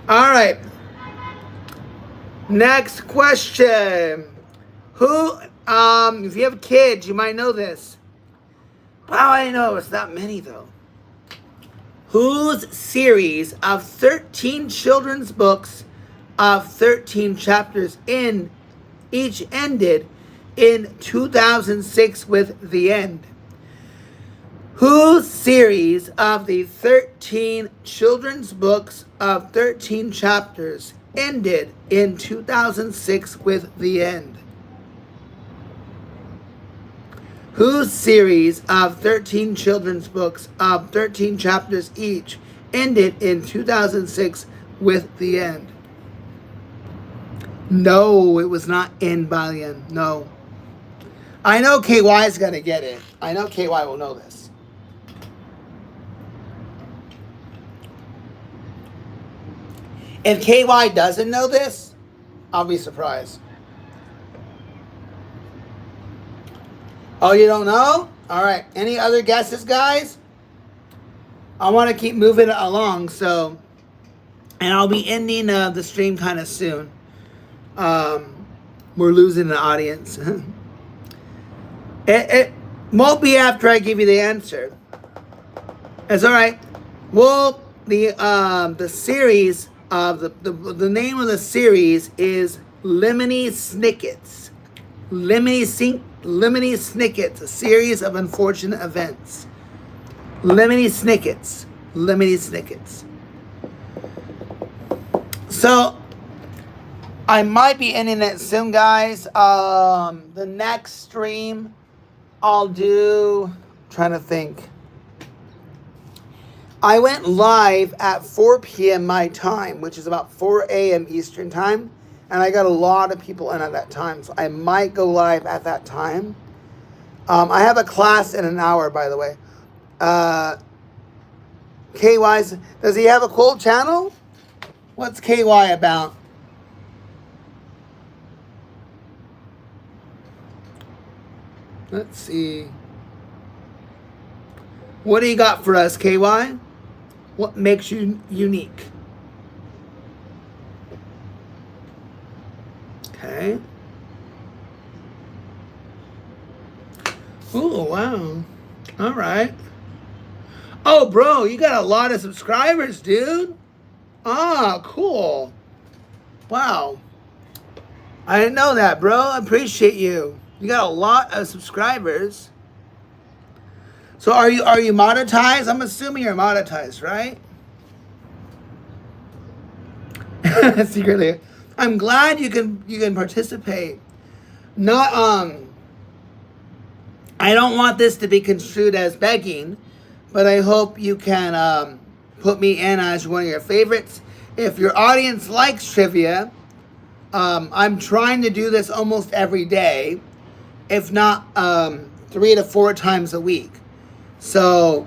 A: All right. Next question. Who, if you have kids, you might know this. Wow, I know it's not many though. Whose series of 13 children's books of 13 chapters each ended in 2006 with The End? Whose series of the 13 children's books of 13 chapters ended in 2006 with The End? Whose series of 13 children's books of 13 chapters each ended in 2006 with The End? No, it was not End by the End. No. I know KY is going to get it. I know KY will know this. If KY doesn't know this, I'll be surprised. Oh, you don't know? All right. Any other guesses, guys? I want to keep moving it along, so... And I'll be ending the stream kind of soon. We're losing the audience. It won't be after I give you the answer. It's all right. Well, the series of the name of the series is Lemony Snickets. Lemony Snickets, a series of unfortunate events. Lemony Snickets. Lemony Snickets. So, I might be ending it soon, guys. The next stream I'll do... I'm trying to think. I went live at 4 p.m. my time, which is about 4 a.m. Eastern time. And I got a lot of people in at that time. So I might go live at that time. I have a class in an hour, by the way. KY's, does he have a cool channel? What's KY about? Let's see. What do you got for us, KY? What makes you unique? Okay. Oh, wow. All right. Oh, bro, you got a lot of subscribers, dude. Ah, cool. Wow. I didn't know that, bro. I appreciate you. You got a lot of subscribers. So are you monetized? I'm assuming you're monetized, right? Secretly. I'm glad you can participate. Not I don't want this to be construed as begging, but I hope you can put me in as one of your favorites. If your audience likes trivia, I'm trying to do this almost every day, if not 3 to 4 times a week. So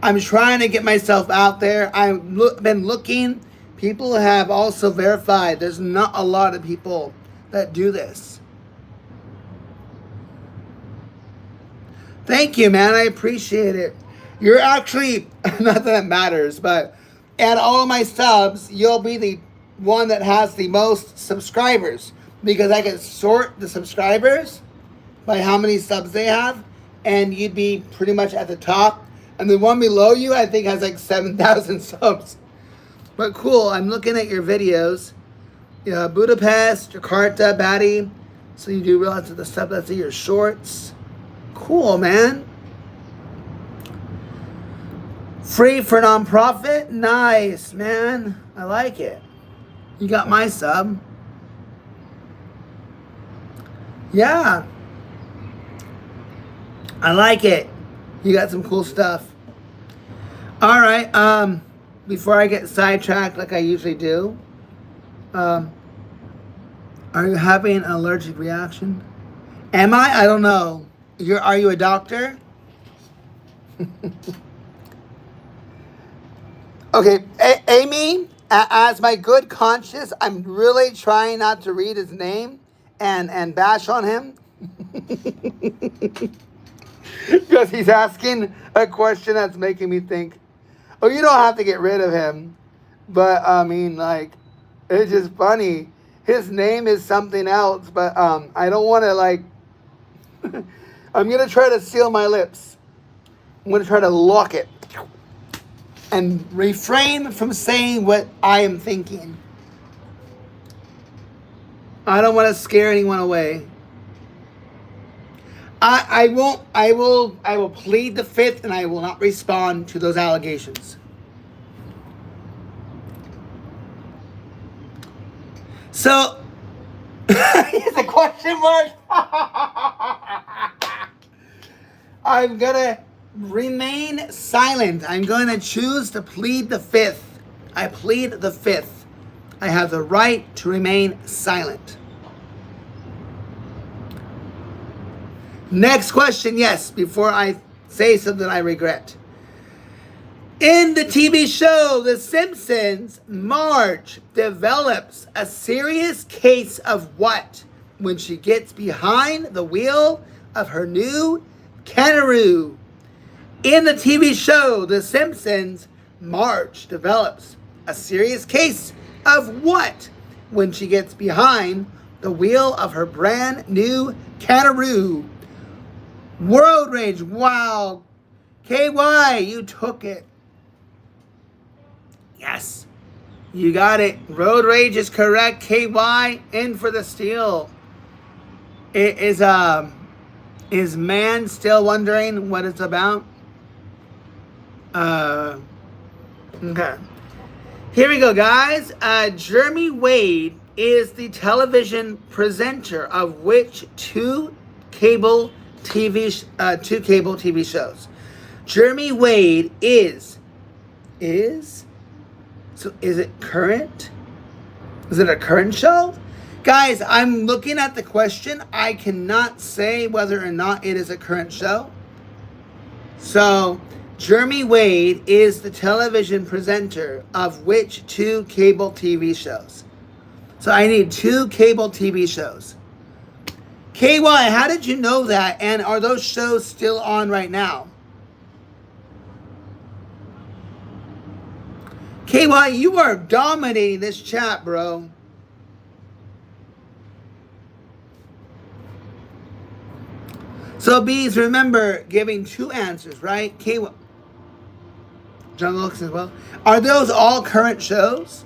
A: I'm trying to get myself out there. I've been looking. People have also verified there's not a lot of people that do this. Thank you, man. I appreciate it. You're actually, not that it matters, but at all of my subs, you'll be the one that has the most subscribers because I can sort the subscribers by how many subs they have, and you'd be pretty much at the top. And the one below you, I think, has like 7,000 subs. But cool, I'm looking at your videos. Budapest, Jakarta, Bati. So you do realize that the stuff that's in your shorts. Cool, man. Free for nonprofit? Nice, man. I like it. You got my sub. Yeah. I like it. You got some cool stuff. All right. Before I get sidetracked like I usually do, are you having an allergic reaction? Am I? I don't know. Are you a doctor? Okay, Amy, as my good conscience, I'm really trying not to read his name and bash on him. Because he's asking a question that's making me think, oh, you don't have to get rid of him. But, I mean, like, it's just funny. His name is something else, but I don't want to, like, I'm going to try to seal my lips. I'm going to try to lock it and refrain from saying what I am thinking. I don't want to scare anyone away. I will plead the fifth, and I will not respond to those allegations. So, it's a question mark. I'm gonna remain silent. I'm gonna choose to plead the fifth. I plead the fifth. I have the right to remain silent. Next question, yes, before I say something I regret. In the TV show The Simpsons, Marge develops a serious case of what when she gets behind the wheel of her new kangaroo? In the TV show The Simpsons, Marge develops a serious case of what when she gets behind the wheel of her brand new kangaroo? World Rage, wow. KY, you took it. Yes, you got it. Road Rage is correct. KY, in for the steal. Is man still wondering what it's about? Okay. Here we go, guys. Jeremy Wade is the television presenter of which two cable TV shows? Jeremy Wade is it current? Is it a current show? Guys, I'm looking at the question. I cannot say whether or not it is a current show. So, Jeremy Wade is the television presenter of which two cable TV shows? So I need two cable TV shows. KY, how did you know that? And are those shows still on right now? KY, you are dominating this chat, bro. So, bees, remember giving two answers, right? KY. Jungle looks as well. Are those all current shows?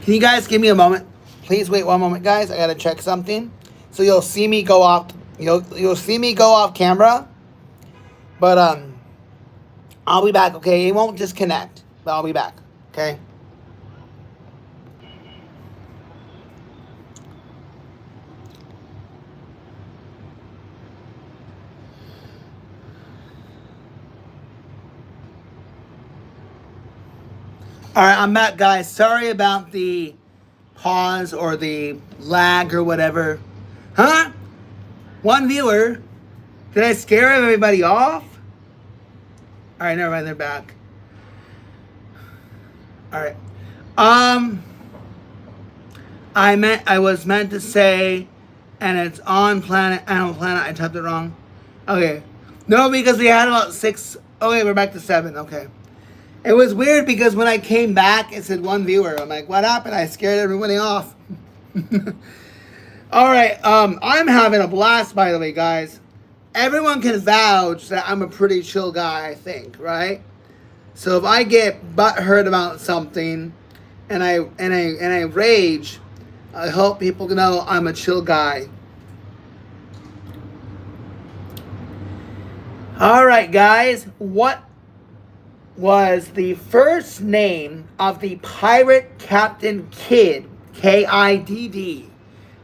A: Can you guys give me a moment? Please wait one moment, guys. I gotta check something. So you'll see me go off. You'll see me go off camera. But I'll be back. Okay, it won't disconnect. But I'll be back. Okay. All right, I'm back, guys. Sorry about the pause or the lag or whatever. Huh? One viewer? Did I scare everybody off? All right, never mind. They're back. All right. I was meant to say, and it's on Animal Planet. I typed it wrong. Okay. No, because we had about 6. Okay, we're back to 7. Okay. It was weird because when I came back, it said 1 viewer. I'm like, what happened? I scared everybody off. All right. I'm having a blast, by the way, guys. Everyone can vouch that I'm a pretty chill guy, I think, right? So if I get butthurt about something and I rage, I hope people know I'm a chill guy. All right, guys. What was the first name of the pirate Captain Kidd? Kidd.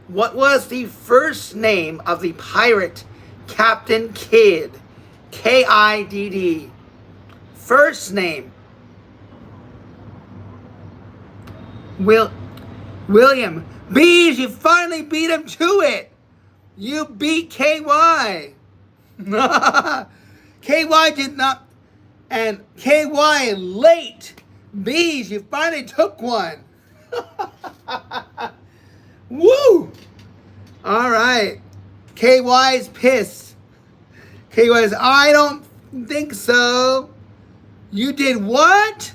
A: What was the first name of the pirate Captain Kidd? Kidd. First name. William. Bees, you finally beat him to it. You beat KY. KY did not. And KY late. Bees, you finally took one. Woo! All right. KY's pissed. KY's, I don't think so. You did what?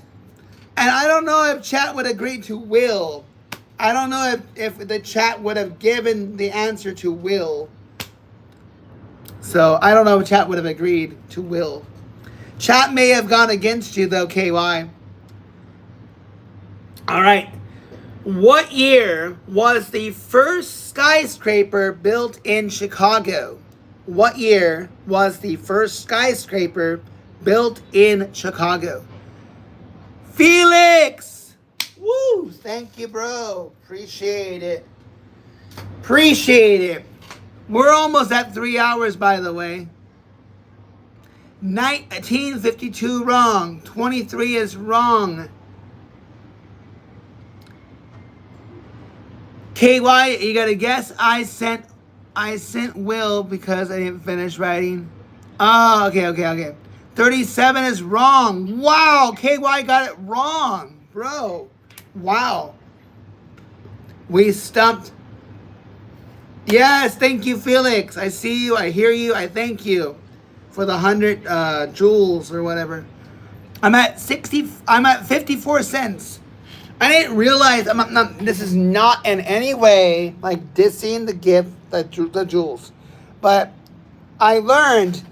A: And I don't know if chat would agree to Will. I don't know if the chat would have given the answer to Will. So I don't know if chat would have agreed to Will. Chat may have gone against you though, KY. All right. What year was the first skyscraper built in Chicago? What year was the first skyscraper built in Chicago? Felix! Woo! Thank you, bro. Appreciate it. Appreciate it. We're almost at 3 hours, by the way. 1952 wrong. 23 is wrong. KY, you gotta guess. I sent Will because I didn't finish writing. Oh, okay. 37 is wrong. Wow, KY got it wrong, bro. Wow. We stumped. Yes, thank you, Felix. I see you. I hear you. I thank you for the 100 joules or whatever. I'm at 54 cents. I didn't realize this is not in any way like dissing the gift, the joules, but I learned.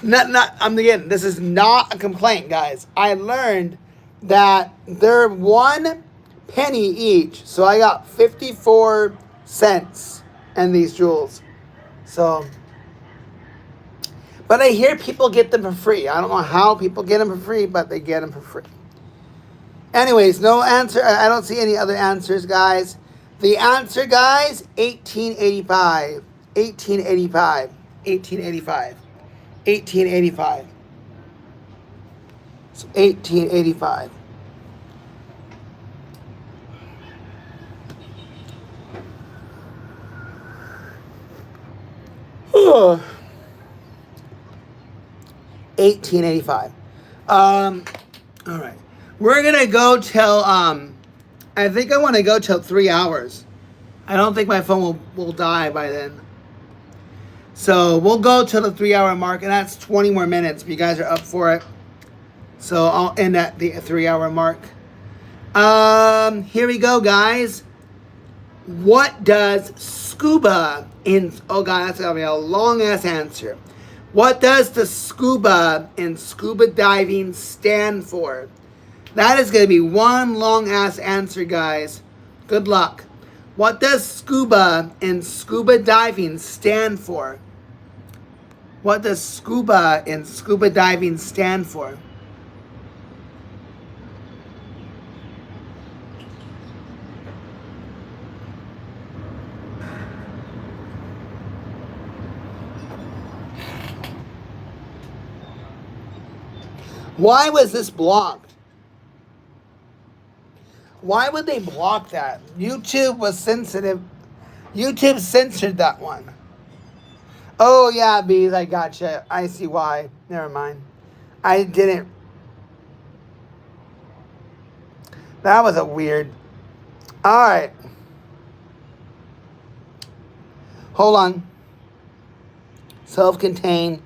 A: This is not a complaint, guys. I learned that they're 1 penny each, so I got 54 cents in these joules. So, but I hear people get them for free. I don't know how people get them for free, but they get them for free. Anyways, no answer. I don't see any other answers, guys. The answer, guys, 1885. 1885. 1885. 1885. So 1885. Oh. 1885. All right. We're gonna go till I think I want to go till 3 hours. I don't think my phone will die by then. So we'll go till the 3 hour mark, and that's 20 more minutes if you guys are up for it. So I'll end at the 3 hour mark. Here we go, guys. What does scuba in? Oh God, that's gonna be a long ass answer. What does the scuba in scuba diving stand for? That is going to be one long-ass answer, guys. Good luck. What does scuba in scuba diving stand for? What does scuba in scuba diving stand for? Why was this blocked? Why would they block that? YouTube was sensitive. YouTube censored that one. Oh, yeah, Bees, I gotcha. I see why. Never mind. I didn't. That was a weird. All right. Hold on. Self-contained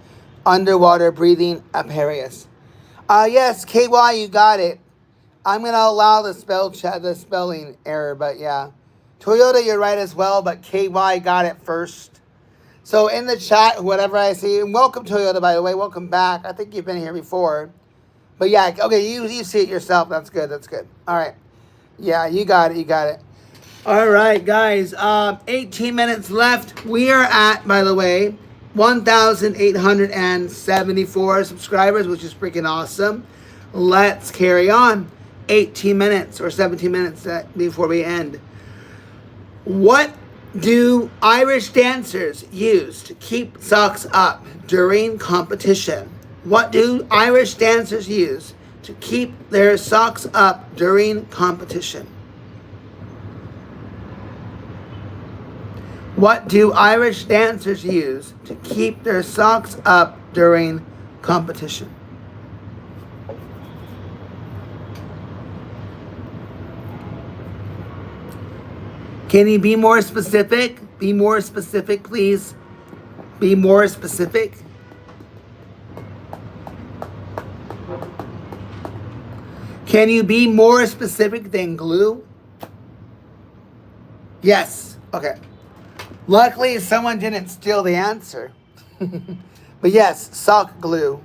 A: underwater breathing apparatus. Yes, KY, you got it. I'm going to allow the spelling error, but yeah. Toyota, you're right as well, but KY got it first. So in the chat, whatever I see, and welcome Toyota, by the way, welcome back. I think you've been here before. But yeah, okay, you see it yourself. That's good, that's good. All right. Yeah, you got it, you got it. All right, guys, 18 minutes left. We are at, by the way, 1,874 subscribers, which is freaking awesome. Let's carry on. 18 minutes or 17 minutes before we end. What do Irish dancers use to keep socks up during competition? What do Irish dancers use to keep their socks up during competition? What do Irish dancers use to keep their socks up during competition? Can you be more specific? Be more specific, please. Be more specific. Can you be more specific than glue? Yes. Okay. Luckily, someone didn't steal the answer. But yes, sock glue.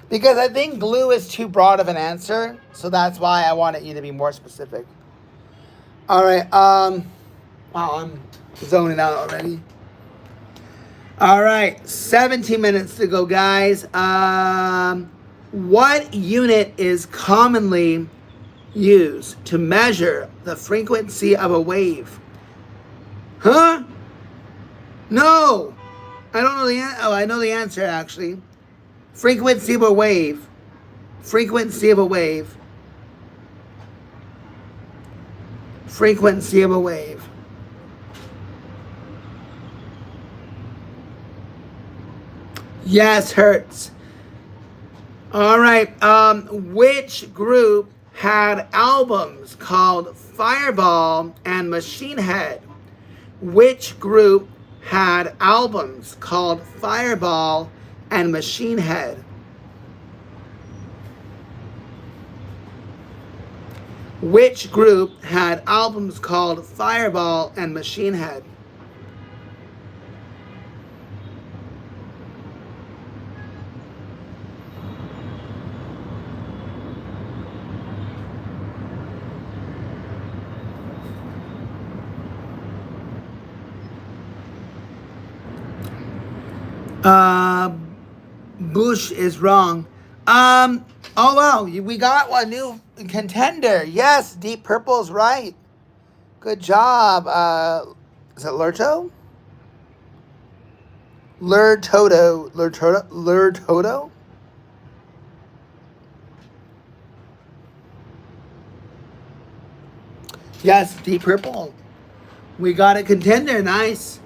A: Because I think glue is too broad of an answer, so that's why I wanted you to be more specific. All right. Wow, I'm zoning out already. All right, 17 minutes to go, guys. What unit is commonly used to measure the frequency of a wave? Huh? No. I don't know the answer. Oh, I know the answer, actually. Frequency of a wave. Frequency of a wave. Frequency of a wave. Yes, Hertz. All right. Which group had albums called Fireball and Machine Head? Which group had albums called Fireball and Machine Head? Which group had albums called Fireball and Machine Head? Bush is wrong. Oh wow, we got one new contender. Yes, Deep Purple's right. Good job. Is it Lurto? Lurtoto? Yes, Deep Purple. We got a contender. Nice.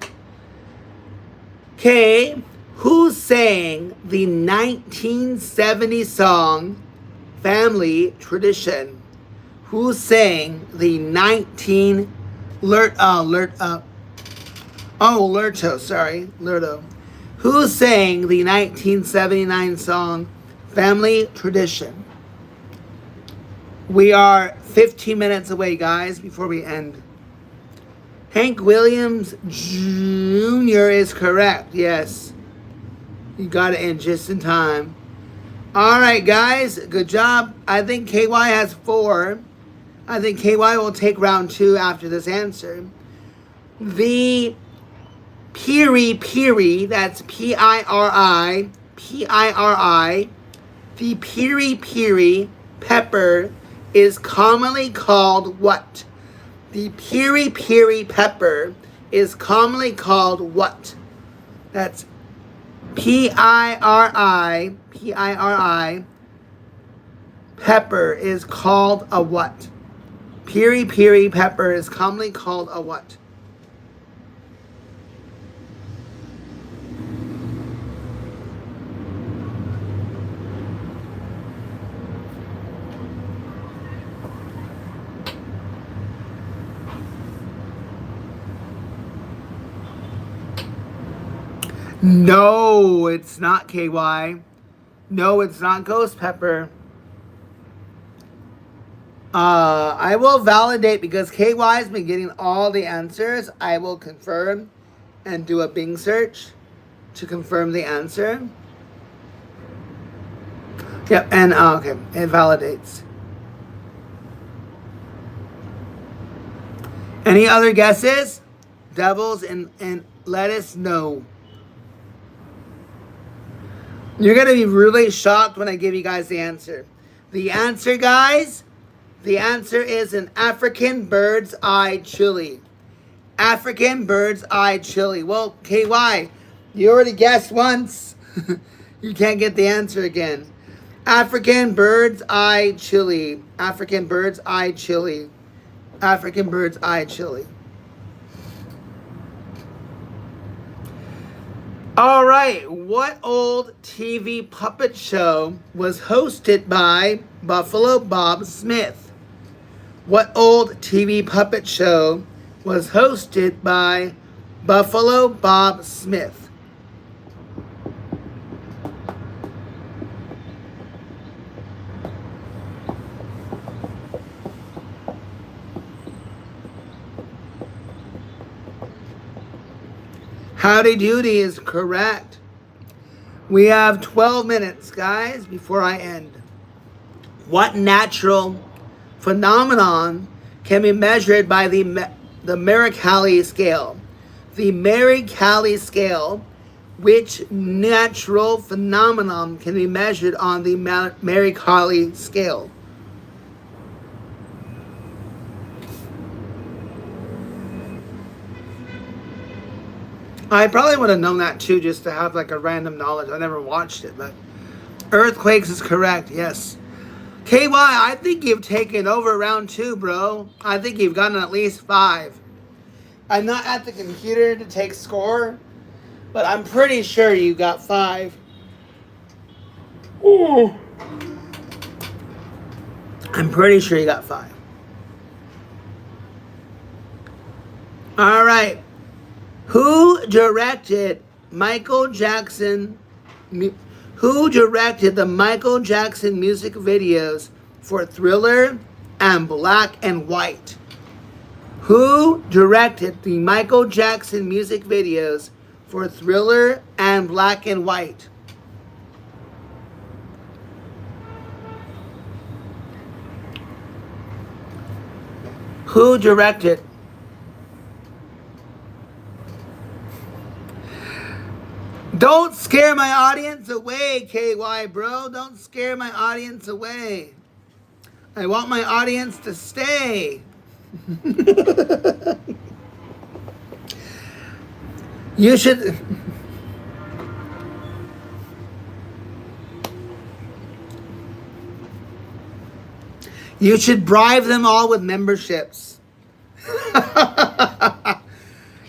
A: Okay. Who sang the 1970 song Family Tradition? Who sang the Lurto. Who sang the 1979 song Family Tradition? We are 15 minutes away, guys, before we end. Hank Williams Jr. is correct, yes. You got it in just in time. All right, guys. Good job. I think KY has 4. I think KY will take round 2 after this answer. The piri, that's Piri, Piri, the piri pepper is commonly called what? The piri pepper is commonly called what? That's Piri, pepper is called a what? Piri pepper is commonly called a what? No, it's not KY. No, it's not ghost pepper. I will validate because KY has been getting all the answers. I will confirm and do a Bing search to confirm the answer. Yep, and okay, it validates. Any other guesses? Devils, and let us know. You're going to be really shocked when I give you guys the answer. The answer, guys, the answer is an African bird's eye chili. African bird's eye chili. Well, KY, you already guessed once. You can't get the answer again. African bird's eye chili. African bird's eye chili. African bird's eye chili. All right, what old TV puppet show was hosted by Buffalo Bob Smith? What old TV puppet show was hosted by Buffalo Bob Smith? Howdy Doody is correct. We have 12 minutes, guys, before I end. What natural phenomenon can be measured by the Mercalli scale? The Mercalli scale. Which natural phenomenon can be measured on the Mercalli scale? I probably would have known that too, just to have like a random knowledge. I never watched it, but earthquakes is correct, yes. KY, I think you've taken over round 2, bro. I think you've gotten at least 5. I'm not at the computer to take score, but I'm pretty sure you got 5. Ooh. I'm pretty sure you got 5. All right. Who directed Michael Jackson? Who directed the Michael Jackson music videos for Thriller and Black and White? Who directed the Michael Jackson music videos for Thriller and Black and White? Who directed? Don't scare my audience away, KY, bro. Don't scare my audience away. I want my audience to stay. You should... You should bribe them all with memberships.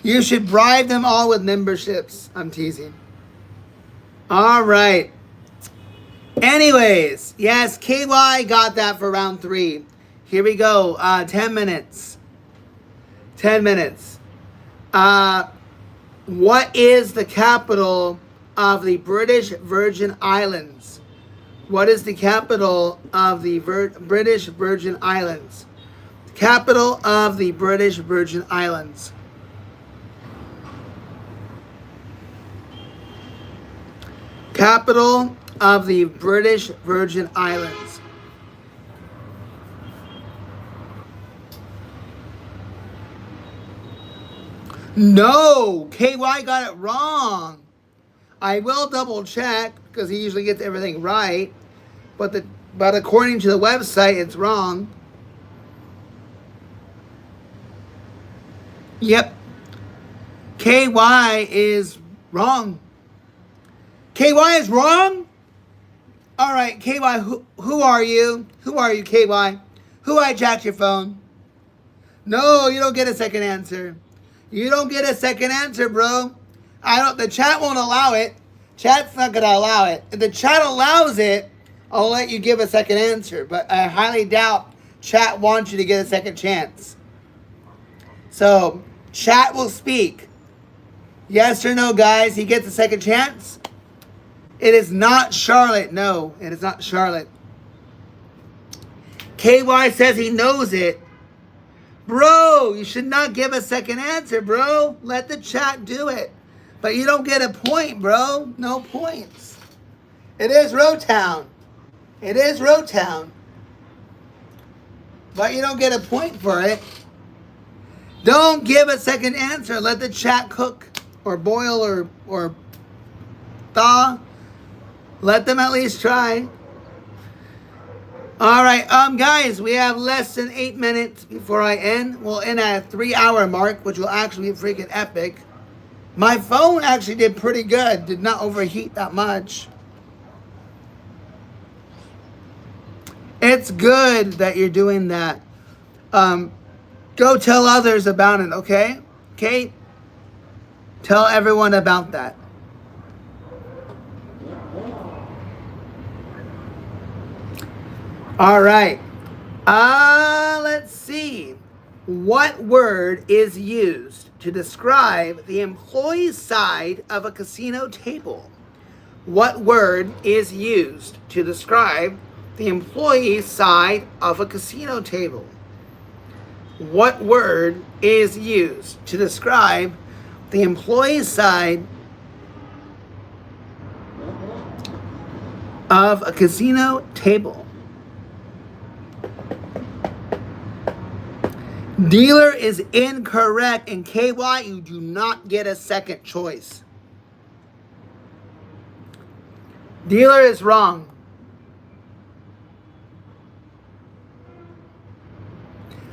A: You should bribe them all with memberships. I'm teasing. All right. Anyways, yes, KY got that for round 3. Here we go. 10 minutes. 10 minutes. What is the capital of the British Virgin Islands? What is the capital of the British Virgin Islands? Capital of the British Virgin Islands. Capital of the British Virgin Islands? No, KY got it wrong. I will double check because he usually gets everything right, but according to the website, it's wrong. Yep, KY is wrong. KY is wrong? All right, KY, who are you? Who are you, KY? Who hijacked your phone? No, you don't get a second answer. You don't get a second answer, bro. The chat won't allow it. Chat's not going to allow it. If the chat allows it, I'll let you give a second answer. But I highly doubt chat wants you to get a second chance. So, chat will speak. Yes or no, guys? He gets a second chance? It is not Charlotte. No, it is not Charlotte. KY says he knows it. Bro, you should not give a second answer, bro. Let the chat do it. But you don't get a point, bro. No points. It is Rotown. It is Rotown. But you don't get a point for it. Don't give a second answer. Let the chat cook or boil or thaw. Let them at least try. All right, guys, we have less than 8 minutes before I end. We'll end at a 3-hour mark, which will actually be freaking epic. My phone actually did pretty good. Did not overheat that much. It's good that you're doing that. Go tell others about it, okay? Kate, tell everyone about that. All right. Let's see. What word is used to describe the employee side of a casino table? What word is used to describe the employee side of a casino table? What word is used to describe the employee side of a casino table? Dealer is incorrect, and KY, you do not get a second choice. Dealer is wrong.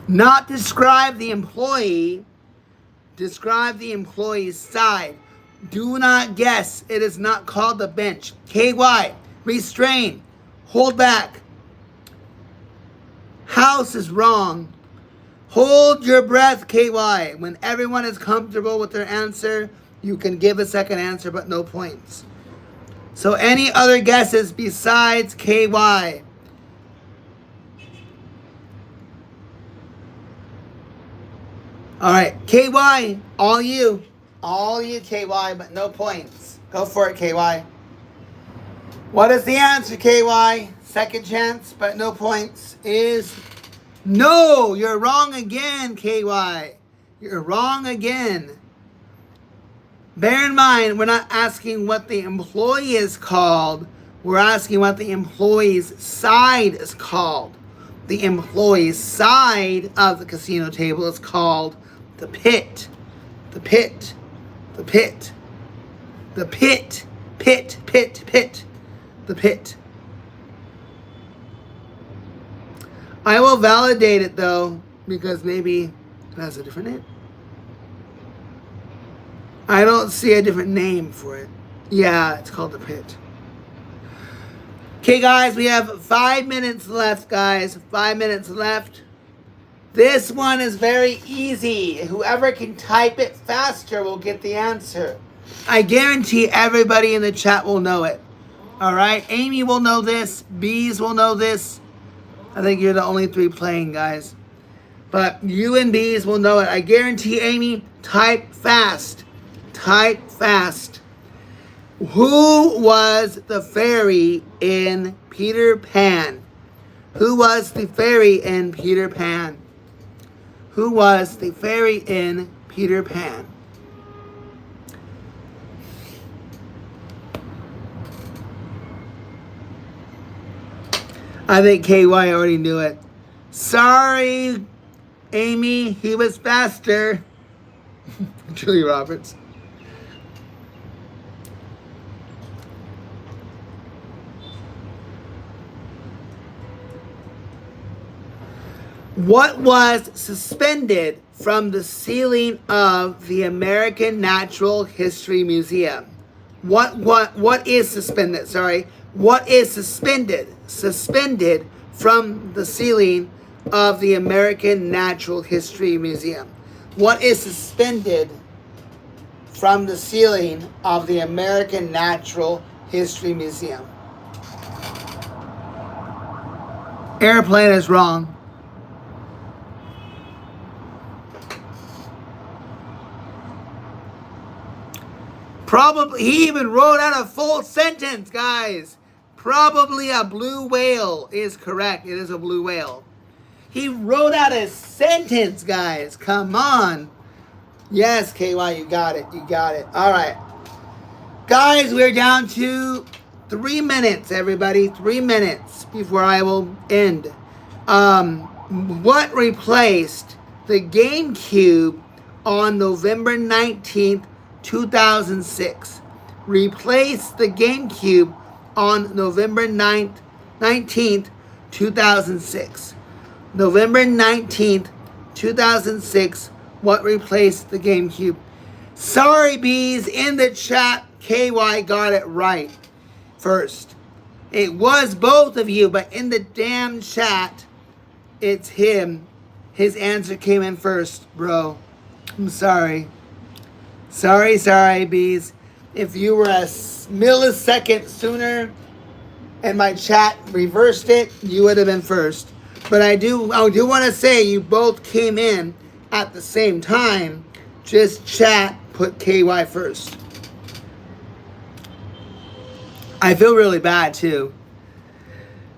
A: Not describe the employee, describe the employee's side. Do not guess. It is not called the bench. KY, restrain, hold back. House is wrong. Hold your breath, KY. When everyone is comfortable with their answer, you can give a second answer, but no points. So any other guesses besides KY? All right, KY, all you KY, but no points. Go for it, KY. What is the answer, KY? Second chance, but no points is no. You're wrong again, KY. You're wrong again. Bear in mind, we're not asking what the employee is called. We're asking what the employee's side is called. The employee's side of the casino table is called the pit. The pit. The pit. The pit. Pit. Pit. Pit. The pit. I will validate it though, because maybe it has a different name. I don't see a different name for it. Yeah, it's called the pit. Okay, guys, we have 5 minutes left, guys. 5 minutes left. This one is very easy. Whoever can type it faster will get the answer. I guarantee everybody in the chat will know it. All right, Amy will know this. Bees will know this. I think you're the only 3 playing, guys. But you and Bees will know it. I guarantee, Amy, type fast. Type fast. Who was the fairy in Peter Pan? Who was the fairy in Peter Pan? Who was the fairy in Peter Pan? I think KY already knew it. Sorry, Amy, he was faster. Julie Roberts. What was suspended from the ceiling of the American Natural History Museum? What is suspended? Sorry. What is suspended? Suspended from the ceiling of the American Natural History Museum. What is suspended from the ceiling of the American Natural History Museum? Airplane is wrong. Probably, he even wrote out a full sentence, guys. Probably a blue whale is correct. It is a blue whale. He wrote out a sentence, guys. Come on. Yes, KY, you got it. You got it. All right. Guys, we're down to 3 minutes, everybody. 3 minutes before I will end. What replaced the GameCube on November 19th, 2006? Replace the GameCube on November 19th, 2006. November 19th, 2006. What replaced the GameCube? Sorry, bees, in the chat, KY got it right first. It was both of you, but in the damn chat, it's him. His answer came in first, bro. I'm sorry. Sorry, bees. If you were a millisecond sooner and my chat reversed it, you would have been first. But I do want to say you both came in at the same time. Just chat put KY first. I feel really bad too.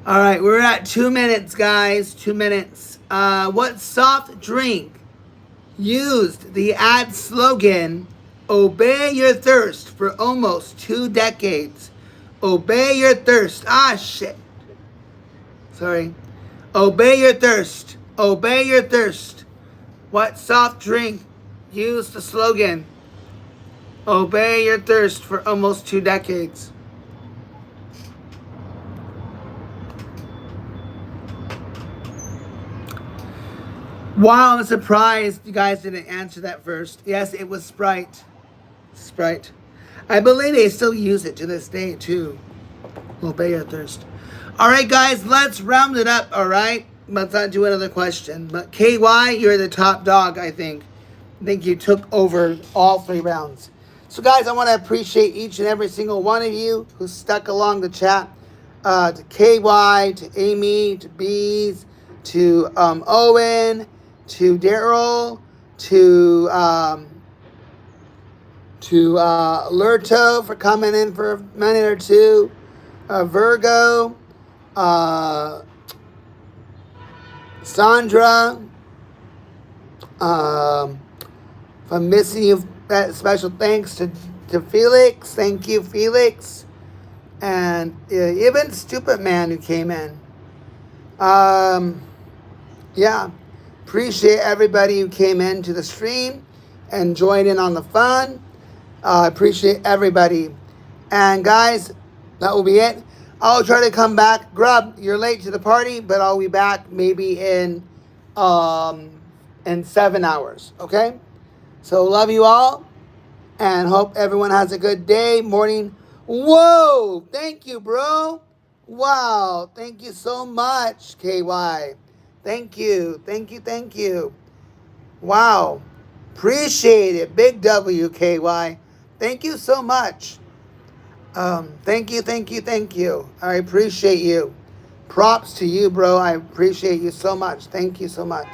A: All right, we're at 2 minutes, guys. 2 minutes. What soft drink used the ad slogan, "Obey your thirst," for almost 2 decades? Obey your thirst. Ah, shit. Sorry. Obey your thirst. Obey your thirst. What soft drink used the slogan, "Obey your thirst," for almost 2 decades? Wow, I'm surprised you guys didn't answer that first. Yes, it was Sprite. Sprite. I believe they still use it to this day, too. Obey your thirst. All right, guys, let's round it up, all right? Let's not do another question. But KY, you're the top dog, I think. I think you took over all 3 rounds. So, guys, I want to appreciate each and every single one of you who stuck along the chat. To KY, to Amy, to Bees, to Owen, to Daryl, to Lurto for coming in for a minute or two, Virgo, Sandra, if I'm missing you, special thanks to Felix. Thank you, Felix. And even Stupid Man who came in. Yeah. Appreciate everybody who came into the stream and joined in on the fun. Appreciate everybody. And guys, that will be it. I'll try to come back. Grub, you're late to the party, but I'll be back maybe in 7 hours. Okay? So love you all and hope everyone has a good day, morning. Whoa! Thank you, bro. Wow. Thank you so much, KY. Thank you. Thank you. Thank you. Wow. Appreciate it. Big W, KY. Thank you so much. Thank you. Thank you. Thank you. I appreciate you. Props to you, bro. I appreciate you so much. Thank you so much.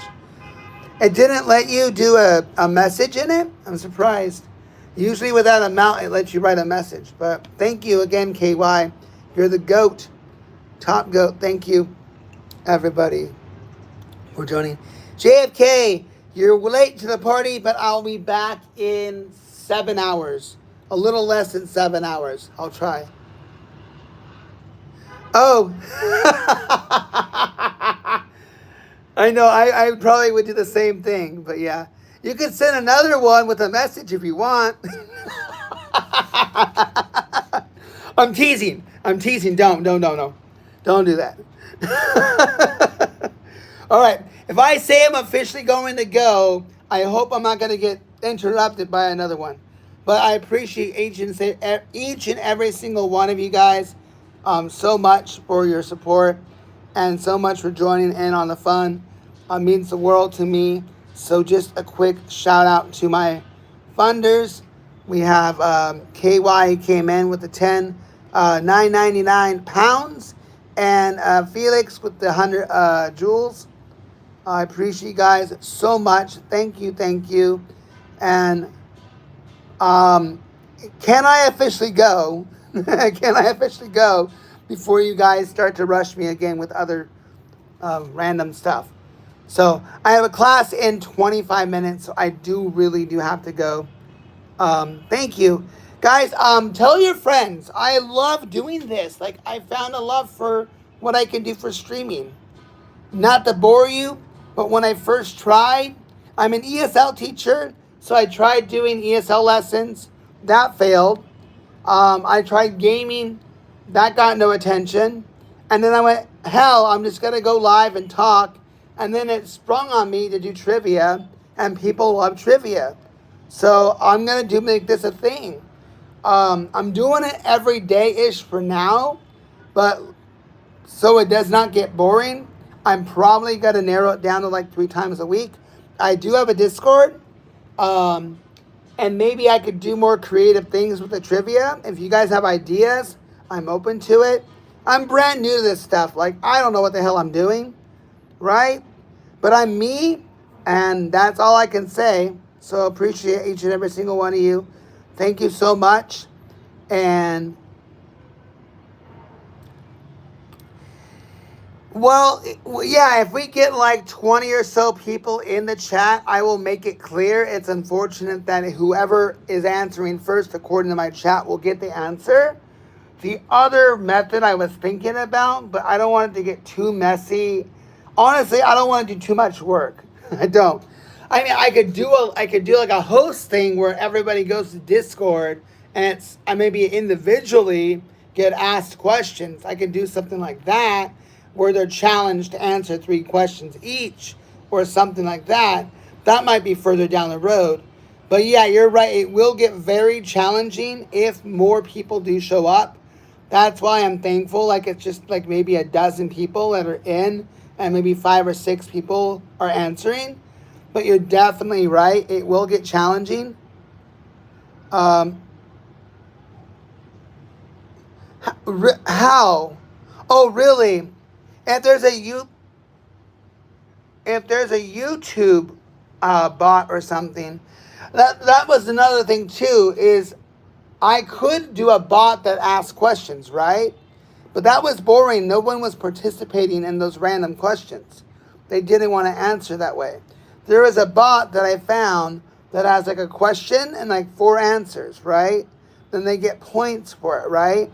A: It didn't let you do a message in it? I'm surprised. Usually without a mount, it lets you write a message. But thank you again, KY. You're the GOAT. Top GOAT. Thank you, everybody, for joining. JFK, you're late to the party, but I'll be back in 7 hours. A little less than 7 hours. I'll try. Oh. I know, I probably would do the same thing, but yeah. You could send another one with a message if you want. I'm teasing. I'm teasing. Don't. Don't do that. All right. If I say I'm officially going to go, I hope I'm not going to get interrupted by another one. But I appreciate each and every single one of you guys so much for your support and so much for joining in on the fun. It means the world to me. So just a quick shout out to my funders. We have KY came in with the 9.99 pounds, and Felix with the 100 jewels. I appreciate you guys so much. Thank you. And can I officially go? Can I officially go before you guys start to rush me again with other random stuff? So I have a class in 25 minutes, so I really do have to go. Thank you. Guys, tell your friends. I love doing this. Like, I found a love for what I can do for streaming. Not to bore you, but when I first tried, I'm an ESL teacher, so I tried doing ESL lessons. That failed. I tried gaming. That got no attention. And then I went, hell, I'm just going to go live and talk. And then it sprung on me to do trivia, and people love trivia. So I'm going to make this a thing. I'm doing it every day-ish for now, but so it does not get boring. I'm probably going to narrow it down to like 3 times a week. I do have a Discord, and maybe I could do more creative things with the trivia. If you guys have ideas, I'm open to it. I'm brand new to this stuff. Like, I don't know what the hell I'm doing, right? But I'm me, and that's all I can say. So appreciate each and every single one of you. Thank you so much. And, well, yeah, if we get like 20 or so people in the chat, I will make it clear. It's unfortunate that whoever is answering first, according to my chat, will get the answer. The other method I was thinking about, but I don't want it to get too messy. Honestly, I don't want to do too much work. I don't. I mean, I could do like a host thing where everybody goes to Discord and I maybe individually get asked questions. I could do something like that where they're challenged to answer 3 questions each or something like that. That might be further down the road. But yeah, you're right. It will get very challenging if more people do show up. That's why I'm thankful. Like, it's just like maybe a dozen people that are in and maybe 5 or 6 people are answering. But you're definitely right. It will get challenging. How? Oh, really? If there's a YouTube bot or something, that was another thing too. Is I could do a bot that asks questions, right? But that was boring. No one was participating in those random questions. They didn't want to answer that way. There is a bot that I found that has like a question and like 4 answers, right? Then they get points for it, right?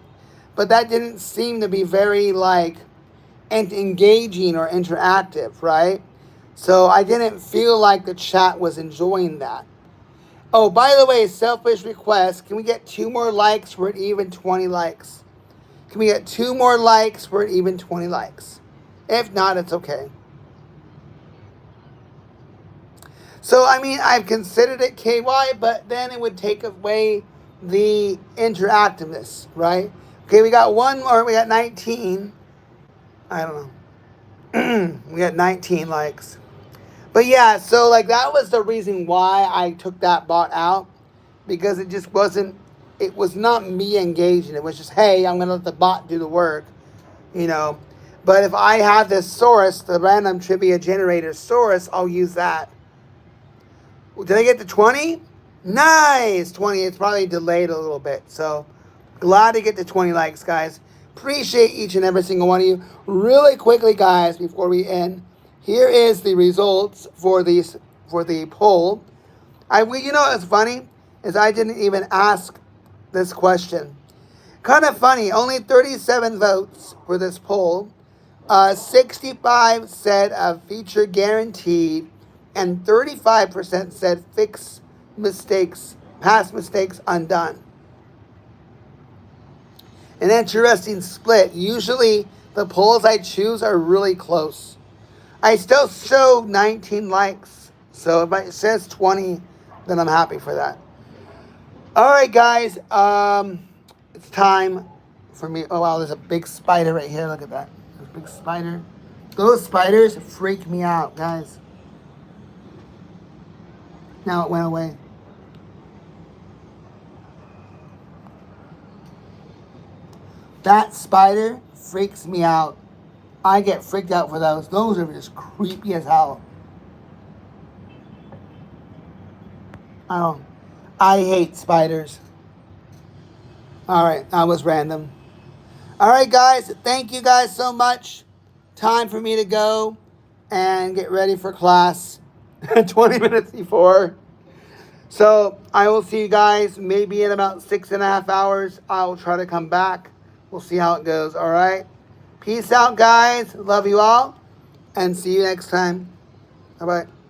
A: But that didn't seem to be very like engaging or interactive, right? So I didn't feel like the chat was enjoying that. Oh, by the way, selfish request. Can we get 2 more likes for an even 20 likes? Can we get 2 more likes for an even 20 likes? If not, it's okay. So, I mean, I've considered it KY, but then it would take away the interactiveness, right? Okay, we got 1 more. We got 19. I don't know. We got 19 likes. But yeah, so like that was the reason why I took that bot out. Because it just wasn't, it was not me engaging. It was just, hey, I'm going to let the bot do the work, you know. But if I have this source, the random trivia generator source, I'll use that. Did I get to 20? Nice! 20. It's probably delayed a little bit. So, glad to get to 20 likes, guys. Appreciate each and every single one of you. Really quickly, guys, before we end, here is the results for the poll. You know what's funny? Is I didn't even ask this question. Kind of funny. Only 37 votes for this poll. 65 said a feature guaranteed, and 35% said fix mistakes, past mistakes undone. An interesting split. Usually the polls I choose are really close. I still show 19 likes. So if it says 20, then I'm happy for that. All right, guys. It's time for me. Oh, wow, there's a big spider right here. Look at that. There's a big spider. Those spiders freak me out, guys. Now it went away. That spider freaks me out. I get freaked out for those. Those are just creepy as hell. I hate spiders. All right, that was random. All right, guys. Thank you guys so much. Time for me to go and get ready for class 20 minutes before. So I will see you guys maybe in about 6.5 hours. I will try to come back. We'll see how it goes. All right. Peace out, guys. Love you all. And see you next time. Bye-bye.